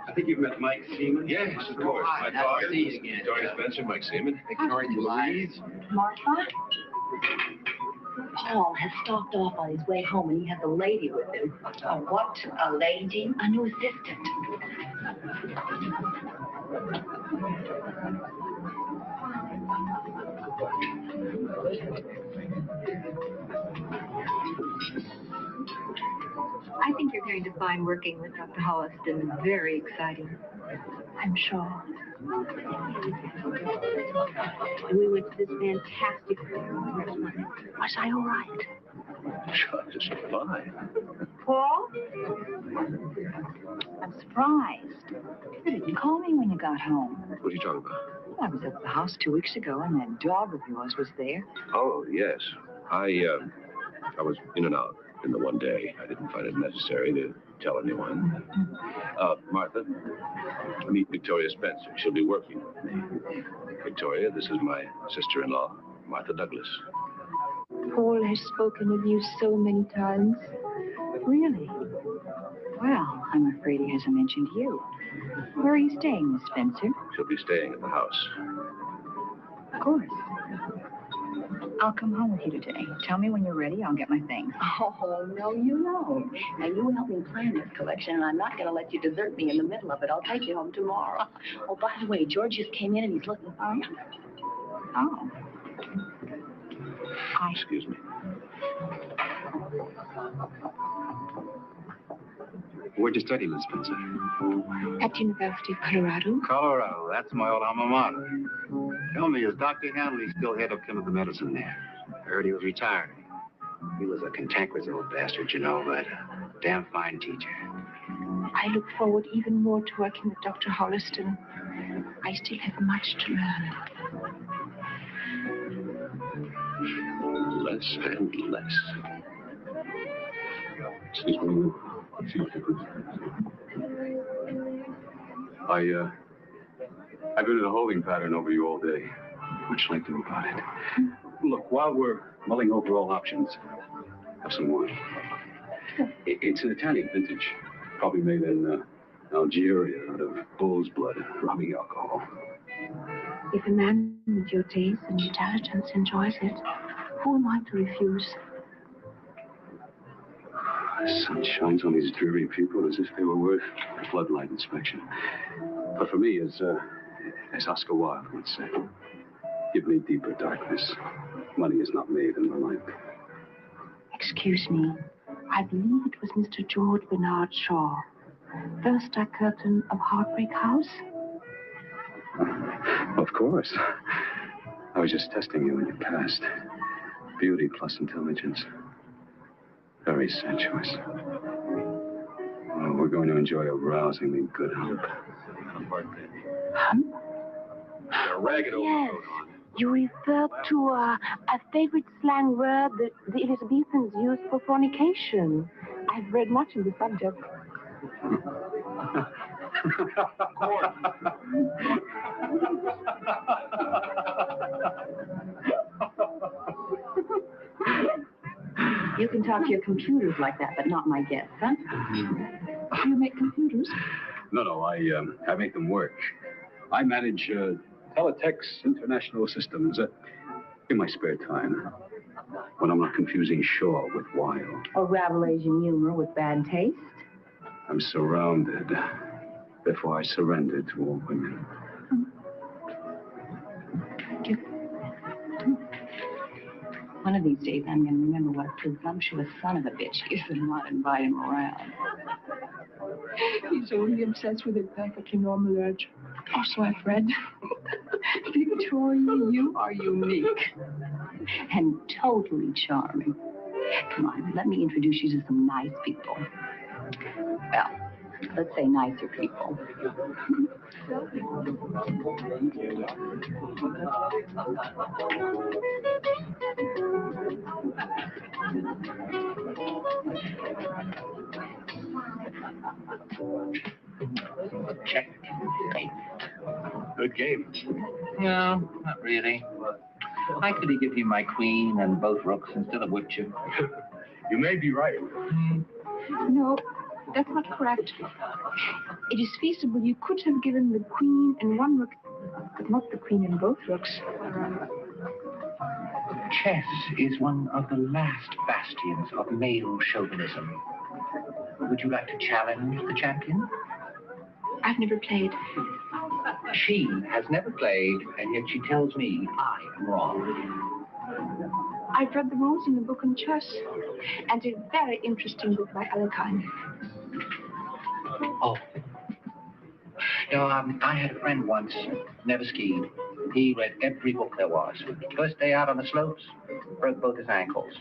I think you've met Mike Seaman. Yes, of course. Hi, My nice father, to see you again. Victoria Spencer, Mike Seaman. Victoria Louise. Martha? Paul has stopped off on his way home and he has a lady with him. What? A lady? A new assistant. I think you're going to find working with Dr. Holliston very exciting. I'm sure. We went to this fantastic restaurant last night. Was I all right? Just fine. Paul? I'm surprised. You didn't call me when you got home. What are you talking about? I was at the house 2 weeks ago, and that dog of yours was there. Oh, yes. I was in and out in the one day. I didn't find it necessary to tell anyone. Martha, meet Victoria Spencer. She'll be working with me. Victoria, this is my sister-in-law, Martha Douglas. Paul has spoken of you so many times. Really? Well, I'm afraid he hasn't mentioned you. Where are you staying, Miss Spencer? She'll be staying at the house. Of course. I'll come home with you today. Tell me when you're ready. I'll get my things. Oh, no, you don't. Now, you help me plan this collection, and I'm not going to let you desert me in the middle of it. I'll take you home tomorrow. Oh, by the way, George just came in, and he's looking for you. Oh. Excuse me. Where'd you study, Miss Spencer? At University of Colorado. Colorado, that's my old alma mater. Tell me, is Dr. Hanley still head of chemical medicine there? I heard he was retiring. He was a cantankerous old bastard, you know, but a damn fine teacher. I look forward even more to working with Dr. Holliston. I still have much to learn. Less and less. Excuse me. I've been in a holding pattern over you all day. What should I do about it? Look, while we're mulling over all options, have some wine. It's an Italian vintage, probably made in Algeria out of bull's blood, rubbing alcohol. If a man with your taste and intelligence enjoys it, who am I to refuse? The sun shines on these dreary people as if they were worth a floodlight inspection. But for me, as Oscar Wilde would say, give me deeper darkness. Money is not made in the light. Excuse me. I believe it was Mr. George Bernard Shaw. First curtain of Heartbreak House? Of course. I was just testing you when you passed. Beauty plus intelligence. Very sensuous. Well, we're going to enjoy a rousingly good hump. Hump? A ragged Yes. You referred to a favorite slang word that the Elizabethans used for fornication. I've read much on the subject. You can talk to your computers like that, but not my guests, huh? Do you make computers? No, I make them work. I manage Teletext International Systems in my spare time, when I'm not confusing Shaw with Wilde. Or Rabelaisian humor with bad taste? I'm surrounded. Therefore, I surrender to all women. Thank you. One of these days, I'm going to remember what a presumptuous son of a bitch he is and not invite him around. He's only obsessed with a perfectly normal urge. Or so I've read. Victoria, you are unique. And totally charming. Come on, let me introduce you to some nice people. Well, let's say nicer people. Check. Good game. No, not really. I could have given you my queen and both rooks instead of whipped you. You may be right. No, that's not correct. It is feasible you could have given the queen and one rook, but not the queen and both rooks. Chess is one of the last bastions of male chauvinism. Would you like to challenge the champion? I've never played. She has never played, and yet she tells me I am wrong. I've read the rules in the book on chess, and a very interesting book by Alekhine. Oh. No, I had a friend once, never skied. He read every book there was. First day out on the slopes, broke both his ankles.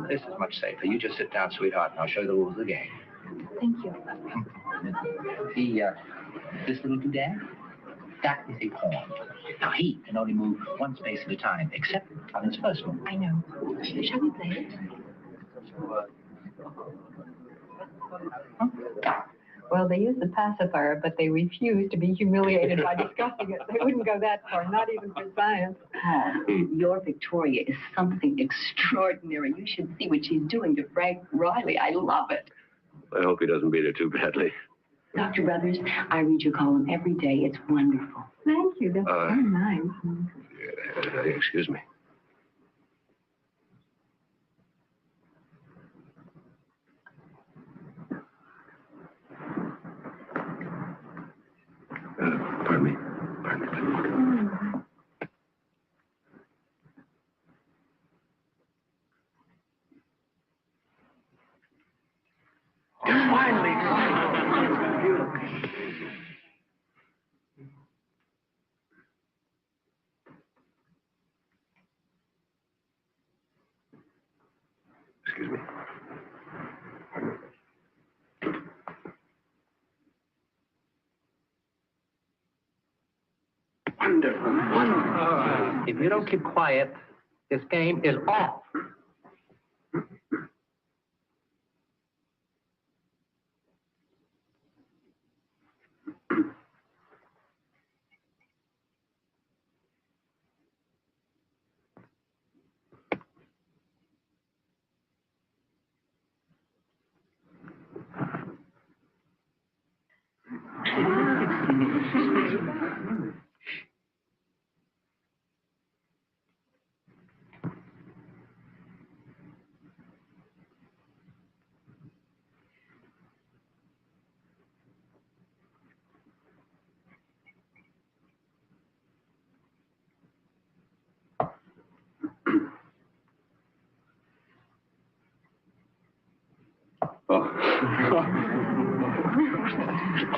This is much safer. You just sit down, sweetheart, and I'll show you the rules of the game. Thank you. This little doodad, that is a pawn. Now, he can only move one space at a time, except on his first move. I know. Shall we play it? Well, they use the pacifier, but they refuse to be humiliated by discussing it. They wouldn't go that far, not even for science. Oh, your Victoria is something extraordinary. You should see what she's doing to Frank Riley. I love it. I hope he doesn't beat her too badly. Dr. Brothers, I read your column every day. It's wonderful. Thank you. That's very nice. Excuse me. Pardon me. Excuse me. Wonderful. If you don't keep quiet, this game is off.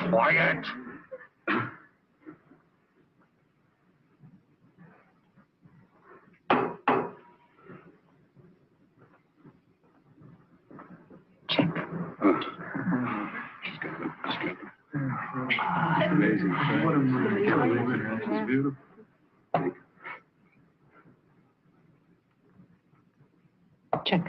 Quiet. Amazing. What a movie. It's beautiful. Check.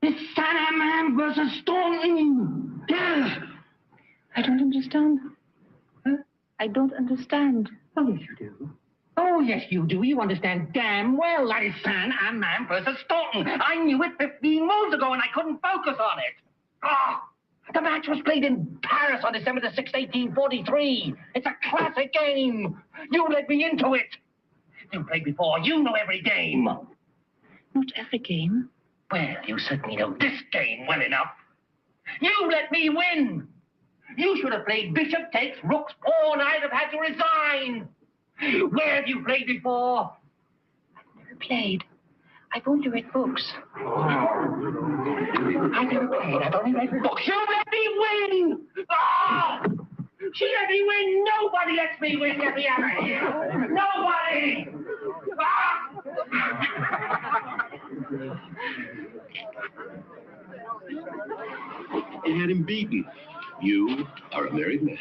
It's Sandman versus Thornton. Yes. I don't understand. Huh? I don't understand. Oh, yes, you do. Oh, yes, you do. You understand damn well that is Sandman versus Thornton. I knew it 15 moves ago, and I couldn't focus on it. Oh, the match was played in Paris on December the 6th, 1843. It's a classic game. You led me into it. You played before. You know every game. Not every game. Well, you certainly know this game well enough. You let me win. You should have played bishop takes rook's pawn. I'd have had to resign. Where have you played before? I've never played. I've only read books. I've never played. I've only read books. You let me win. Oh! She let me win. Nobody lets me win. Get me out of here. Nobody. Ah! You had him beaten. You are a married man.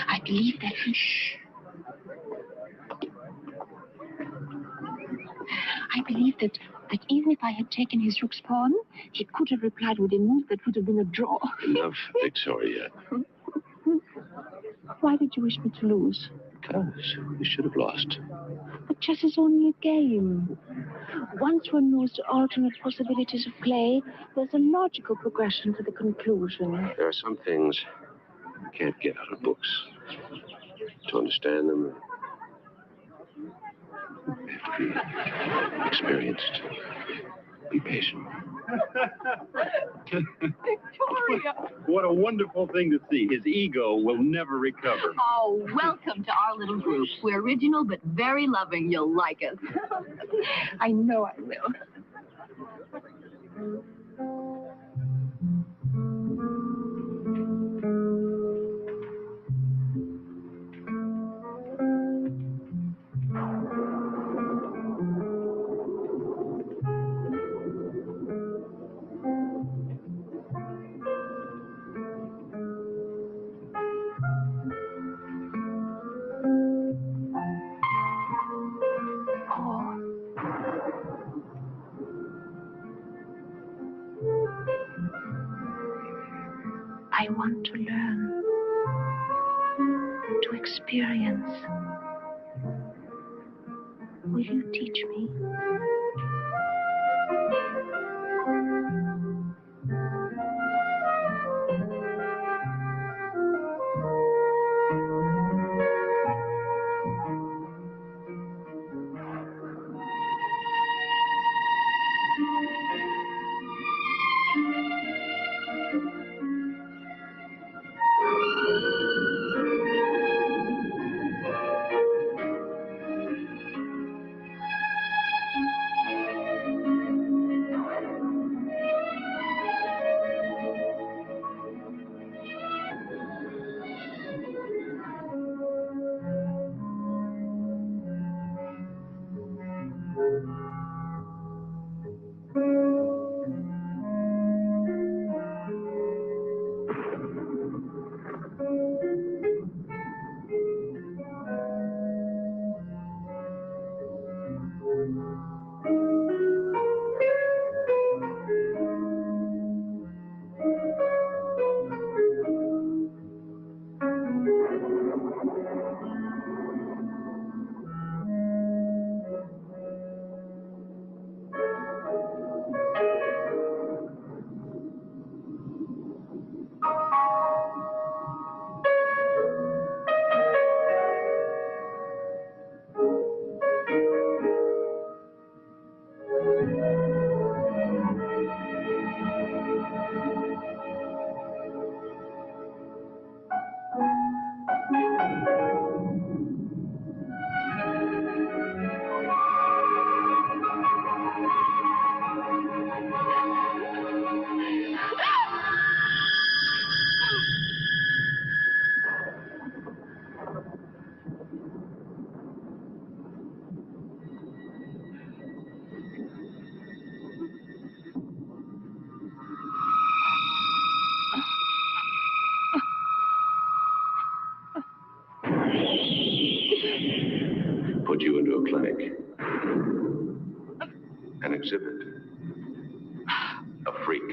I believe that that even if I had taken his rook's pawn, he could have replied with a move that would have been a draw. Enough, Victoria. Why did you wish me to lose? Because you should have lost. But chess is only a game. Once one knows the alternate possibilities of play, there's a logical progression to the conclusion. There are some things you can't get out of books. To understand them, you have to be experienced. Be patient. Victoria! What a wonderful thing to see. His ego will never recover. Oh, welcome to our little group. We're original but very loving. You'll like us. I know I will. I want to learn, to experience. Will you teach me? Put you into a clinic. An exhibit. A freak.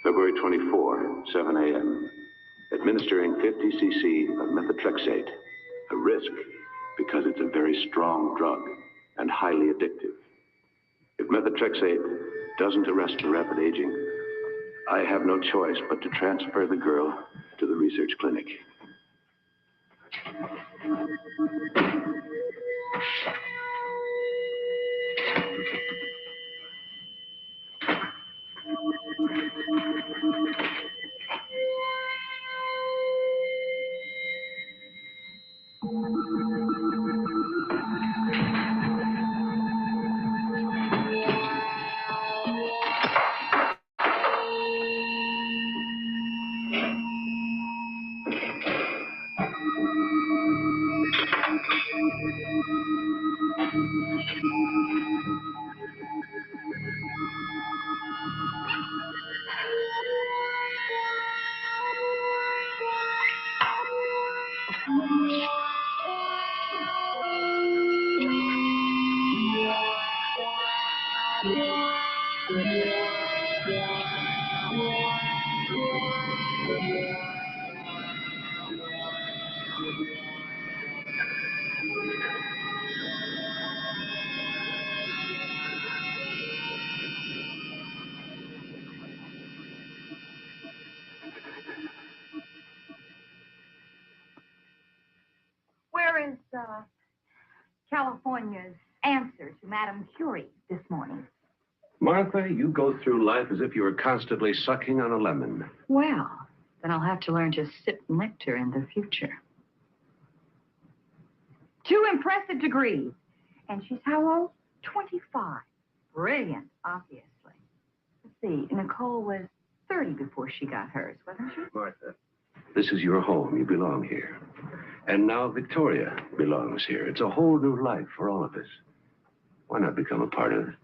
February 24, 7 a.m. Administering 50 cc of methotrexate. A risk because it's a very strong drug and highly addictive. If methotrexate doesn't arrest the rapid aging, I have no choice but to transfer the girl to the research clinic. Where is California's answer to Madame Curie this morning? Martha, you go through life as if you were constantly sucking on a lemon. Well, then I'll have to learn to sip nectar in the future. 2 impressive degrees. And she's how old? 25. Brilliant, obviously. Let's see, Nicole was 30 before she got hers, wasn't she? Martha, this is your home. You belong here. And now Victoria belongs here. It's a whole new life for all of us. Why not become a part of it?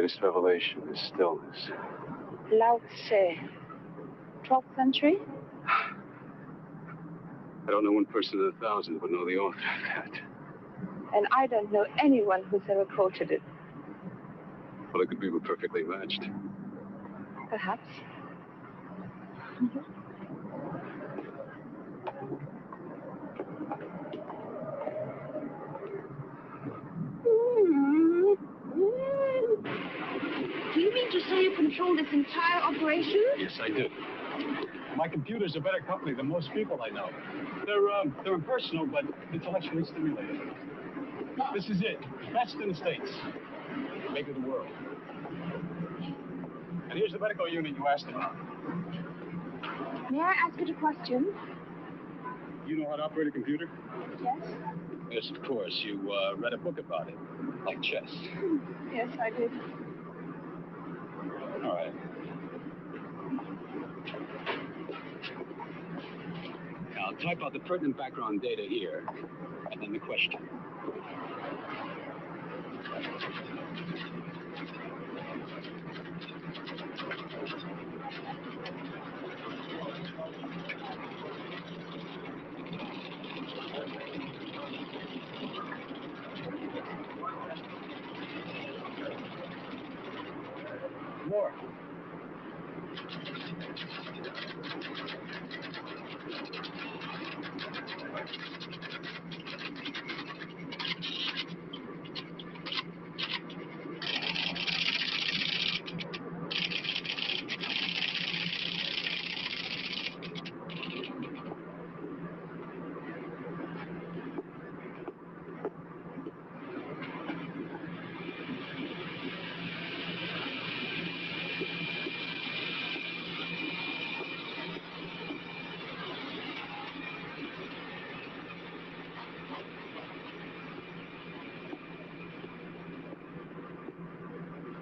greatest revelation is stillness. Lao Tse. 12th century? I don't know one person in 1,000 would know the author of that. And I don't know anyone who's ever quoted it. Well, it could be perfectly matched. Perhaps. Do you mean to say you control this entire operation? Yes, I do. My computer's a better company than most people I know. They're impersonal, but intellectually stimulating. This is it. Best in the States. Make of the world. And here's the medical unit you asked about. May I ask you a question? You know how to operate a computer? Yes? Yes, of course. You read a book about it, like chess. Yes, I did. All right. Now, type out the pertinent background data here, and then the question. More.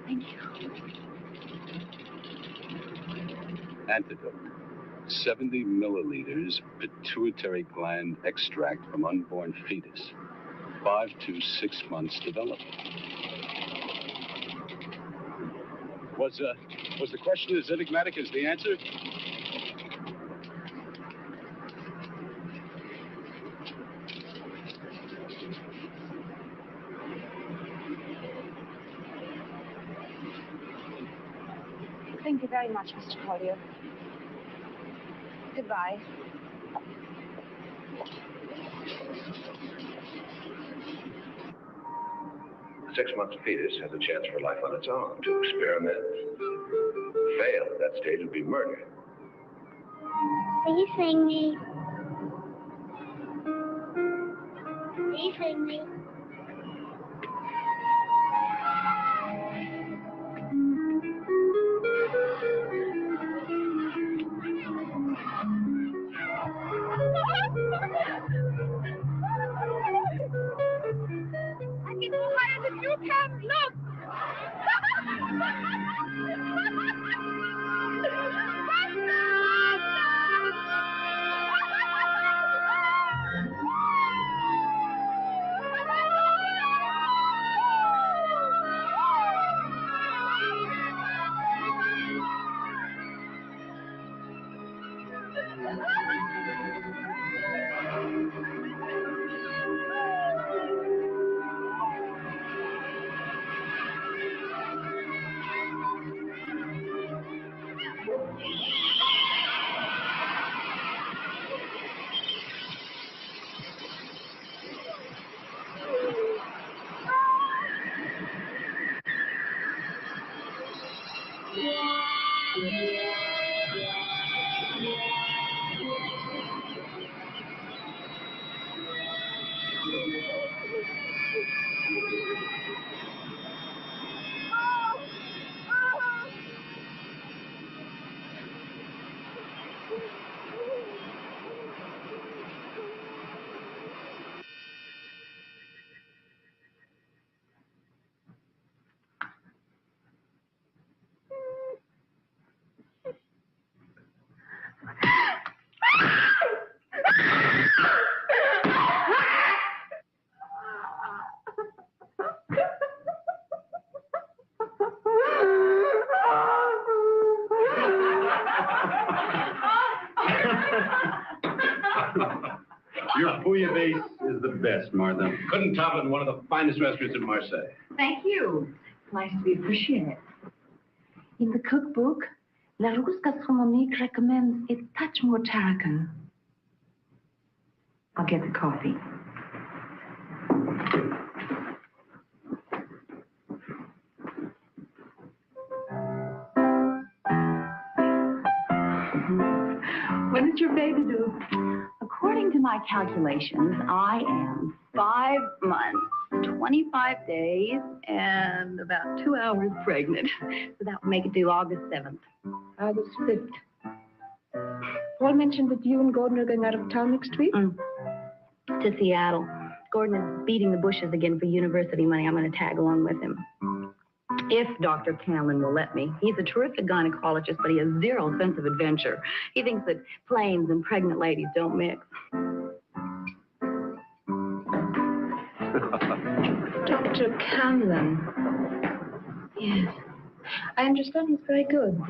Thank you. Antidote. 70 milliliters pituitary gland extract from unborn fetus. 5 to 6 months development. Was the question as enigmatic as the answer? Thank you very much, Mr. Collier. Goodbye. A 6-month fetus has a chance for life on its own. To experiment, fail at that stage would be murder. Please sing me. Please sing me. I can go higher than you can. Look! bouillabaisse is the best, Martha. Couldn't top it in one of the finest restaurants in Marseille. Thank you. Nice to be appreciated. In the cookbook, La Rousse Gastronomique recommends a touch more tarragon. I'll get the coffee. When did your baby do? According to my calculations, I am 5 months, 25 days, and about 2 hours pregnant. So that would make it due August 7th. August 5th. Paul mentioned that you and Gordon are going out of town next week? To Seattle. Gordon is beating the bushes again for university money. I'm going to tag along with him. If Dr. Cameron will let me. He's a terrific gynecologist, but he has zero sense of adventure. He thinks that planes and pregnant ladies don't mix. Dr. Cameron. Yes. I understand he's very good.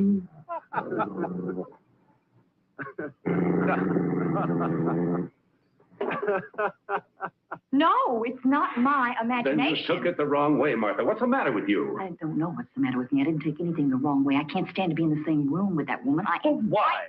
No, it's not my Then imagination. you took it the wrong way, Martha. What's the matter with you? I don't know what's the matter with me. I didn't take anything the wrong way. I can't stand to be in the same room with that woman. Why?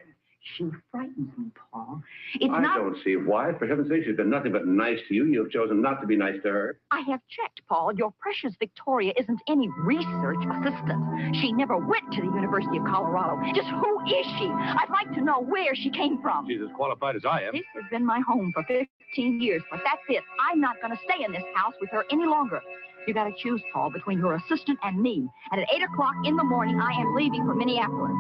She frightens me, Paul. I don't see why. For heaven's sake, she's been nothing but nice to you. You've chosen not to be nice to her. I have checked, Paul. Your precious Victoria isn't any research assistant. She never went to the University of Colorado. Just who is she? I'd like to know where she came from. She's as qualified as I am. This has been my home for 15 years, but that's it. I'm not going to stay in this house with her any longer. You got to choose, Paul, between your assistant and me. And at 8 o'clock in the morning, I am leaving for Minneapolis.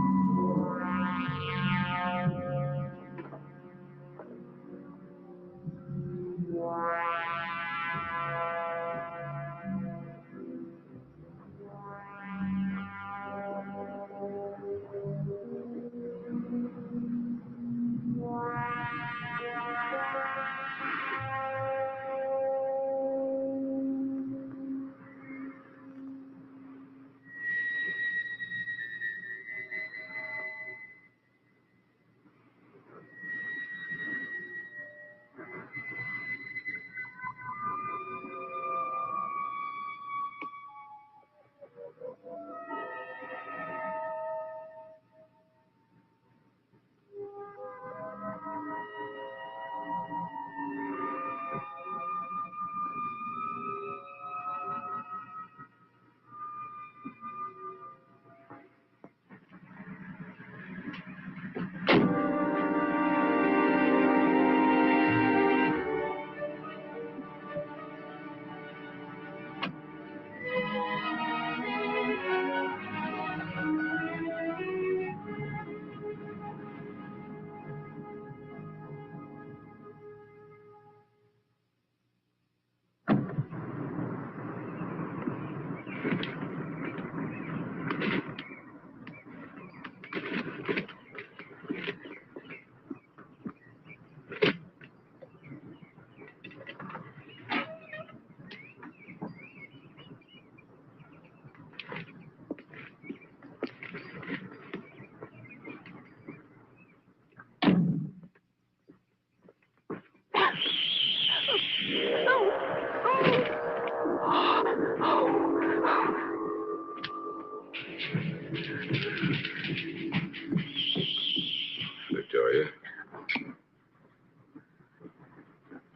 Victoria?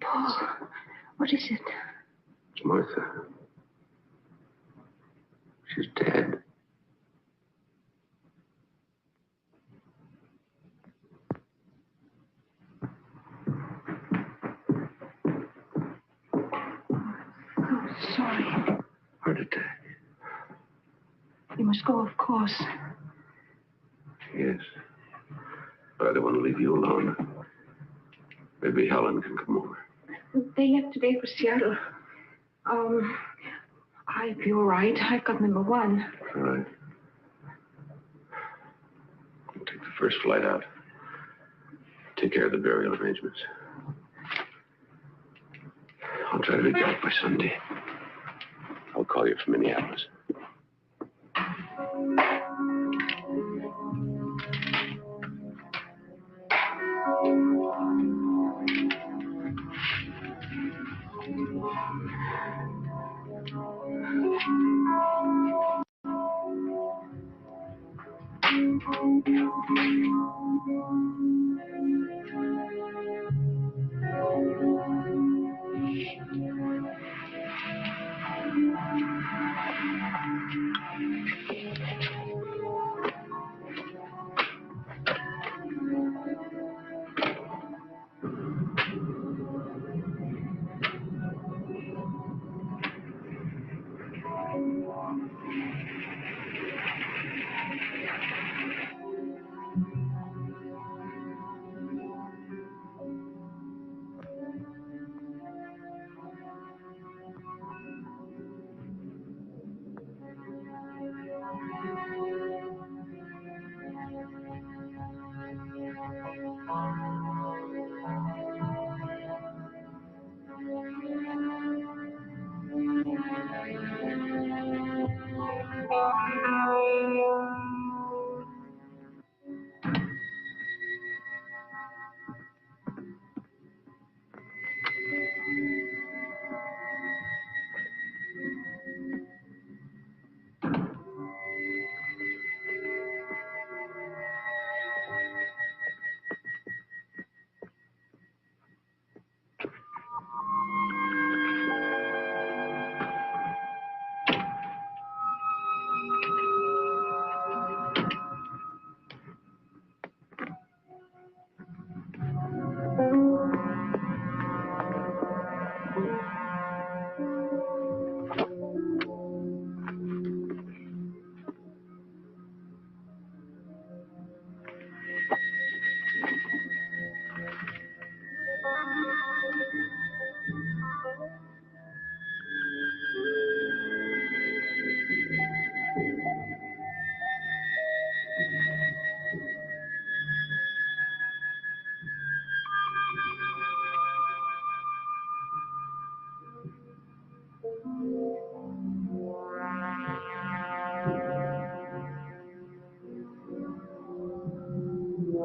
Paul, what is it? Martha. She's dead. Oh, sorry. Heart attack. You must go, of course. Yes. But I don't want to leave you alone. Maybe Helen can come over. They left today for Seattle. I'll be all right. I've got number 1. All right. I'll take the first flight out. Take care of the burial arrangements. I'll try to be back by Sunday. I'll call you from Minneapolis.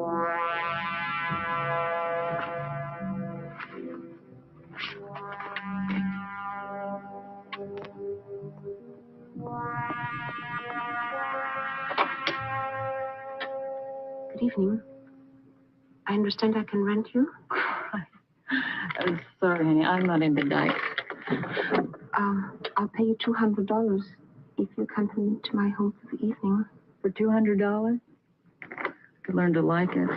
Good evening. I understand I can rent you? I'm sorry, honey. I'm not into dykes. I'll pay you $200 if you accompany me to my home for the evening. For $200? Could learn to like it.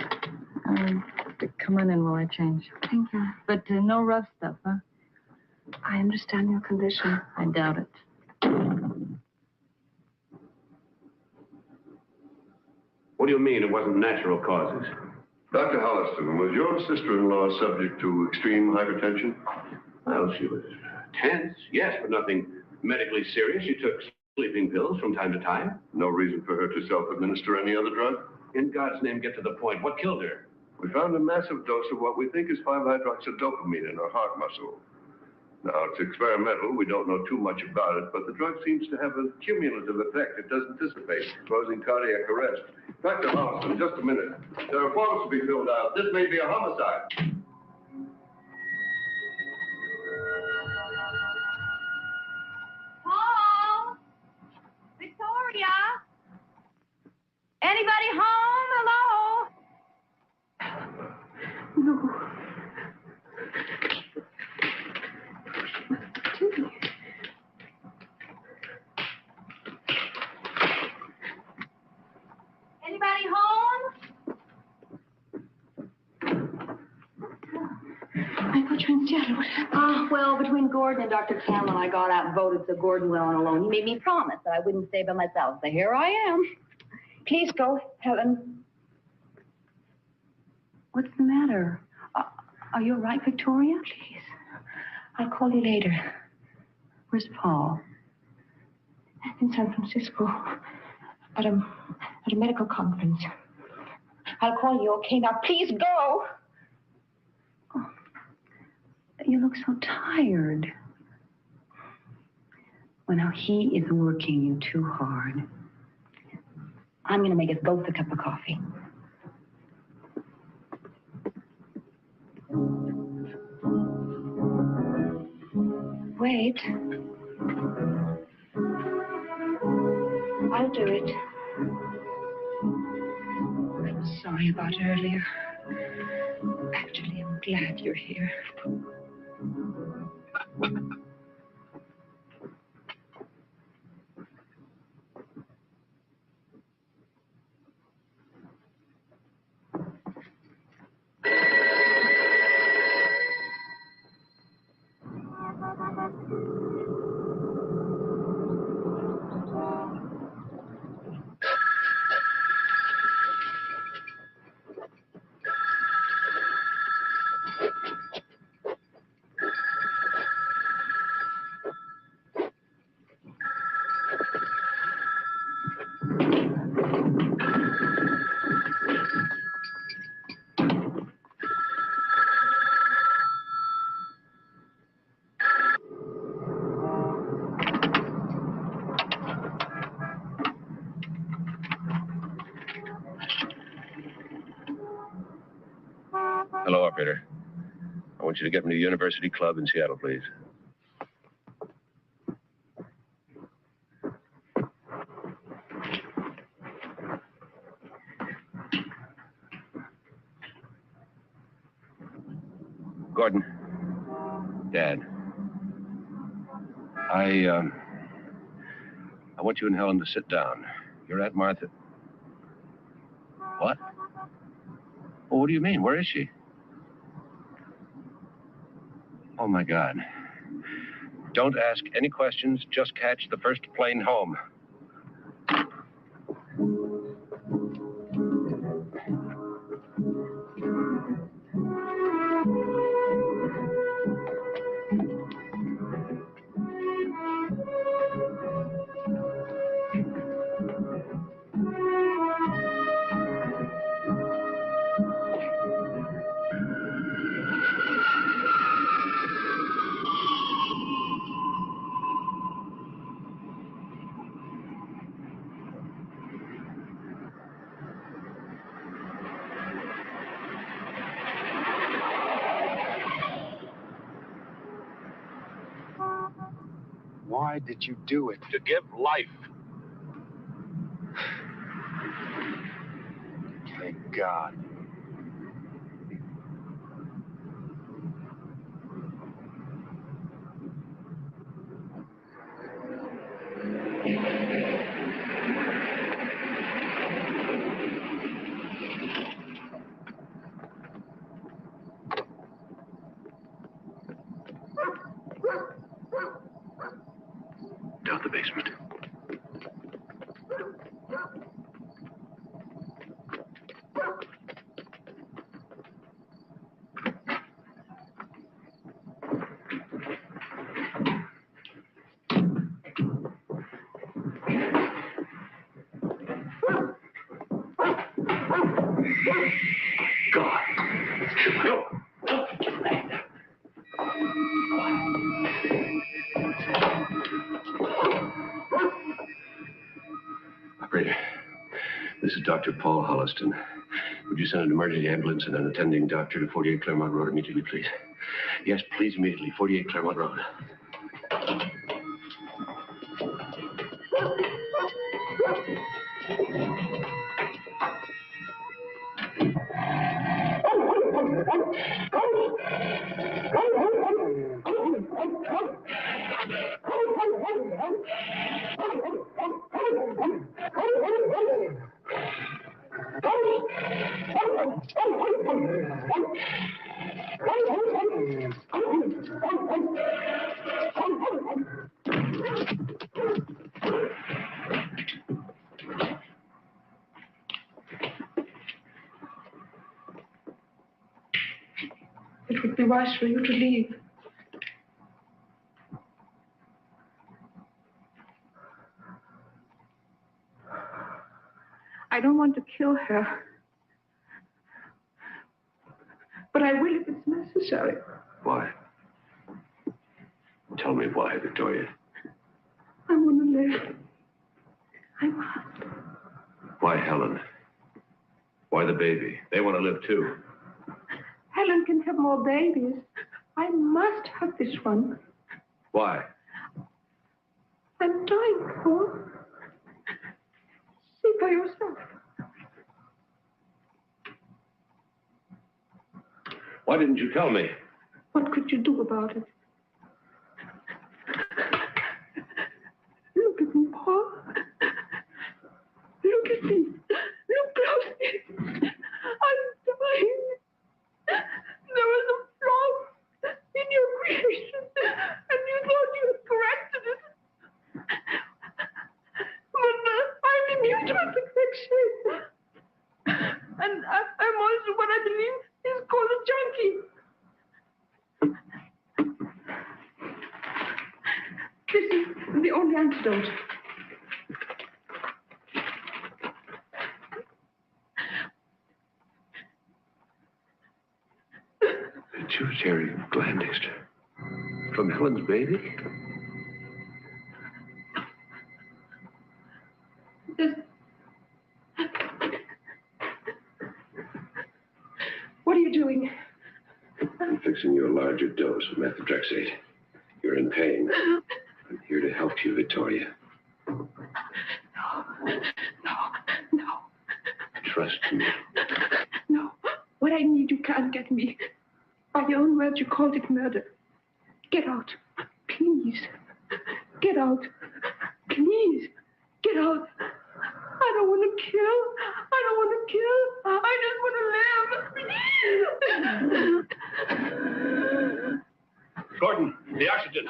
Come on in while I change. Thank you. But no rough stuff, huh? I understand your condition. I doubt it. What do you mean it wasn't natural causes? Dr. Holliston, was your sister-in-law subject to extreme hypertension? Well, she was tense, yes, but nothing medically serious. She took sleeping pills from time to time. No reason for her to self-administer any other drug? In God's name, get to the point. What killed her? We found a massive dose of what we think is 5-hydroxydopamine in her heart muscle. Now, it's experimental. We don't know too much about it, but the drug seems to have a cumulative effect. It doesn't dissipate, causing cardiac arrest. Dr. Holliston, just a minute. There are forms to be filled out. This may be a homicide. Paul? Victoria? Anybody home? Hello? No. Anybody home? I thought you were in Seattle. What happened? Well, between Gordon and Dr. Cameron, I got out and voted so Gordon went on alone. He made me promise that I wouldn't stay by myself. So here I am. Please go, Helen. What's the matter? Are you all right, Victoria? Please. I'll call you later. Where's Paul? In San Francisco. At a medical conference. I'll call you, okay? Now, please go. Oh, you look so tired. Well, now, he is working you too hard. I'm going to make us both a cup of coffee. Wait. I'll do it. I'm sorry about earlier. Actually, I'm glad you're here. Hello, operator. I want you to get me to University Club in Seattle, please. Gordon. Dad. I want you and Helen to sit down. You're at Martha. What? Well, what do you mean? Where is she? Oh, my God. Don't ask any questions. Just catch the first plane home. Why did you do it? To give life. Thank God. Down the basement. Operator, this is Dr. Paul Holliston. Would you send an emergency ambulance and an attending doctor to 48 Claremont Road immediately, please? Yes, please, immediately. 48 Claremont Road. It would be wise for you to leave. I don't want to kill her. But I will if it's necessary. Why? Tell me why, Victoria. I want to live. I must. Why Helen? Why the baby? They want to live too. Helen can have more babies. I must have this one. Why? I'm dying, Paul. See for yourself. Why didn't you tell me? What could you do about it? Look at me, Paul. Look at me. Look closely. I'm dying. There was a flaw in your creation, and you thought you had corrected it. But I'm immune to imperfection. And I'm also what I believe is called a junkie. This is the only antidote. Pituitary gland extract. From Helen's baby? What are you doing? I'm fixing you a larger dose of methotrexate. You're in pain. I'm here to help you, Victoria. No. Trust me. No. What I need, you can't get me. By your own words, you called it murder. Get out. Please. Get out. Please. Get out. I don't want to kill. I don't want to kill. I just want to live. Gordon, the oxygen.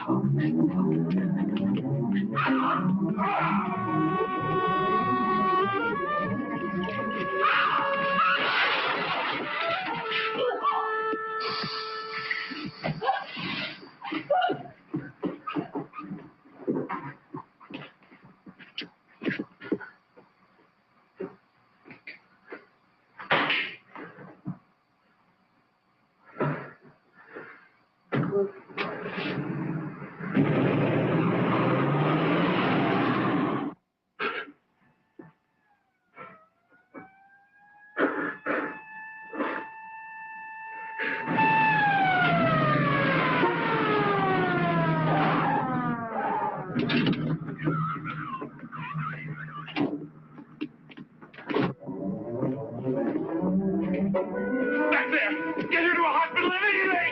Back there! Get her to a hospital immediately!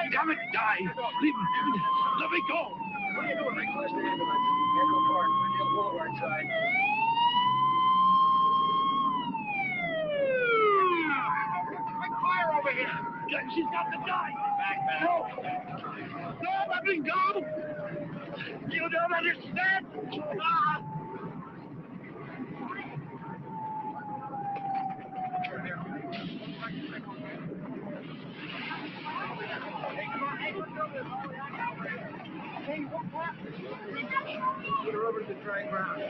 Damn it, die! Leave me! Let me go! What are you doing? Request an ambulance. Echo Park, Glendale Boulevard side. Quick fire over here! She's got to die! Back. No! No, let me go! You don't understand! Ah! Hey, what happened? Put her over to the dry ground.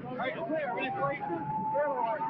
All right, clear. Ready for you? Clear, Lord.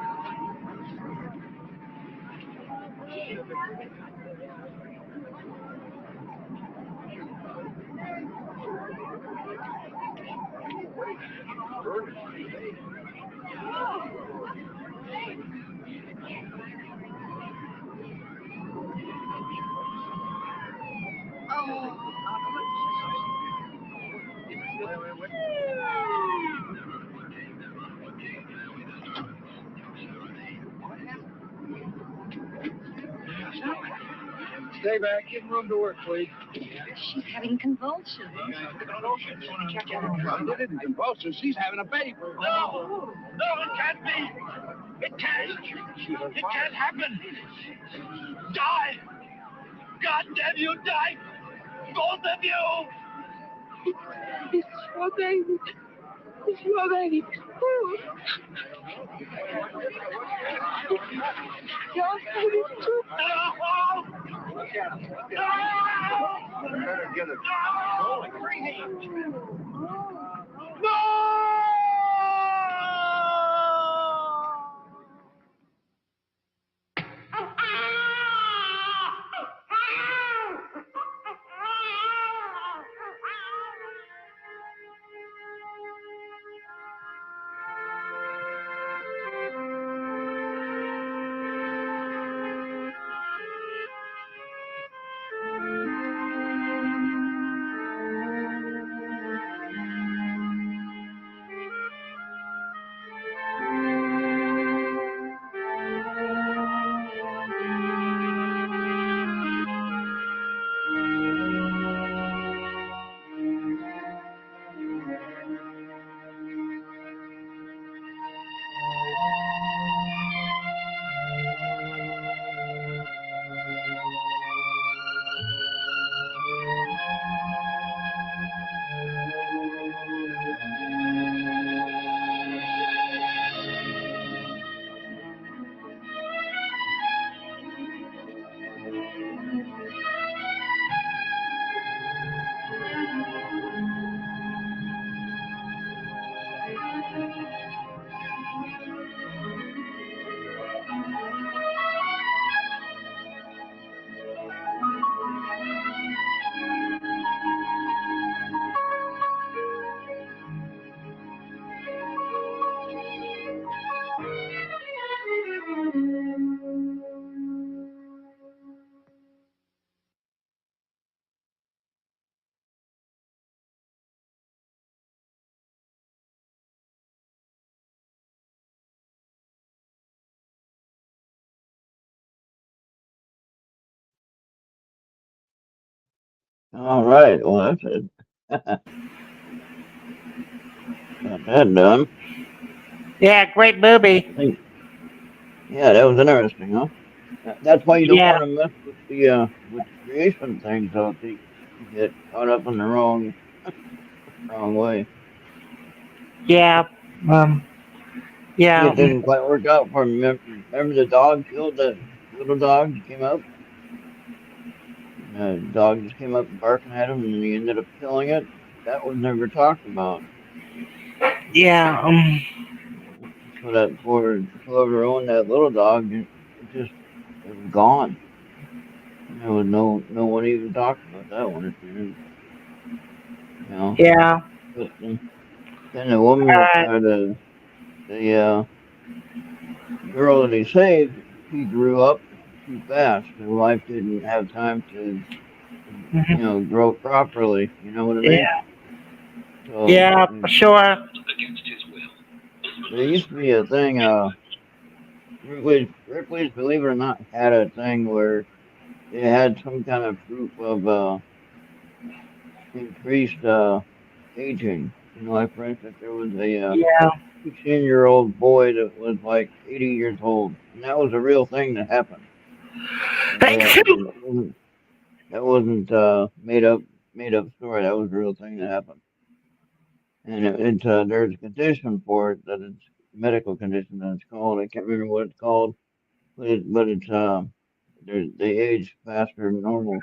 Stay back. Give him room to work, please. She's having convulsions. Convulsions. She's having a baby. No! No, it can't be! It can't! It can't happen! Die! God damn you, die! Both of you! It's your baby. It's your baby. Oh. Your baby too. No! Better get it. No! All right. Well, that's it. Got that done. Yeah, great movie. Yeah, that was interesting, huh? That's why you don't Yeah. want to mess with creation things, though. You get caught up in the wrong way. Yeah. Um. See, Yeah. it didn't quite work out for him. Remember the dog killed that little dog that came up? The dog just came up barking at him, and then he ended up killing it. That was never talked about. Yeah. So that poor whoever owned that little dog, it was gone. There was no one even talked about that one at the end. You know. Yeah. But then the woman, Uh, the girl that he saved, she grew up too fast. Her wife didn't have time to, grow properly. You know what I mean? yeah. So Yeah. For sure. there used to be a thing. Ripley's, believe it or not, had a thing where they had some kind of proof of increased aging. You know, like for instance, there was a Yeah. 16-year-old boy that was like 80 years old, and that was a real thing that happened. That wasn't made up story. That was a real thing that happened, and there's a condition for it that it's medical condition that it's called. I can't remember what it's called, but it's they age faster than normal,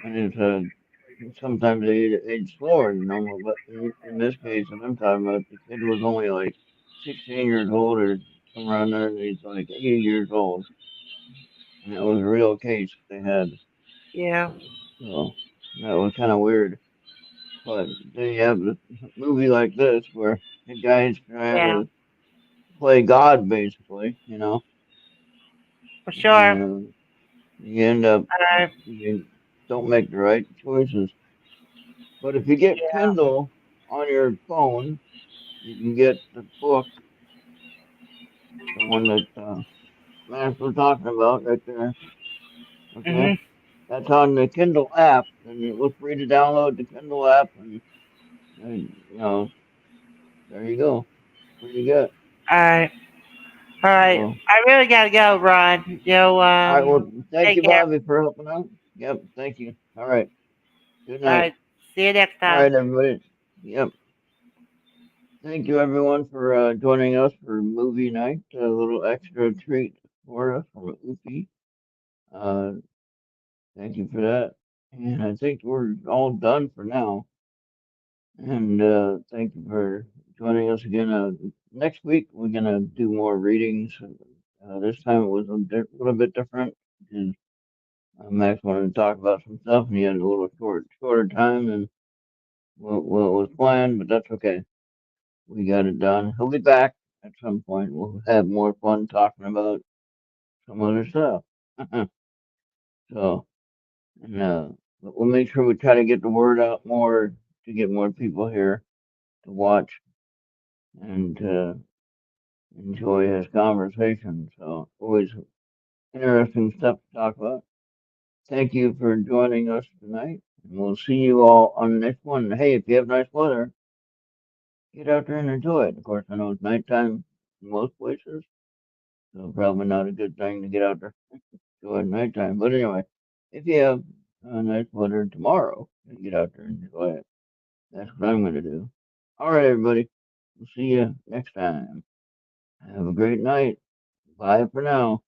and sometimes they age slower than normal. But in this case that I'm talking about, the kid was only like 16 years old or somewhere around there, and he's like 80 years old, and that was a real case they had. Yeah. So that was kind of weird. But then you have a movie like this where the guy's trying Yeah. to play God, basically, you know, For sure. and you end up Uh, you don't make the right choices. But if you get yeah. Kindle on your phone, you can get the book, the one that Max was talking about right there. Okay, Mhm. that's on the Kindle app, and you look free to download the Kindle app, and there you go, what you get. All right. All right. So, I really gotta go, Ron. all right, well, thank Take you, care. Bobby, for helping out. Yep, thank you. All right, good All night. right. See you next All time. right, everybody. Yep, thank you, everyone, for joining us for movie night. A little extra treat for us from Oopie. Uh, thank you for that. And I think we're all done for now. And thank you for joining us again. Next week, we're going to do more readings. This time it was a little bit different because Max wanted to talk about some stuff and he had a little shorter time than what was planned, but that's okay. We got it done. He'll be back at some point. We'll have more fun talking about some other stuff. So, and we'll make sure we try to get the word out more to get more people here to watch and enjoy his conversation. So, always interesting stuff to talk about. Thank you for joining us tonight, and we'll see you all on the next one. Hey, if you have nice weather, get out there and enjoy it. Of course, I know it's nighttime in most places, so probably not a good thing to get out there enjoy at nighttime. But anyway, if you have nice weather tomorrow, then get out there and enjoy it. That's what I'm going to do. All right, everybody. We'll see you next time. Have a great night. Bye for now.